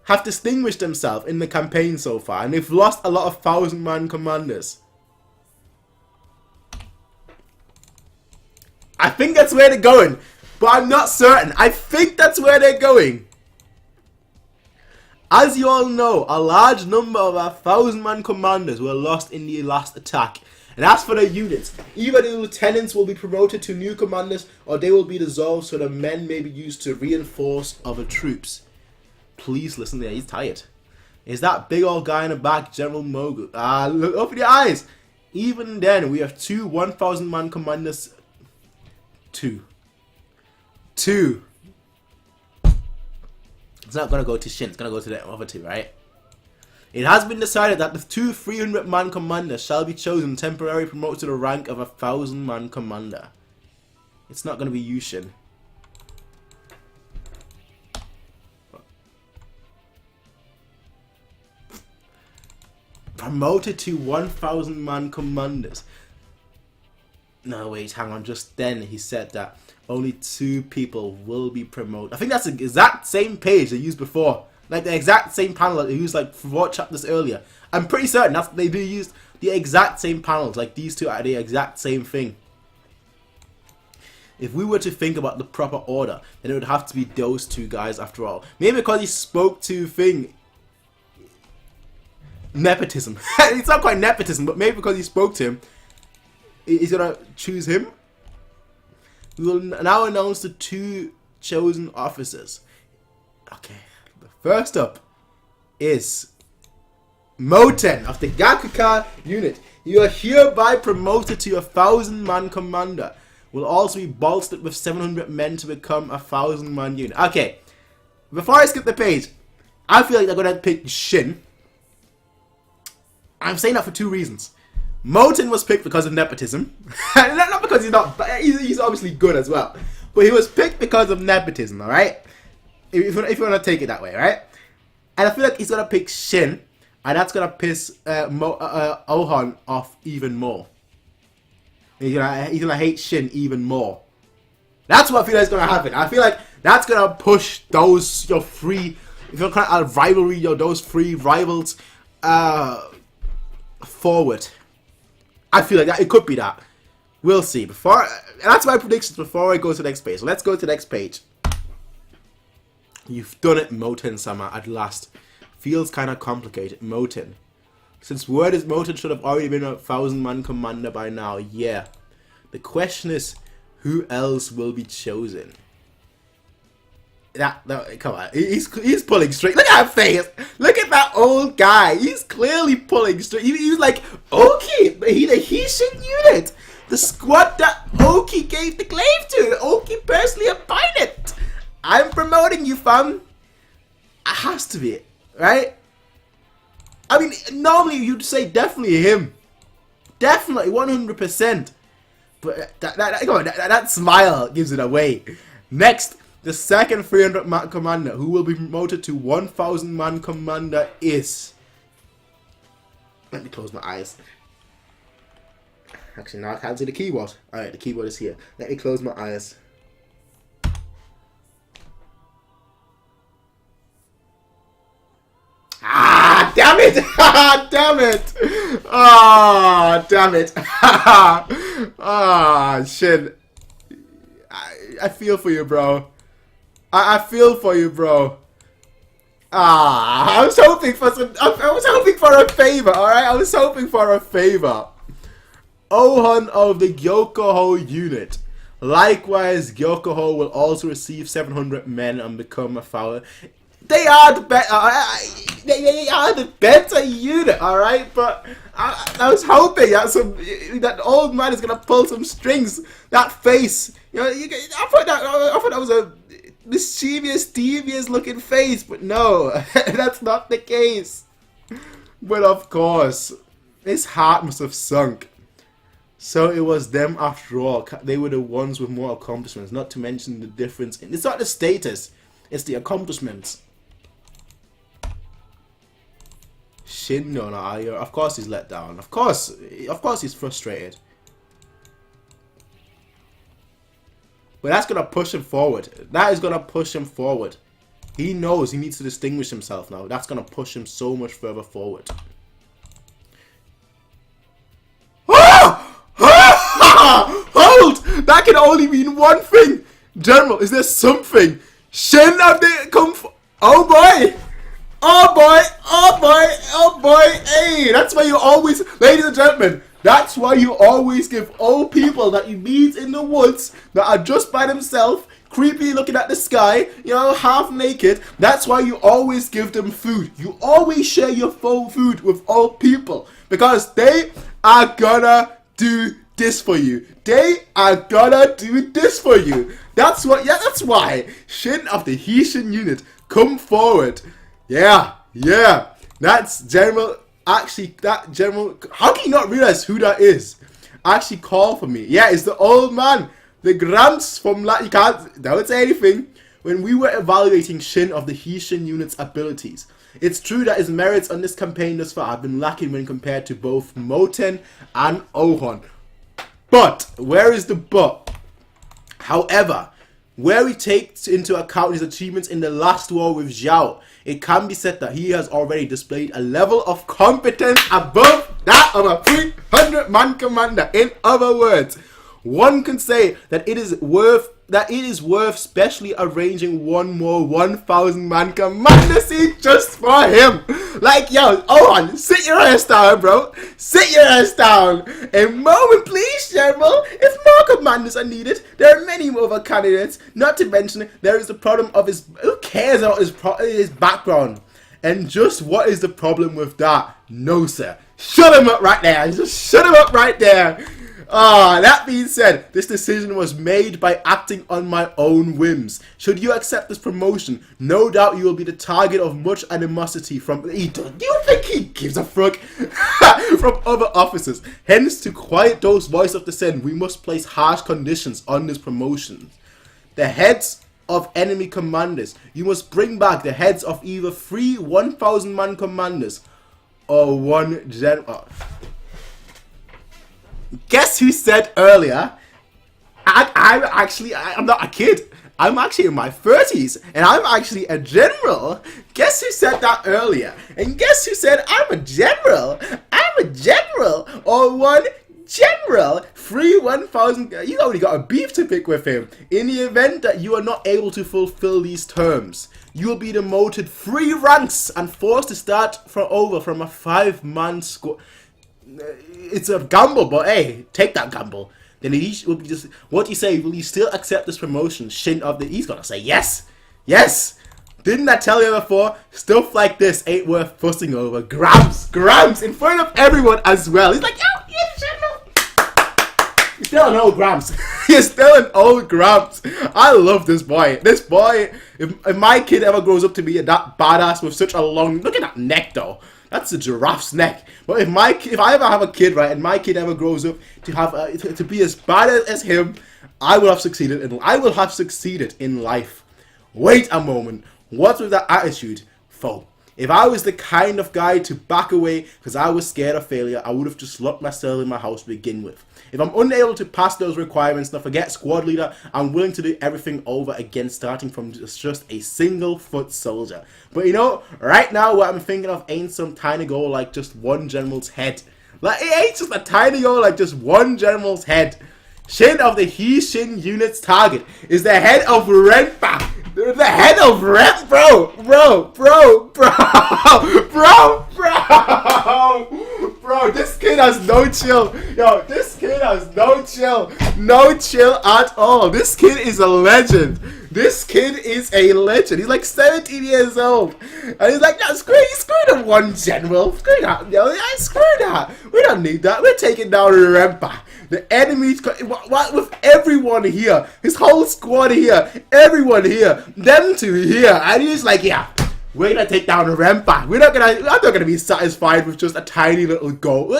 have distinguished themselves in the campaign so far, and they've lost a lot of 1,000-man commanders. I think that's where they're going, but I'm not certain. I think that's where they're going. As you all know, a large number of our 1,000-man commanders were lost in the last attack. And as for the units, either the lieutenants will be promoted to new commanders or they will be dissolved so the men may be used to reinforce other troops. Please listen there, he's tired. Is that big old guy in the back General Mogu? Look, open your eyes. Even then, we have 2 1,000-man commanders. Two. It's not going to go to Shin, it's going to go to the other 2, right? It has been decided that the 2 300-man commanders shall be chosen temporarily promoted to the rank of 1,000-man commander. It's not going to be Yushin. Promoted to 1,000-man commanders. No, wait, hang on. Just then he said that only 2 people will be promoted. I think that's the exact same page they used before. Like the exact same panel that they used like 4 chapters earlier. I'm pretty certain that's they do use the exact same panels. Like these 2 are the exact same thing. If we were to think about the proper order, then it would have to be those 2 guys after all. Maybe because he spoke to nepotism. It's not quite nepotism, but maybe because he spoke to him, he's gonna choose him. We will now announce the 2 chosen officers. Okay, the first up is Moten of the Gyoukai unit. You are hereby promoted to a 1,000-man commander. Will also be bolstered with 700 men to become a 1,000-man unit. Okay, before I skip the page, I feel like they're going to pick Shin. I'm saying that for 2 reasons. Moten was picked because of nepotism. Not because he's not, but he's obviously good as well. But he was picked because of nepotism, alright? If you want to take it that way, right? And I feel like he's going to pick Shin. And that's going to piss Ohon off even more. He's gonna hate Shin even more. That's what I feel like is gonna happen. I feel like that's gonna push those if you're kind of rivalry, those 3 rivals forward. I feel like that it could be that. We'll see. That's my predictions before I go to the next page. So let's go to the next page. You've done it, Moten-sama, at last. Feels kind of complicated, Moten. Since word is Moten should have already been a 1,000-man commander by now, yeah. The question is, who else will be chosen? Come on, he's pulling straight. Look at that face. Look at that old guy. He's clearly pulling straight. He was like, Oki, the Hishin unit. The squad that Oki gave the glaive to. Oki personally appointed it. I'm promoting you, fam. It has to be it, right? I mean, normally you'd say definitely him. Definitely, 100%. But that smile gives it away. Next, the second 300-man commander who will be promoted to 1,000-man commander is... Let me close my eyes. Actually, now I can't see the keyboard. Alright, the keyboard is here. Let me close my eyes. Ah, damn it! Damn it! Ah, damn it! Ah, shit. I feel for you, bro. I feel for you, bro. Ah, I was hoping for a favor, alright? I was hoping for a favor. Ohon of the Gyokoho unit. Likewise, Gyokoho will also receive 700 men and become a 1,000. They are the better. They are the better unit, all right. But I was hoping that old man is gonna pull some strings. That face, I thought that was a mischievous, devious looking face, but no, that's not the case. But of course, his heart must have sunk. So it was them after all. They were the ones with more accomplishments. Not to mention the difference. It's not the status; it's the accomplishments. Shin, no, of course he's let down. Of course he's frustrated. But that's gonna push him forward. That is gonna push him forward. He knows he needs to distinguish himself now. That's gonna push him so much further forward. Hold! That can only mean one thing. General, is there something? Shin have they come? Oh boy! Oh boy, oh boy, oh boy, hey, that's why you always, ladies and gentlemen, that's why you always give old people that you meet in the woods that are just by themselves, creepy looking at the sky, half naked, that's why you always give them food. You always share your food with old people because they are gonna do this for you. They are gonna do this for you. That's why Shin of the Hishin unit come forward. Yeah, that's General, actually, that General, how can you not realize who that is? Actually call for me. Yeah, it's the old man, the Gramps from, you don't say anything. When we were evaluating Shin of the Hishin unit's abilities, it's true that his merits on this campaign thus far have been lacking when compared to both Moten and Ohon. But, where is the but? However, where we take into account his achievements in the last war with Zhao, it can be said that he has already displayed a level of competence above that of a 300-man commander. In other words, one can say that it is worth that it is worth specially arranging one more 1,000 man commander scene just for him. Like, yo, on, sit your ass down, bro. Sit your ass down. A moment, please, General. If more commanders are needed, there are many other candidates. Not to mention, there is the problem of his. Who cares about his background? And just what is the problem with that? No, sir. Shut him up right there. Just shut him up right there. That being said, this decision was made by acting on my own whims. Should you accept this promotion, no doubt you will be the target of much animosity from... Do you think he gives a fuck? From other officers. Hence, to quiet those voices of dissent, we must place harsh conditions on this promotion. The heads of enemy commanders. You must bring back the heads of either 3 1,000-man commanders or 1 general. Guess who said earlier? I'm not a kid. I'm actually in my 30s, and I'm actually a general. Guess who said that earlier? And guess who said I'm a general? I'm a general, or 1 general. 3 1,000. You already got a beef to pick with him. In the event that you are not able to fulfill these terms, you will be demoted 3 ranks and forced to start from a 5-man squad. It's a gamble, but hey, take that gamble. Then he will be just. What do you say? Will you still accept this promotion? Shin of the. He's gonna say yes, yes. Didn't I tell you before? Stuff like this ain't worth fussing over. Grams in front of everyone as well. He's like, yo, you're still an old Grams. You're still an old Grams. I love this boy. This boy. If my kid ever grows up to be that badass with such a long. Look at that neck though. That's a giraffe's neck. But if I ever have a kid, right, and my kid ever grows up to have to be as bad as him, I will have succeeded in life. Wait a moment. What's with that attitude, foe? If I was the kind of guy to back away because I was scared of failure, I would have just locked myself in my house to begin with. If I'm unable to pass those requirements, now forget squad leader, I'm willing to do everything over again, starting from just a single foot soldier. But you know, right now what I'm thinking of ain't some tiny goal like just 1 general's head. Like, it ain't just a tiny goal like just 1 general's head. Shin of the Hishin unit's target is the head of Renpa. The head of Rep, bro. This kid has no chill. Yo, this kid has no chill. No chill at all. This kid is a legend. This kid is a legend. He's like 17 years old. And he's like, no, screw the 1 general. Screw that. Yo, screw that. We don't need that. We're taking down Rempa. The enemy's what with everyone here, his whole squad here, everyone here, them 2 here, and he's like, yeah, we're gonna take down a Rempa. I'm not gonna be satisfied with just a tiny little goal.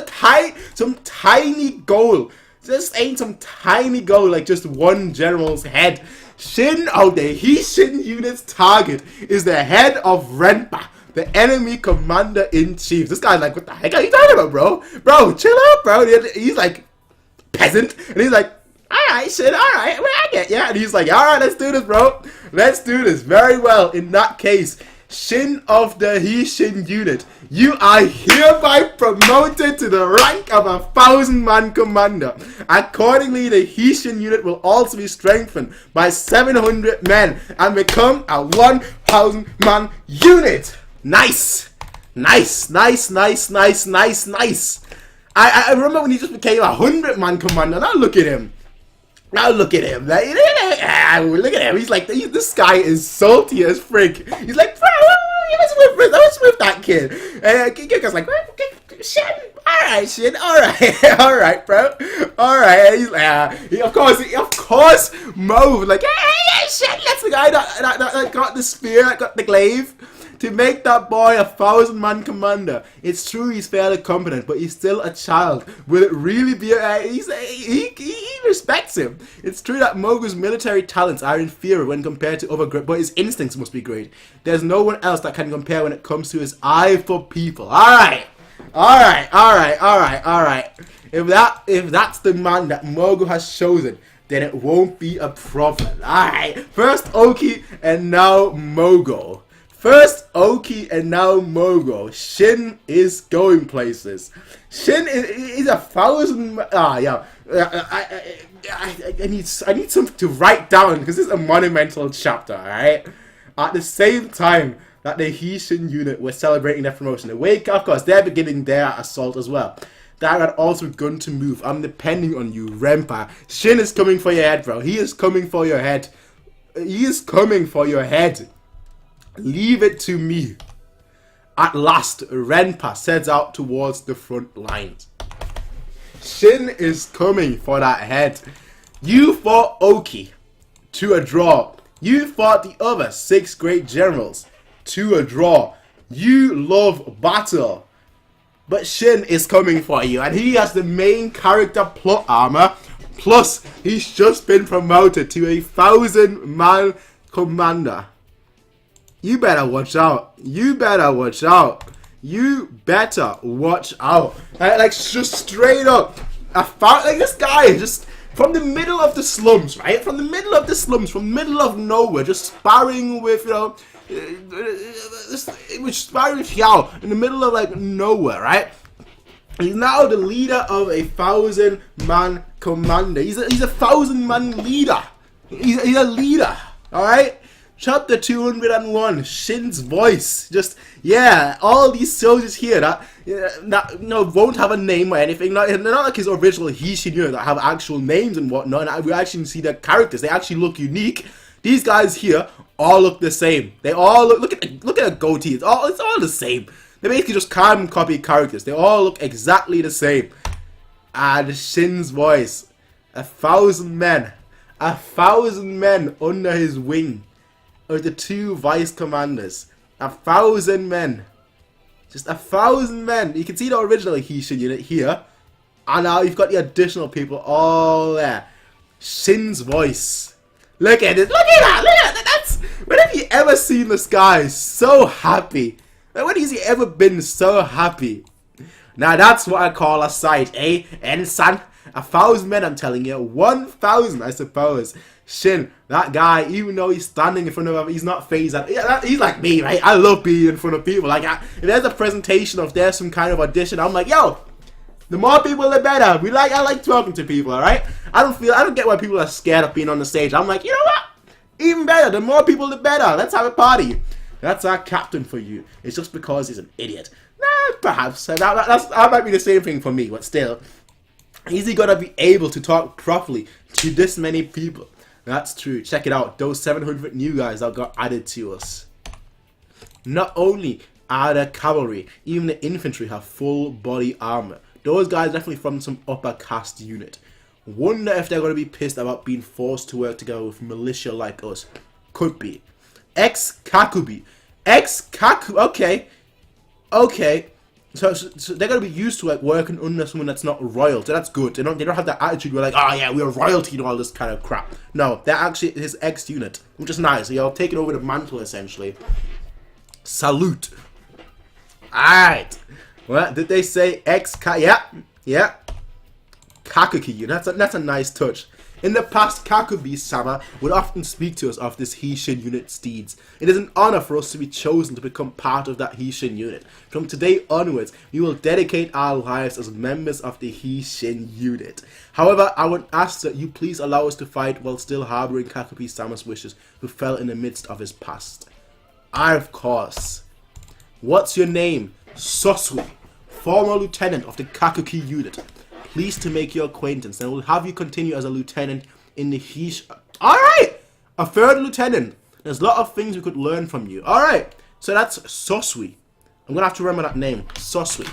Some tiny goal. Just ain't some tiny goal like just 1 general's head. Shin of the Hishin unit's target is the head of Renpa, the enemy commander-in-chief. This guy's like, what the heck are you talking about, bro? Bro, chill out, bro. He's like, peasant, and he's like, alright, shit, alright, well, I get ya. And he's like, alright, let's do this, bro. Let's do this. Very well. In that case, Shin of the Hishin unit, you are hereby promoted to the rank of a 1,000-man commander. Accordingly, the Hishin unit will also be strengthened by 700 men and become a 1,000-man unit. Nice. I remember when he just became a 100-man commander. Now look at him. Look at him. He's like, this guy is salty as frick. He's like, bro, what's with that kid? And Kyouka's like, shit. Alright, bro. Alright. And he's like, of course, Mauve, like, hey, shit, that's the guy that got the spear, that got the glaive. To make that boy a 1,000-man commander. It's true he's fairly competent, but he's still a child. Will it really be he respects him. It's true that Mogu's military talents are inferior when compared to other but his instincts must be great. There's no one else that can compare when it comes to his eye for people. Alright. If that's the man that Mogu has chosen, then it won't be a problem. Alright. First Oki and now Mogo. First Oki and now Mogo. Shin is going places. Shin is 1,000. I need something to write down because this is a monumental chapter. All right. At the same time that the Hishin unit were celebrating their promotion, the Wake, of course, they're beginning their assault as well. That had also begun to move. I'm depending on you, Renpa. Shin is coming for your head, bro. He is coming for your head. He is coming for your head. Leave it to me. At last, Renpa sets out towards the front lines. Shin is coming for that head. You fought Oki to a draw. You fought the other 6 great generals to a draw. You love battle. But Shin is coming for you, and he has the main character plot armor. Plus, he's just been promoted to a 1,000-man commander. You better watch out. You better watch out. You better watch out. Like just straight up, I found like this guy just from the middle of the slums, right? From the middle of the slums, from the middle of nowhere, just sparring with sparring with Xiao in the middle of like nowhere, right? He's now the leader of a 1,000-man commander. He's a 1,000-man leader. He's a leader, all right? Chapter 201, Shin's voice. Just, yeah, all these soldiers here that won't have a name or anything. They're not like his original Hishin unit that have actual names and whatnot. And we actually see their characters. They actually look unique. These guys here all look the same. They all look at a goatee. It's all the same. They basically just carbon copy characters. They all look exactly the same. And Shin's voice. 1,000 men. 1,000 men under his wing. Or the 2 vice commanders. 1,000 men. Just 1,000 men. You can see the original Hishin unit here. And now you've got the additional people all there. Shin's voice. Look at it. Look at that. Look at that. When have you ever seen this guy so happy? When has he ever been so happy? Now that's what I call a sight, eh? Ensan. 1,000 men, I'm telling you. 1,000, I suppose. Shin, that guy, even though he's standing in front of him, he's not phased. He's like me, right? I love being in front of people. Like, if there's a presentation, if there's some kind of audition, I'm like, yo, the more people, the better. I like talking to people, all right? I don't get why people are scared of being on the stage. I'm like, you know what? Even better. The more people, the better. Let's have a party. That's our captain for you. It's just because he's an idiot. Nah, perhaps. That might be the same thing for me, but still. Is he gonna be able to talk properly to this many people? That's true. Check it out. Those 700 new guys that got added to us. Not only are there cavalry, even the infantry have full body armor. Those guys definitely from some upper caste unit. Wonder if they're going to be pissed about being forced to work together with militia like us. Could be. Ex-Kakubi. Ex-Kaku. Okay. So they're going to be used to like working under someone that's not royal. So that's good. They don't have that attitude where like, oh yeah, we're royalty and all this kind of crap. No, they're actually his ex-unit, which is nice. You know, taking over the mantle essentially. Salute. Alright. Well, did they say Yeah. Kakuki. That's a nice touch. In the past, Kakubi-sama would often speak to us of this Hishin unit's deeds. It is an honor for us to be chosen to become part of that Hishin unit. From today onwards, we will dedicate our lives as members of the Hishin unit. However, I would ask that you please allow us to fight while still harboring Kakubi-sama's wishes, who fell in the midst of his past. Of course. What's your name? Sosui, former lieutenant of the Kakuki unit. Pleased to make your acquaintance, and we'll have you continue as a lieutenant in the Hishin. Alright! A third lieutenant. There's a lot of things we could learn from you. Alright, so that's Sosui. I'm gonna have to remember that name. Sosui.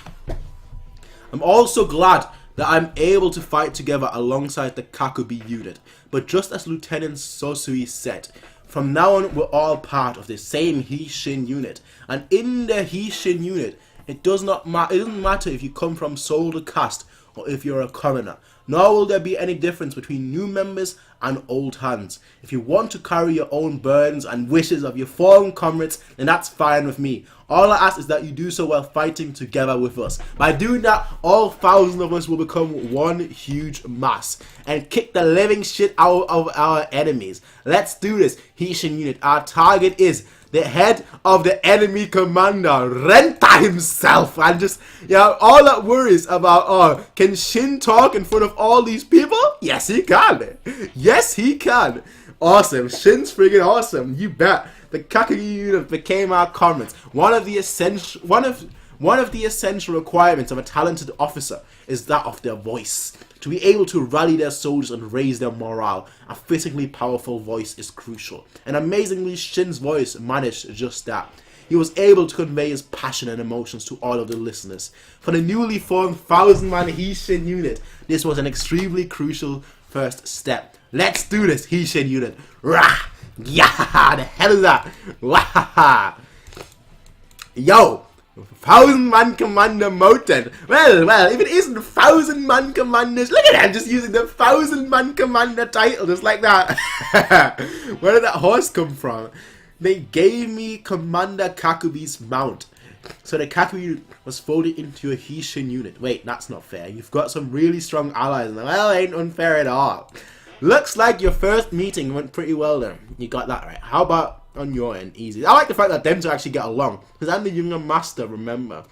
I'm also glad that I'm able to fight together alongside the Kakubi unit. But just as Lieutenant Sosui said, from now on we're all part of the same Hishin unit. And in the Hishin unit, it doesn't matter if you come from soldier caste or if you're a commoner. nor will there be any difference between new members and old hands. If you want to carry your own burdens and wishes of your fallen comrades, then that's fine with me. All I ask is that you do so while fighting together with us. By doing that, all thousands of us will become one huge mass and kick the living shit out of our enemies. Let's do this, Hishin unit. Our target is the head of the enemy commander, Renta himself. And just, all that worries about, can Shin talk in front of all these people? Yes, he can. Yes, he can. Awesome. Shin's friggin' awesome. You bet. The Haikyuu unit became our comrades. One of the essential requirements of a talented officer is that of their voice. To be able to rally their soldiers and raise their morale, a physically powerful voice is crucial. And amazingly, Shin's voice managed just that. He was able to convey his passion and emotions to all of the listeners. For the newly formed 1,000-man Hishin unit, this was an extremely crucial first step. Let's do this, Hishin unit. Rah! Yeah, the hell is that? Wah! Yo! 1,000-man commander Moten. Well, if it isn't 1,000-man commanders, look at them just using the 1,000-man commander title just like that. Where did that horse come from? They gave me Commander Kakubi's mount. So the Haikyuu was folded into a Hishin unit. Wait, that's not fair. You've got some really strong allies in there. Well, it ain't unfair at all. Looks like your first meeting went pretty well then. You got that right. How about on your end? Easy. I like the fact that them two actually get along. Because I'm the younger master, remember.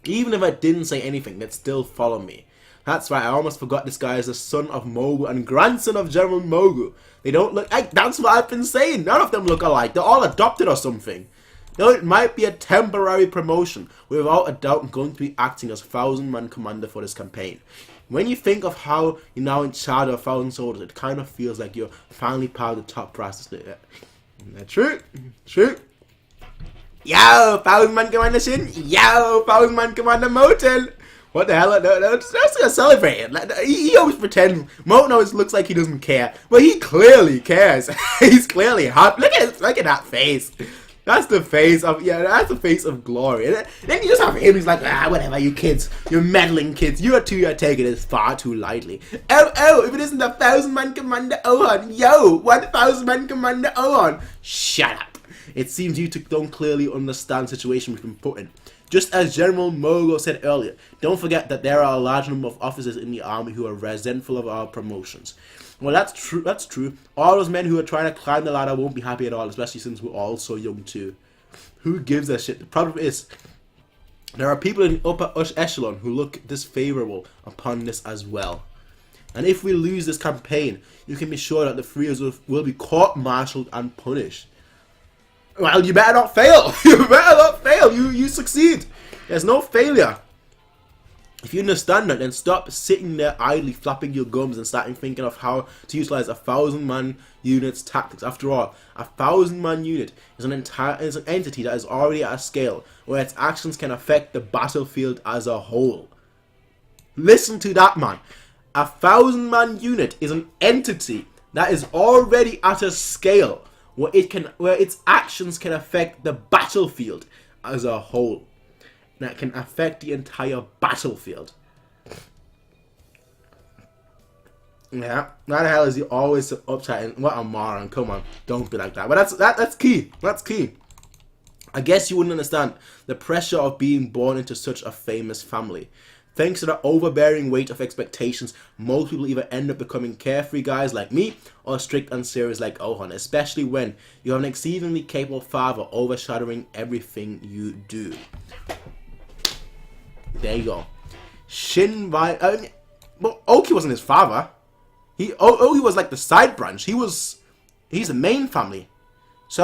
Even if I didn't say anything, they'd still follow me. That's right, I almost forgot this guy is the son of Mogu and grandson of General Mogu. They don't look... that's what I've been saying. None of them look alike. They're all adopted or something. Though it might be a temporary promotion, we're without a doubt going to be acting as 1,000-man commander for this campaign. When you think of how you're now in charge of 1,000 soldiers, it kind of feels like you're finally part of the top brass. True. Yo, 1,000-man commander Shin. Yo, 1,000-man commander Moten. What the hell? No, just gonna celebrate it. He always pretends. Moten always looks like he doesn't care, but he clearly cares. He's clearly happy. Look at that face. That's the face of, that's the face of glory. And then you just have him, he's like, whatever, you kids, you meddling kids, you two are taking this far too lightly. Oh, if it isn't the 1,000-man commander Ohan, yo, 1,000-man commander Ohan. Shut up. It seems you two don't clearly understand the situation we've been put in. Just as General Mogo said earlier, don't forget that there are a large number of officers in the army who are resentful of our promotions. Well, that's true. All those men who are trying to climb the ladder won't be happy at all, especially since we're all so young too. Who gives a shit? The problem is, there are people in the upper echelon who look disfavorable upon this as well. And if we lose this campaign, you can be sure that the three of us will be court-martialed and punished. Well, you better not fail. You better not fail. You succeed. There's no failure. If you understand that, then stop sitting there idly flapping your gums and starting thinking of how to utilize a 1,000-man unit's tactics. After all, a 1,000-man unit is an entity that is already at a scale where its actions can affect the battlefield as a whole. Listen to that, man. A 1,000-man unit is an entity that is already at a scale where its actions can affect the battlefield as a whole. That can affect the entire battlefield. Yeah, why the hell is he always so uptight? And what a moron! Come on, don't be like that. But that's key. That's key. I guess you wouldn't understand the pressure of being born into such a famous family. Thanks to the overbearing weight of expectations, most people either end up becoming carefree guys like me or strict and serious like Ohan, especially when you have an exceedingly capable father overshadowing everything you do. There you go. But Oki wasn't his father. Oki was like the side branch. He's the main family. Is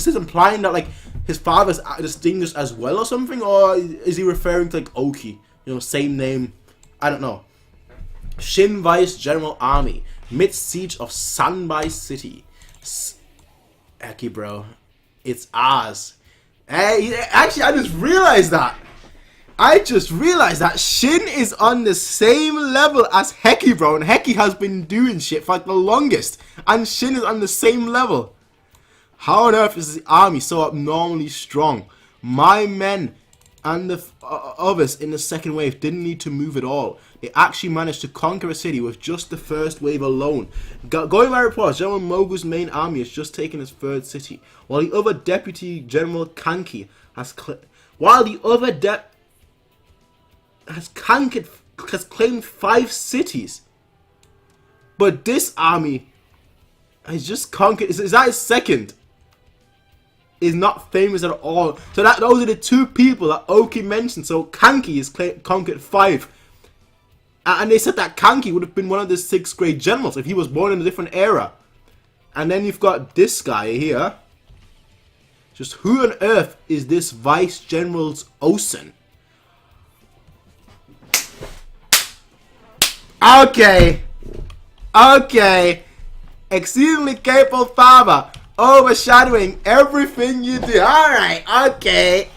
this implying that like his father's distinguished as well or something, or is he referring to like Oki? Same name. I don't know. Shin Vice General Army, mid siege of Sanbai City. Eki, bro, it's ours. Hey, actually, I just realized that Shin is on the same level as Heki, bro, and Heki has been doing shit for like the longest, and Shin is on the same level. How on earth is the army so abnormally strong? My men and the others in the second wave didn't need to move at all. They actually managed to conquer a city with just the first wave alone. Going by reports, General Mogu's main army has just taken his third city, while the other Deputy General Kanki has claimed 5 cities. But this army has just conquered. Is that his second? Is not famous at all. So those are the 2 people that Oki mentioned. So Kanki has conquered 5. And they said that Kanki would have been one of the 6th grade generals if he was born in a different era. And then you've got this guy here. Just who on earth is this Vice General's Osen? Okay. Exceedingly capable father. Overshadowing everything you do. Alright, okay.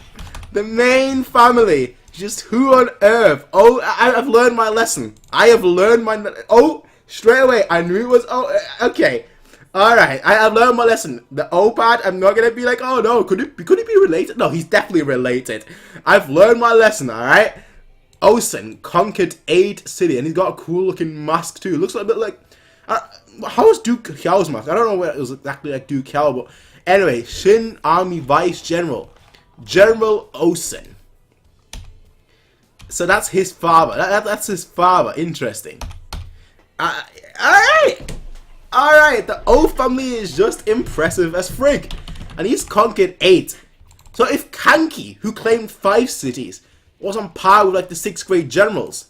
The main family. Just who on earth? Oh, I've learned my lesson. I have learned my... Oh, straight away. I knew it was... Oh, okay. Alright, I have learned my lesson. The O-pad, I'm not going to be like, oh no, could he be related? No, he's definitely related. I've learned my lesson, alright? Osen conquered 8 cities, and he's got a cool looking mask too. Looks like a bit like... how is Duke Xiao's mask? I don't know where it was exactly like Duke Xiao, but anyway, Shin Army Vice General, General Osen. So that's his father. That's his father. Interesting. Alright. The O family is just impressive as frig. And he's conquered 8. So if Kanki, who claimed 5 cities, was on par with like the 6th grade generals,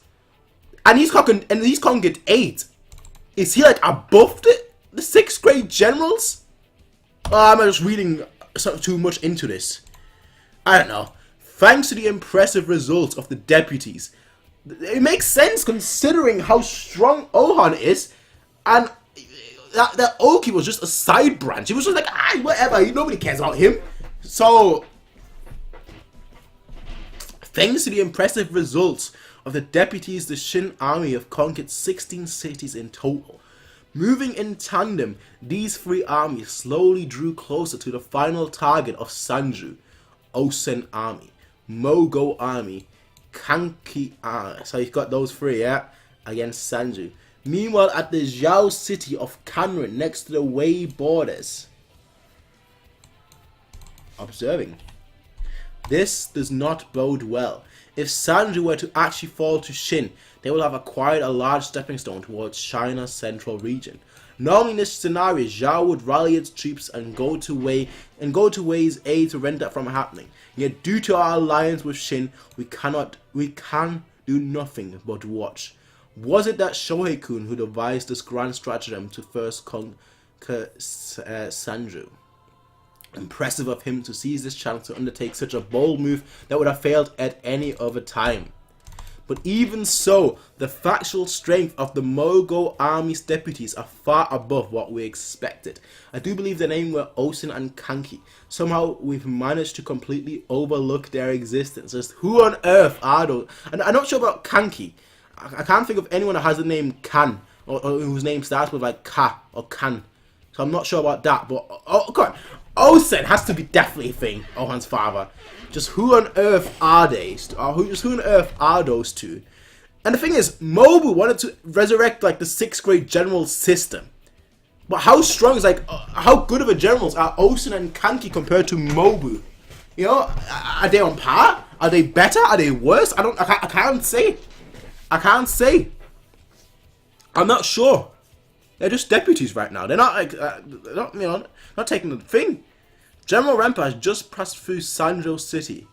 and he's conquered 8, is he like above the 6th grade generals? Oh, am I just reading too much into this? I don't know. Thanks to the impressive results of the deputies, it makes sense considering how strong Ohan is, and that Oki was just a side branch. He was just like, whatever, nobody cares about him. So, thanks to the impressive results of the deputies, the Shin army have conquered 16 cities in total. Moving in tandem, these 3 armies slowly drew closer to the final target of Sanju, Osen army, Mogo army, Kanki army. So you've got those 3, yeah, against Sanju. Meanwhile, at the Zhao city of Kanrin, next to the Wei borders, observing. This does not bode well. If Sanju were to actually fall to Shin, they will have acquired a large stepping stone towards China's central region. Normally in this scenario, Zhao would rally its troops and go to Wei's aid to prevent that from happening. Yet due to our alliance with Shin, we can do nothing but watch. Was it that Shohei-kun who devised this grand stratagem to first conquer Sanju? Impressive of him to seize this chance to undertake such a bold move that would have failed at any other time. But even so, the factual strength of the Mogo army's deputies are far above what we expected. I do believe their names were Osen and Kanki. Somehow we've managed to completely overlook their existence. Just who on earth are those? And I'm not sure about Kanki. I can't think of anyone that has the name Kan, or whose name starts with like Ka or Kan. So I'm not sure about that. But oh god, Osen has to be definitely a thing. Ohan's father. Just who on earth are they? Or who on earth are those 2? And the thing is, Mobu wanted to resurrect like the 6th grade general system. But how strong is like how good of a generals are Osen and Kanki compared to Mobu? You know, are they on par? Are they better? Are they worse? I can't say. I can't say. I'm not sure. They're just deputies right now. They're not like they're not, not taking the thing. General Rempa has just passed through Sanjo City.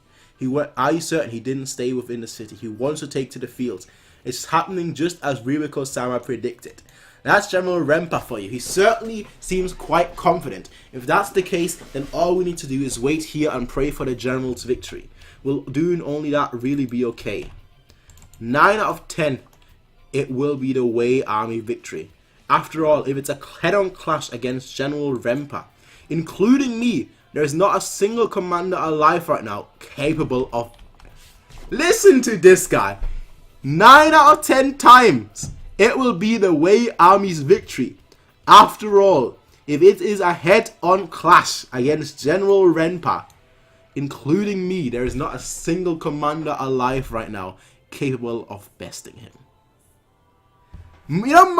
Are you certain he didn't stay within the city? He wants to take to the fields. It's happening just as Rimiko-sama predicted. That's General Rempa for you. He certainly seems quite confident. If that's the case, then all we need to do is wait here and pray for the general's victory. Will doing only that really be okay? 9 out of 10, it will be the Wei army victory. After all, if it's a head-on clash against General Rempa, including me, there is not a single commander alive right now capable of... Listen to this guy. 9 out of 10 times, it will be the Wei army's victory. After all, if it is a head-on clash against General Rempa, including me, there is not a single commander alive right now capable of besting him. You know,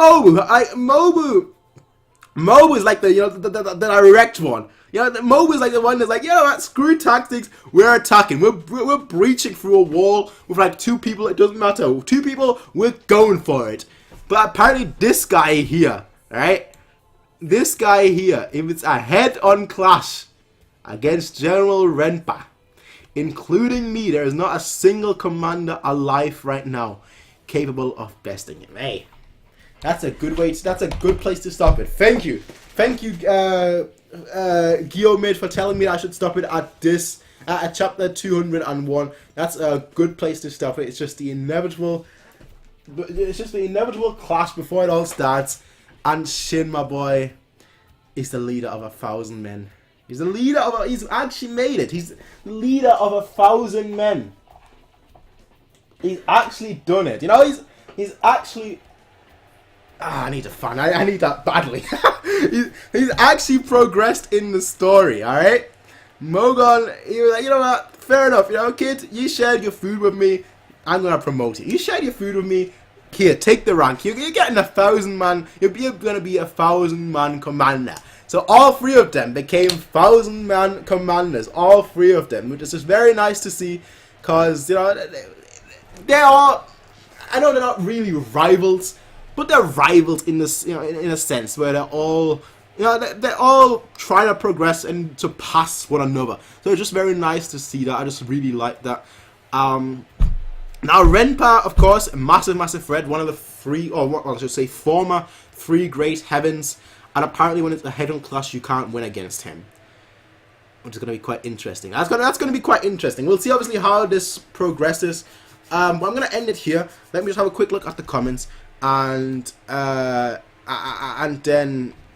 Mobu is like the, you know, the direct one. You know, Mobu is like the one that's like, you know what, screw tactics, we're attacking. We're breaching through a wall with like 2 people, it doesn't matter. 2 people, we're going for it. But apparently this guy here, right? This guy here, if it's a head-on clash against General Renpa, including me, there is not a single commander alive right now capable of besting him. Hey, that's a good way. That's a good place to stop it. Thank you, Guillaume, for telling me that I should stop it at this at chapter 201. That's a good place to stop it. It's just the inevitable. It's just the inevitable clash before it all starts. And Shin, my boy, is the leader of 1,000 men. He's the leader of. He's actually made it. He's the leader of 1,000 men. He's actually done it. You know, he's actually. I need a fan. I need that badly. he's actually progressed in the story. All right, Mogon. He was like, you know what? Fair enough. You know, kid, you shared your food with me. I'm gonna promote you. You shared your food with me. Here, take the rank. You're getting 1,000 man. You're gonna be 1,000 man commander. So all 3 of them became 1,000 man commanders. All 3 of them, which is just very nice to see, cause you know they are. I know they're not really rivals, but they're rivals in this, you know, in a sense where they're all, you know, they're all trying to progress and surpass one another. So it's just very nice to see that. I just really like that. Now Renpa, of course, massive threat, one of the 3, or what I should say, former 3 great heavens, and apparently when it's a head-on clash, you can't win against him, which is going to be quite interesting. That's going to be quite interesting. We'll see obviously how this progresses. But I'm going to end it here. Let me just have a quick look at the comments, and then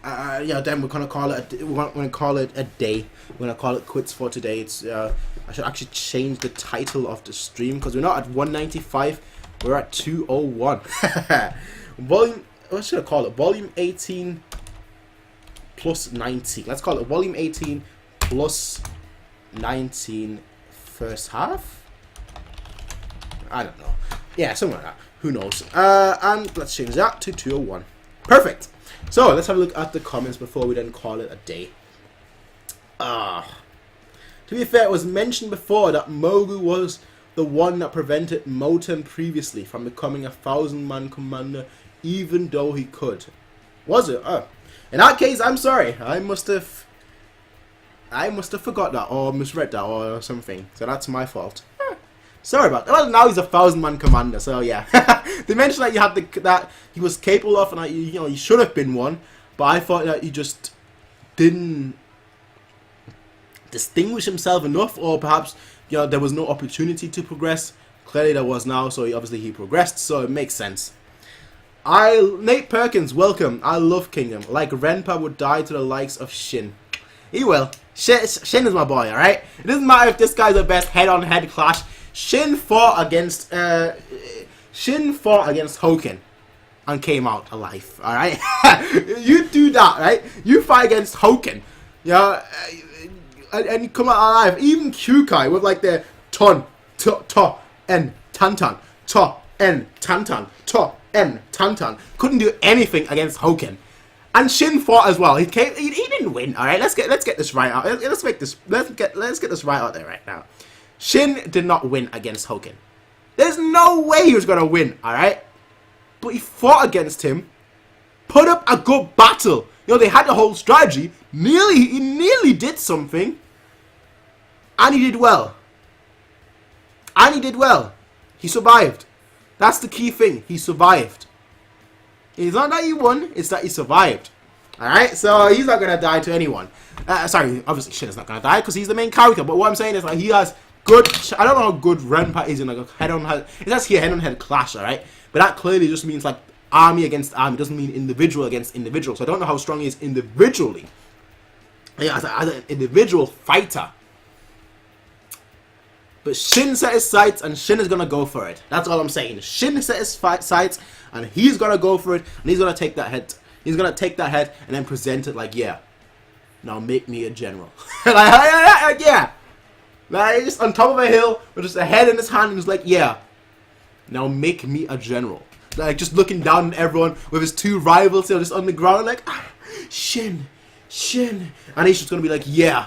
yeah, then we're gonna call it. We're gonna call it a day. We're gonna call it quits for today. It's I should actually change the title of the stream because we're not at 195. We're at 201. Volume. What should I call it? Volume 18 plus 19. Let's call it Volume 18 plus 19 first half. I don't know. Yeah, something like that. Who knows? And let's change that to 201. Perfect. So let's have a look at the comments before we then call it a day. To be fair, it was mentioned before that Mogu was the one that prevented Moten previously from becoming a 1,000-man commander, even though he could. Was it? In that case, I'm sorry. I must have forgot that or misread that or something. So that's my fault. Sorry about that. Well, now he's a 1,000-man commander, so yeah. They mentioned that you had that he was capable of, and that, you know, he should have been one, but I thought that he just didn't distinguish himself enough, or perhaps, you know, there was no opportunity to progress. Clearly there was now, so obviously he progressed, so it makes sense. Nate Perkins, welcome. I love Kingdom. Like Renpa would die to the likes of Shin. He will. Shin is my boy, alright? It doesn't matter if this guy's the best head-on-head clash. Shin fought against Hoken and came out alive. All right, you do that, right? You fight against Hoken, yeah, and you come out alive. Even Kyoukai with like their ton, and tantan, and tantan, and tantan couldn't do anything against Hoken. And Shin fought as well. He didn't win. All right, let's get this right out. Let's get this right out there right now. Shin did not win against Hoken. There's no way he was going to win, alright? But he fought against him, put up a good battle. You know, they had the whole strategy. He nearly did something. And he did well. He survived. That's the key thing. He survived. It's not that he won, it's that he survived. Alright, so he's not going to die to anyone. Sorry, obviously Shin is not going to die because he's the main character. But what I'm saying is, like, he has good. I don't know how good Renpa is in like a head-on-head. It's actually a head-on-head clash, alright? But that clearly just means like army against army. It doesn't mean individual against individual. So I don't know how strong he is individually. Yeah, as an individual fighter. But Shin set his sights and Shin is gonna go for it. That's all I'm saying. Shin set his sights and he's gonna go for it and he's gonna take that head. He's gonna take that head and then present it like, yeah, now make me a general. Like, yeah. Like, just on top of a hill with just a head in his hand, and he's like, yeah, now make me a general. Like, just looking down at everyone with his two rivals, you know, just on the ground, like, ah, Shin. And he's just gonna be like, yeah,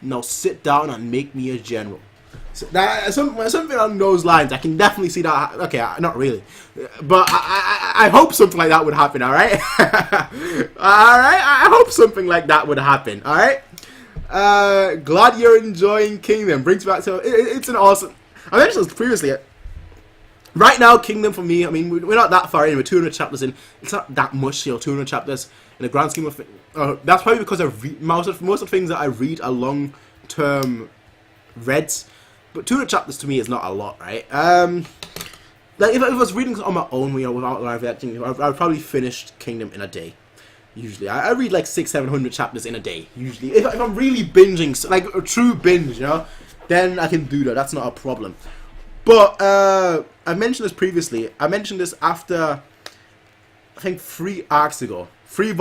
now sit down and make me a general. So that, something along those lines, I can definitely see that. Okay, not really, but I hope something like that would happen. All right, I hope something like that would happen. All right. Glad you're enjoying Kingdom. Brings back to it's an awesome. I mentioned this previously. Right now, Kingdom for me, I mean, we're not that far in. We're 200 chapters in. It's not that much, you know, 200 chapters in the grand scheme of things. That's probably because I read most of the things that I read are long-term reads. But 200 chapters to me is not a lot, right? Like if I was reading on my own, you know, without live reacting, I would probably finish Kingdom in a day. Usually, I read like 600-700 chapters in a day. Usually, if I'm really binging, like a true binge, you know, then I can do that. That's not a problem. But I mentioned this previously. I mentioned this after, I think, 3 arcs ago, 3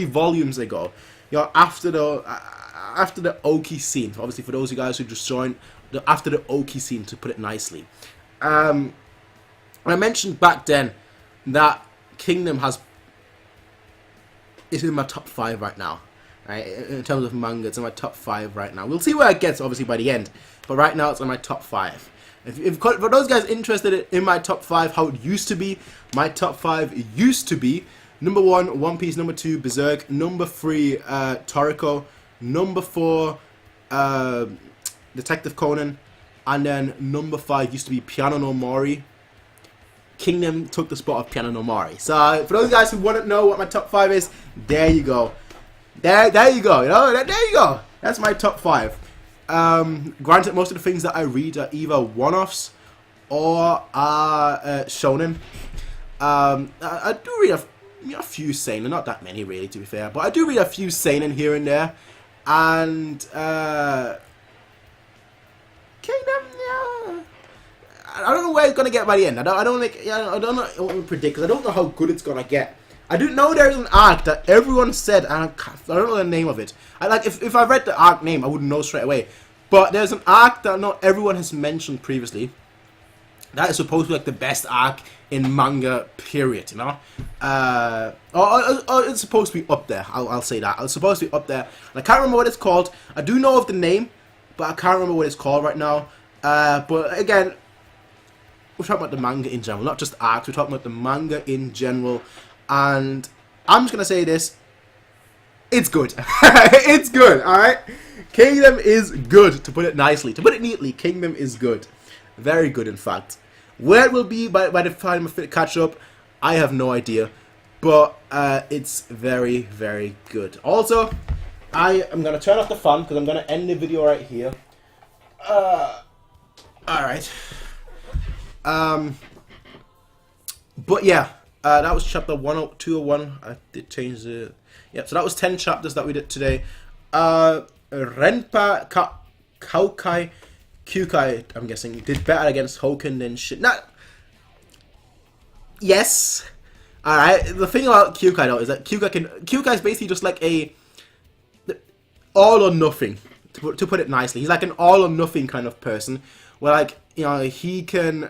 volumes ago. You know, after the Oki scene. Obviously, for those of you guys who just joined, after the Oki scene, to put it nicely. I mentioned back then that Kingdom is in my top 5 right now. Right, in terms of manga, it's in my top 5 right now. We'll see where it gets, obviously, by the end. But right now, it's in my top 5. For those guys interested in my top 5, how it used to be, my top 5 used to be number 1, One Piece, number 2, Berserk, number 3, Toriko, number 4, Detective Conan, and then number 5 used to be Piano no Mori. Kingdom took the spot of Piano no Mori. So for those guys who want to know what my top 5 is, there you go. There you go. You know, there you go. That's my top 5. Granted, most of the things that I read are either one-offs or are shonen. I do read a few seinen, not that many really, to be fair, but I do read a few seinen here and there. And Kingdom, yeah, I don't know where it's gonna get by the end. I don't know what to predict, because I don't know how good it's gonna get. I do know there's an arc that everyone said, and I don't know the name of it. If I read the arc name, I wouldn't know straight away. But there's an arc that not everyone has mentioned previously. That is supposed to be like the best arc in manga, period, you know? Or it's supposed to be up there, I'll say that. It's supposed to be up there. And I can't remember what it's called. I do know of the name, but I can't remember what it's called right now. But again, we're talking about the manga in general, not just arcs. We're talking about the manga in general. And I'm just going to say this. It's good. It's good, alright? Kingdom is good, to put it nicely. To put it neatly, Kingdom is good. Very good, in fact. Where it will be by the time I catch up, I have no idea. But it's very, very good. Also, I am going to turn off the fan, because I'm going to end the video right here. Alright. But yeah. That was chapter 201. I did change the... Yeah, so that was 10 chapters that we did today. Renpa Kyoukai, I'm guessing, did better against Hoken than shit. Yes. Alright, the thing about Kyoukai though is that Kyoukai is basically just like a all or nothing, to put it nicely. He's like an all or nothing kind of person, where, like, you know, he can...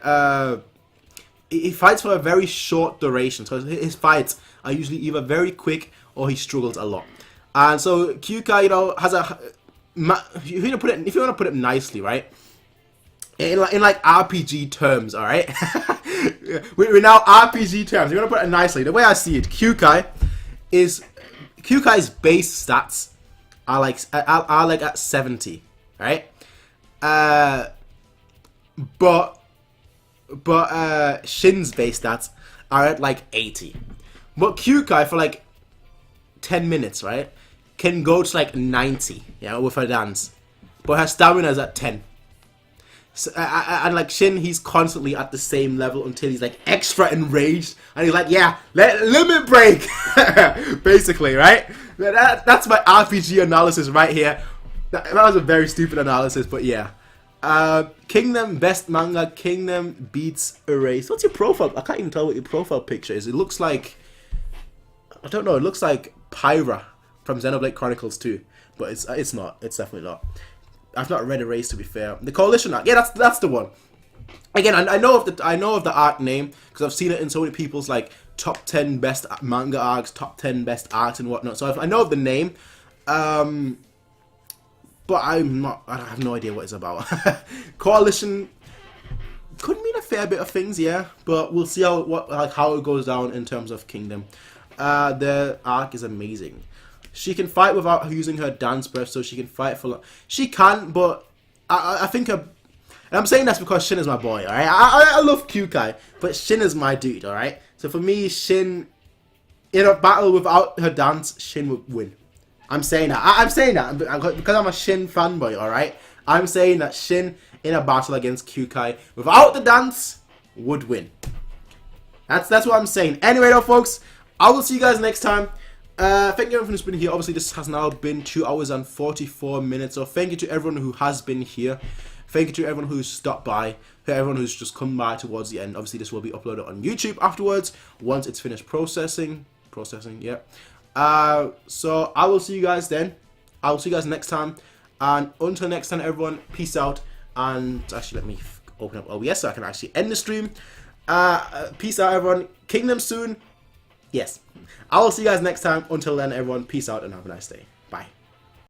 he fights for a very short duration, so his fights are usually either very quick or he struggles a lot. And so Kyoukai, you know, has a... If you want to put it nicely, right? In like RPG terms, all right? We're now RPG terms. You want to put it nicely. The way I see it, Kyoukai's base stats are like at 70, right? But Shin's base stats are at like 80. But Kyoukai, for like 10 minutes, right, can go to like 90, yeah, with her dance. But her stamina is at 10. So, and like Shin, he's constantly at the same level until he's like extra enraged. And he's like, yeah, limit break! Basically, right? That's my RPG analysis right here. That was a very stupid analysis, but yeah. Kingdom, best manga. Kingdom beats Erase. What's your profile? I can't even tell what your profile picture is. It looks like... I don't know. It looks like Pyra from Xenoblade Chronicles 2. But it's not. It's definitely not. I've not read Erase, to be fair. The Coalition arc. Yeah, that's the one. Again, I know of the arc name because I've seen it in so many people's like top 10 best manga arcs, top 10 best arcs and whatnot. So I know of the name, but I have no idea what it's about. Coalition could mean a fair bit of things, yeah, but we'll see how it goes down in terms of Kingdom. The arc is amazing. She can fight without using her dance breath, so she can fight for. She can, but I think her. And I'm saying that's because Shin is my boy, alright? I love Kyoukai, but Shin is my dude, alright? So for me, Shin, in a battle without her dance, Shin would win. I'm saying that. I'm saying that because I'm a Shin fanboy, alright? I'm saying that Shin, in a battle against Kyoukai, without the dance, would win. That's what I'm saying. Anyway though, folks, I will see you guys next time. Thank you everyone who's been here. Obviously, this has now been 2 hours and 44 minutes. So thank you to everyone who has been here. Thank you to everyone who's stopped by, to everyone who's just come by towards the end. Obviously, this will be uploaded on YouTube afterwards, once it's finished processing, yeah. So, I will see you guys then. I will see you guys next time. And until next time, everyone, peace out. And actually, let me open up OBS so I can actually end the stream. Peace out, everyone. Kingdom soon. Yes. I will see you guys next time. Until then, everyone, peace out and have a nice day. Bye.